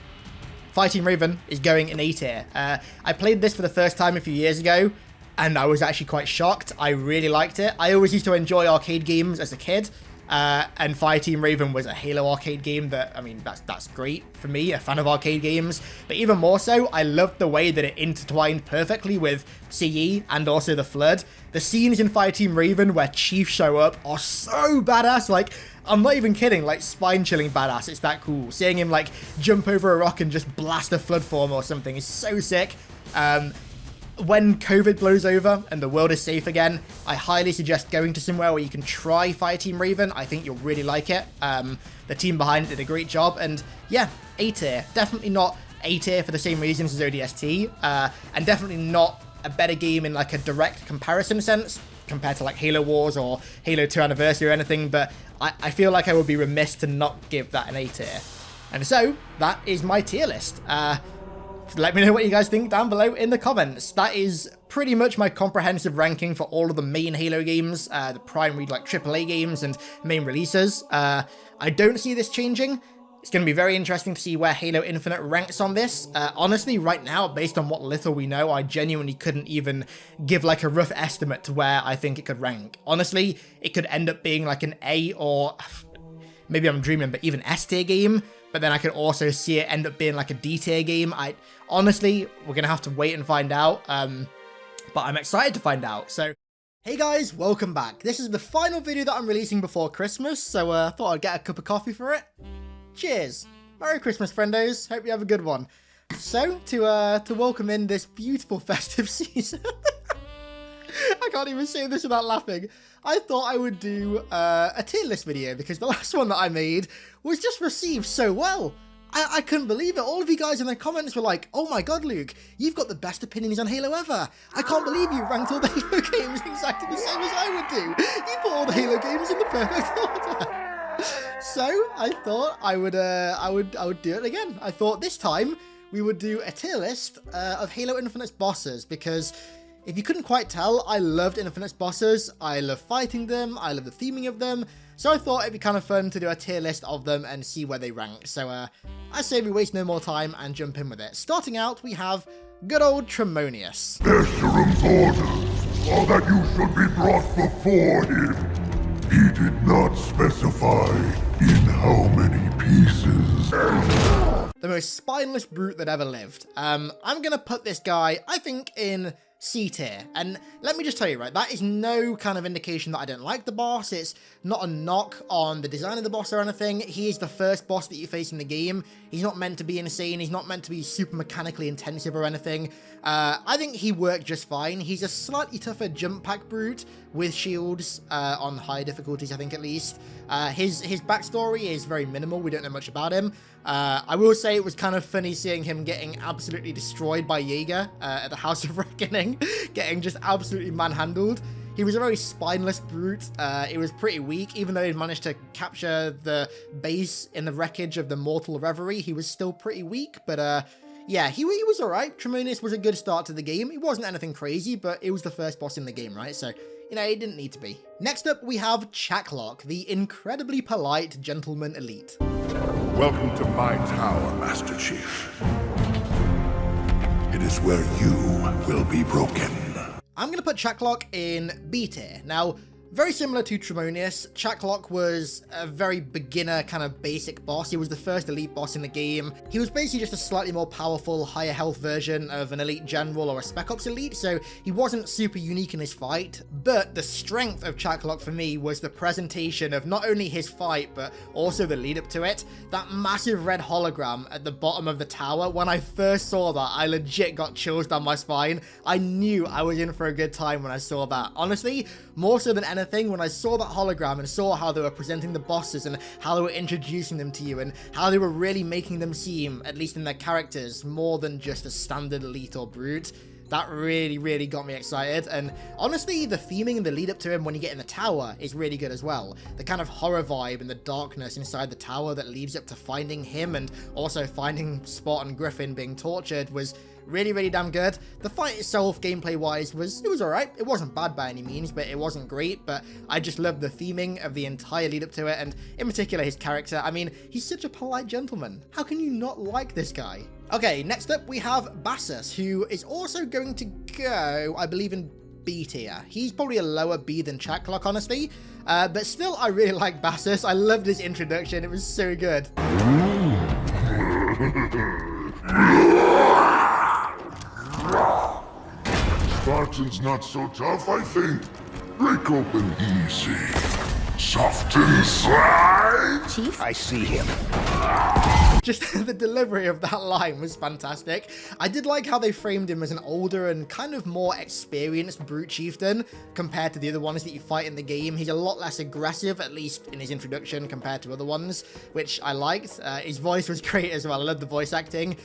Fireteam Raven is going in A tier. I played this for the first time a few years ago, and I was actually quite shocked. I really liked it. I always used to enjoy arcade games as a kid, and Fireteam Raven was a Halo arcade game that, I mean, that's great for me, a fan of arcade games. But even more so, I loved the way that it intertwined perfectly with CE and also the Flood. The scenes in Fireteam Raven where Chief show up are so badass. Like, I'm not even kidding, like, spine-chilling badass. It's that cool. Seeing him, like, jump over a rock and just blast a Flood form or something is so sick. When COVID blows over and the world is safe again, I highly suggest going to somewhere where you can try Fireteam Raven. I think you'll really like it. The team behind it did a great job, and yeah, A tier. Definitely not A tier for the same reasons as ODST, and definitely not a better game in like a direct comparison sense compared to like Halo Wars or Halo 2 Anniversary or anything, but I feel like I would be remiss to not give that an A tier. And so, that is my tier list. Let me know what you guys think down below in the comments. That is pretty much my comprehensive ranking for all of the main Halo games, the primary like AAA games and main releases. I don't see this changing. It's going to be very interesting to see where Halo Infinite ranks on this. Honestly, right now, based on what little we know, I genuinely couldn't even give like a rough estimate to where I think it could rank. Honestly, it could end up being like an A or maybe I'm dreaming, but even S tier game, but then I could also see it end up being like a D tier game. Honestly, we're gonna have to wait and find out, but I'm excited to find out. So hey guys, welcome back. This is the final video that I'm releasing before Christmas, so I thought I'd get a cup of coffee for it. Cheers. Merry Christmas, friendos. Hope you have a good one. So, to welcome in this beautiful festive season, I can't even say this without laughing. I thought I would do a tier list video because the last one that I made was just received so well. I couldn't believe it. All of you guys in the comments were like, oh my god, Luke, you've got the best opinions on Halo ever. I can't believe you ranked all the Halo games exactly the same as I would do. You put all the Halo games in the perfect order. So I thought I would do it again. I thought this time we would do a tier list of Halo Infinite's bosses, because if you couldn't quite tell, I loved Infinite's bosses. I love fighting them. I love the theming of them. So I thought it'd be kind of fun to do a tier list of them and see where they rank. So I say we waste no more time and jump in with it. Starting out, we have good old Tremonius. Escherum's orders are that you should be brought before him. He did not specify in how many pieces. The most spineless brute that ever lived. I'm gonna put this guy, I think, in C tier, and let me just tell you, right, that is no kind of indication that I don't like the boss. It's not a knock on the design of the boss or anything. He is the first boss that you face in the game. He's not meant to be insane. He's not meant to be super mechanically intensive or anything. I think he worked just fine. He's a slightly tougher jump pack brute with shields on high difficulties, I think, at least. His backstory is very minimal. We don't know much about him. I will say it was kind of funny seeing him getting absolutely destroyed by Jaeger at the House of Reckoning, getting just absolutely manhandled. He was a very spineless brute. It was pretty weak, even though he managed to capture the base in the wreckage of the Mortal Reverie. He was still pretty weak, but yeah, he was alright. Tremonius was a good start to the game. It wasn't anything crazy, but it was the first boss in the game, right? So, you know, it didn't need to be. Next up, we have Chaklock, the incredibly polite gentleman elite. Welcome to my tower, Master Chief. It is where you will be broken. I'm going to put Chaklock in B tier. Now, very similar to Tremonius, Chaklock was a very beginner kind of basic boss. He was the first elite boss in the game. He was basically just a slightly more powerful, higher health version of an elite general or a spec ops elite, so he wasn't super unique in his fight. But the strength of Chaklock for me was the presentation of not only his fight, but also the lead up to it. That massive red hologram at the bottom of the tower, when I first saw that, I legit got chills down my spine. I knew I was in for a good time when I saw that. Honestly, more so than anything, when I saw that hologram and saw how they were presenting the bosses and how they were introducing them to you and how they were really making them seem, at least in their characters, more than just a standard elite or brute, that really got me excited. And honestly, the theming and the lead up to him when you get in the tower is really good as well. The kind of horror vibe and the darkness inside the tower that leads up to finding him and also finding Spot and Griffin being tortured was really damn good. The fight itself, gameplay-wise, was alright. It wasn't bad by any means, but it wasn't great. But I just loved the theming of the entire lead up to it, and in particular his character. I mean, he's such a polite gentleman. How can you not like this guy? Okay, next up we have Bassus, who is also going to go, I believe, in B tier. He's probably a lower B than Chaklock, honestly. But still, I really like Bassus. I loved his introduction. It was so good. Spartan's not so tough, I think. Break open easy. Soft inside. Chief? I see him. Just the delivery of that line was fantastic. I did like how they framed him as an older and kind of more experienced brute chieftain compared to the other ones that you fight in the game. He's a lot less aggressive, at least in his introduction, compared to other ones, which I liked. His voice was great as well. I loved the voice acting.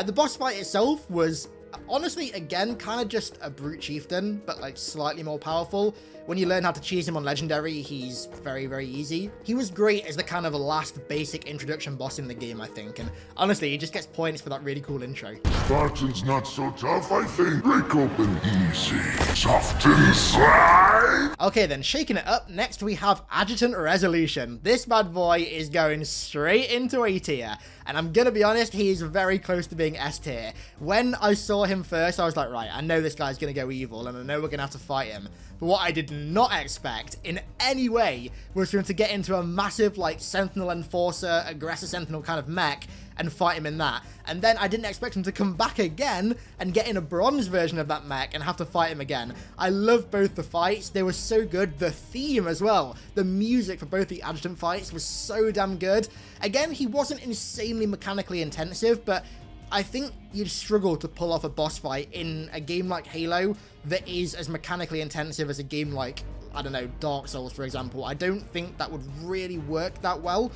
The boss fight itself was honestly, again, kind of just a brute chieftain, but like slightly more powerful. When you learn how to cheese him on Legendary, he's very easy. He was great as the kind of last basic introduction boss in the game, I think, and honestly, he just gets points for that really cool intro. Spartan's not so tough, I think. Break open easy. Soft inside. Okay then, shaking it up, next we have Adjutant Resolution. This bad boy is going straight into A tier, and I'm gonna be honest, he is very close to being S tier. When I saw him first, I was like, right, I know this guy's gonna go evil, and I know we're gonna have to fight him. But what I did not expect in any way was for him to get into a massive, like, Sentinel Enforcer, Aggressor Sentinel kind of mech and fight him in that. And then I didn't expect him to come back again and get in a bronze version of that mech and have to fight him again. I love both the fights. They were so good. The theme as well. The music for both the Adjutant fights was so damn good. Again, he wasn't insanely mechanically intensive, but I think you'd struggle to pull off a boss fight in a game like Halo that is as mechanically intensive as a game like, I don't know, Dark Souls, for example. I don't think that would really work that well.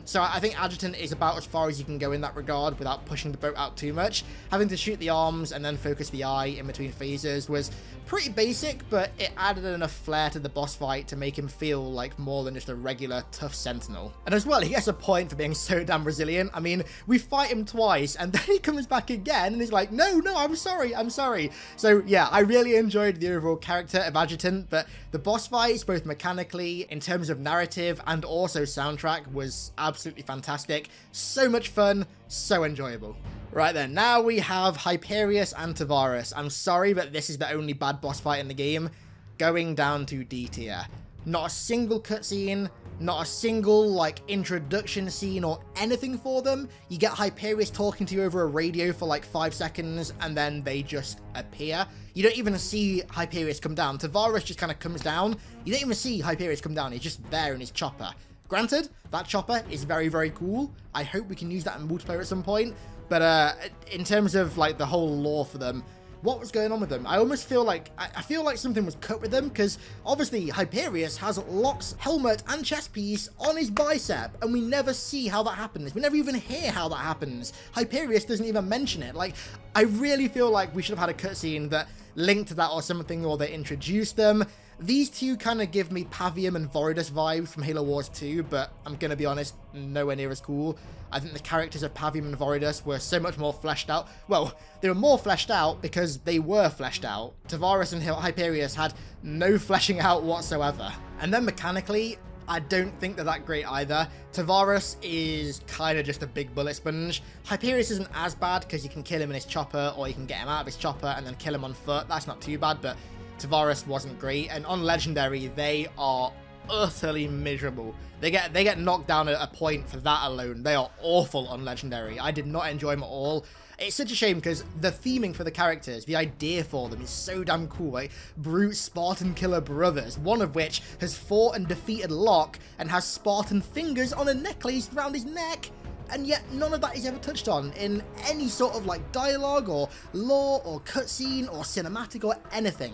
So I think Adjutant is about as far as you can go in that regard without pushing the boat out too much. Having to shoot the arms and then focus the eye in between phases was pretty basic, but it added enough flair to the boss fight to make him feel like more than just a regular tough Sentinel. And as well, he gets a point for being so damn resilient. I mean, we fight him twice and then he comes back again and he's like, no, I'm sorry. So yeah, I really enjoyed the overall character of Adjutant, but the boss fights, both mechanically, in terms of narrative and also soundtrack, was absolutely fantastic. So much fun, so enjoyable. Right then, now we have Hyperius and Tavares. I'm sorry, but this is the only bad boss fight in the game. Going down to D tier. Not a single cutscene, not a single, like, introduction scene or anything for them. You get Hyperius talking to you over a radio for like 5 seconds, and then they just appear. You don't even see Hyperius come down. Tavares just kind of comes down. You don't even see Hyperius come down. He's just there in his chopper. Granted, that chopper is very, very cool. I hope we can use that in multiplayer at some point. But in terms of like the whole lore for them, what was going on with them? I almost feel like, I feel like something was cut with them, because obviously Hyperius has Locke's helmet and chest piece on his bicep, and we never see how that happens. We never even hear how that happens. Hyperius doesn't even mention it. Like, I really feel like we should have had a cutscene that linked to that or something, or they introduced them. These two kind of give me Pavium and Voridus vibes from Halo Wars 2, but I'm going to be honest, nowhere near as cool. I think the characters of Pavium and Voridus were so much more fleshed out. Well, they were more fleshed out because they were fleshed out. Tavares and Hyperius had no fleshing out whatsoever. And then mechanically, I don't think they're that great either. Tavares is kind of just a big bullet sponge. Hyperius isn't as bad because you can kill him in his chopper, or you can get him out of his chopper and then kill him on foot. That's not too bad, but Tavares wasn't great. And on Legendary, they are utterly miserable. They get knocked down at a point for that alone. They are awful on Legendary. I did not enjoy them at all. It's such a shame because the theming for the characters, the idea for them is so damn cool. Like brute Spartan killer brothers, one of which has fought and defeated Locke and has Spartan fingers on a necklace around his neck. And yet none of that is ever touched on in any sort of like dialogue or lore or cutscene or cinematic or anything.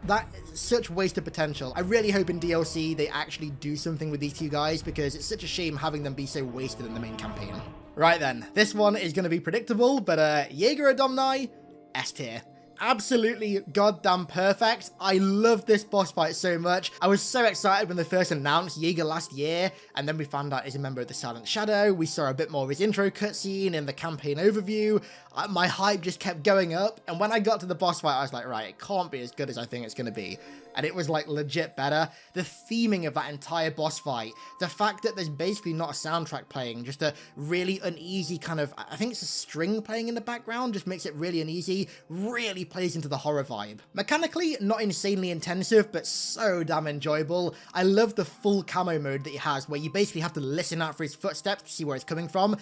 That's such wasted potential. I really hope in DLC they actually do something with these two guys, because it's such a shame having them be so wasted in the main campaign. Right then, this one is going to be predictable, but Jaeger Adomni, S tier. Absolutely goddamn perfect. I love this boss fight so much. I was so excited when they first announced Jaeger last year, and then we found out he's a member of the Silent Shadow. We saw a bit more of his intro cutscene in the campaign overview. My hype just kept going up, and when I got to the boss fight, I was like, right, it can't be as good as I think it's going to be. And it was like legit better. The theming of that entire boss fight, the fact that there's basically not a soundtrack playing, just a really uneasy kind of, I think it's a string playing in the background, just makes it really uneasy, really plays into the horror vibe. Mechanically, not insanely intensive, but so damn enjoyable. I love the full camo mode that he has, where you basically have to listen out for his footsteps to see where it's coming from.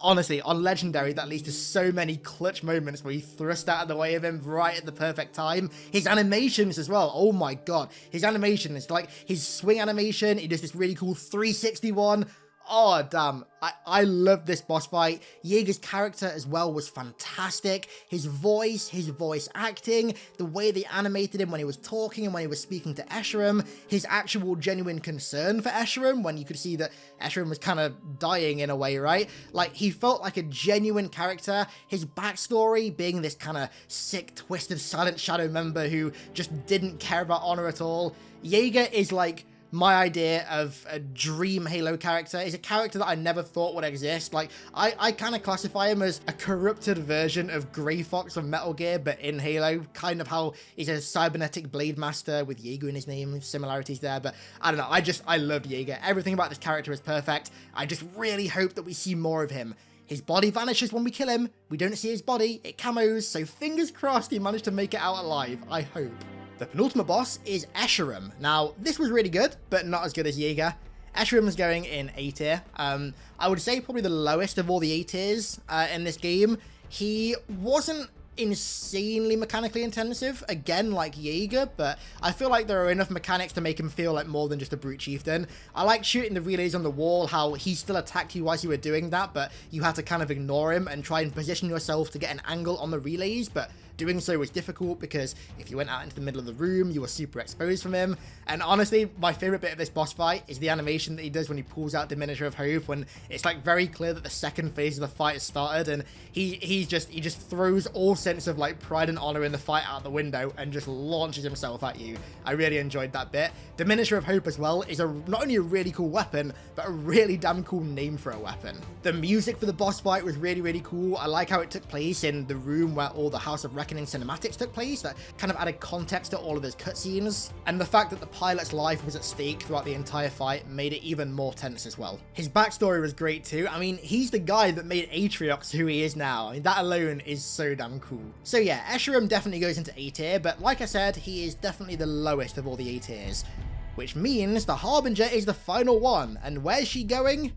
Honestly, on Legendary, that leads to so many clutch moments where you thrust out of the way of him right at the perfect time. His animations as well, oh my god. His animation is like his swing animation, he does this really cool 360 one. Oh, damn. I love this boss fight. Jaeger's character as well was fantastic. His voice acting, the way they animated him when he was talking and when he was speaking to Escharum, his actual genuine concern for Escharum when you could see that Escharum was kind of dying in a way, right? Like, he felt like a genuine character. His backstory being this kind of sick, twisted Silent Shadow member who just didn't care about honor at all. Jaeger is like my idea of a dream Halo character. Is a character that I never thought would exist. Like, I kind of classify him as a corrupted version of Grey Fox from Metal Gear, but in Halo, kind of how he's a cybernetic blade master with Jaeger in his name, similarities there, but I don't know, I love Jaeger. Everything about this character is perfect. I just really hope that we see more of him. His body vanishes when we kill him, we don't see his body, it camos, so fingers crossed he managed to make it out alive, I hope. The penultimate boss is Escharum. Now, this was really good, but not as good as Jaeger. Escharum is going in A tier. I would say probably the lowest of all the A tiers in this game. He wasn't insanely mechanically intensive, again like Jaeger, but I feel like there are enough mechanics to make him feel like more than just a brute chieftain. I like shooting the relays on the wall, how he still attacked you whilst you were doing that, but you had to kind of ignore him and try and position yourself to get an angle on the relays, but doing so was difficult because if you went out into the middle of the room, you were super exposed from him. And honestly, my favorite bit of this boss fight is the animation that he does when he pulls out Diminisher of Hope, when it's like very clear that the second phase of the fight has started, and he just throws all sense of like pride and honor in the fight out the window and just launches himself at you. I really enjoyed that bit. Diminisher of Hope as well is not only a really cool weapon, but a really damn cool name for a weapon. The music for the boss fight was really, really cool. I like how it took place in the room where all the House of Reckoning cinematics took place. That kind of added context to all of those cutscenes, and the fact that the pilot's life was at stake throughout the entire fight made it even more tense as well. His backstory was great too. I mean, he's the guy that made Atriox who he is now. I mean, that alone is so damn cool. So yeah, Escharum definitely goes into A tier, but like I said, he is definitely the lowest of all the A tiers, which means the Harbinger is the final one. And where's she going?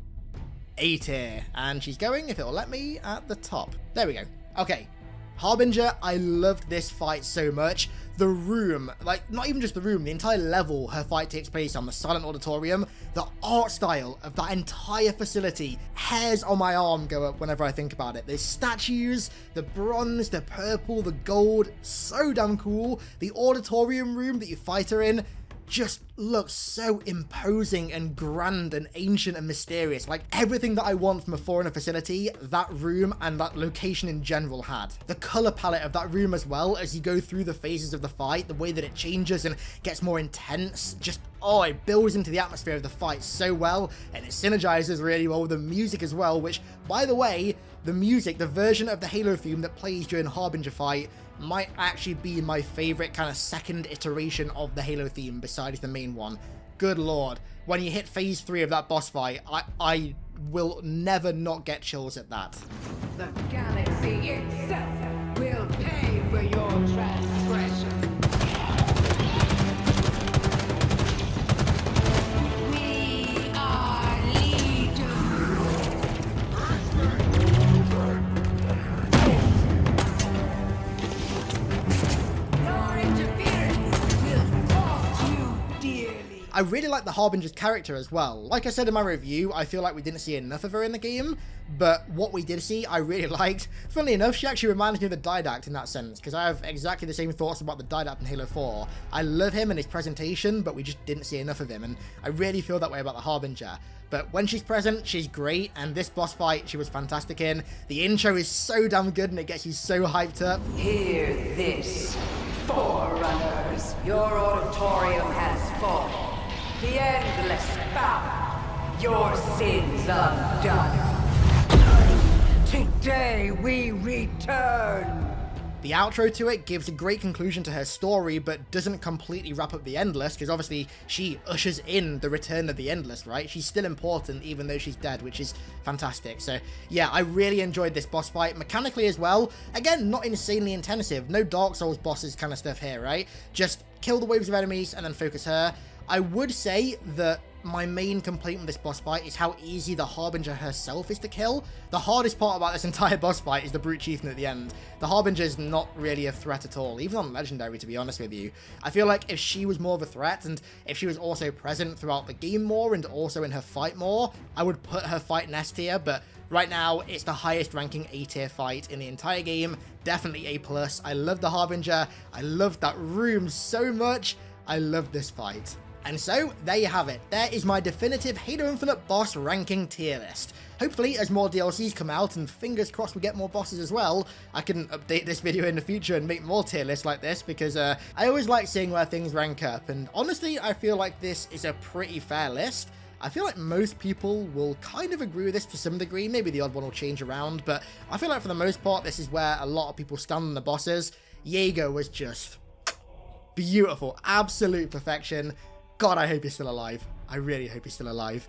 A tier. And she's going, if it'll let me, at the top. There we go. Okay. Harbinger, I loved this fight so much. The room, like not even just the room, the entire level her fight takes place on, the Silent Auditorium, the art style of that entire facility, hairs on my arm go up whenever I think about it. There's statues, the bronze, the purple, the gold, so damn cool. The auditorium room that you fight her in just looks so imposing and grand and ancient and mysterious. Like everything that I want from a foreigner facility, that room and that location in general had. The color palette of that room as well, as you go through the phases of the fight, the way that it changes and gets more intense, just, oh, it builds into the atmosphere of the fight so well, and it synergizes really well with the music as well, which, by the way, the music, the version of the Halo theme that plays during Harbinger fight, might actually be my favorite kind of second iteration of the Halo theme besides the main one. Good lord. When you hit phase 3 of that boss fight, I will never not get chills at that. The galaxy itself will pay for your transgression. We are Legion. Your interference will cost you dearly. I really like the Harbinger's character as well. Like I said in my review, I feel like we didn't see enough of her in the game, but what we did see, I really liked. Funnily enough, she actually reminds me of the Didact in that sense, because I have exactly the same thoughts about the Didact in Halo 4. I love him and his presentation, but we just didn't see enough of him, and I really feel that way about the Harbinger. But when she's present, she's great, and this boss fight, she was fantastic in. The intro is so damn good, and it gets you so hyped up. Hear this, Forerunners. Your auditorium has fallen. The endless bound. Your sins undone. Today we return. The outro to it gives a great conclusion to her story, but doesn't completely wrap up the Endless, because obviously she ushers in the return of the Endless, right? She's still important even though she's dead, which is fantastic. So yeah, I really enjoyed this boss fight, mechanically as well. Again, not insanely intensive, no Dark Souls bosses kind of stuff here, right? Just kill the waves of enemies and then focus her. I would say that my main complaint with this boss fight is how easy the Harbinger herself is to kill. The hardest part about this entire boss fight is the Brute Chieftain at the end. The Harbinger is not really a threat at all, even on Legendary, to be honest with you. I feel like if she was more of a threat, and if she was also present throughout the game more, and also in her fight more, I would put her fight in S tier, but right now, it's the highest ranking A tier fight in the entire game. Definitely A+. I love the Harbinger. I love that room so much. I love this fight. And so, there you have it. There is my definitive Halo Infinite boss ranking tier list. Hopefully, as more DLCs come out, and fingers crossed we get more bosses as well, I can update this video in the future and make more tier lists like this, because I always like seeing where things rank up, and honestly, I feel like this is a pretty fair list. I feel like most people will kind of agree with this to some degree. Maybe the odd one will change around, but I feel like for the most part, this is where a lot of people stand on the bosses. Jaeger was just beautiful, absolute perfection. God, I hope he's still alive. I really hope he's still alive.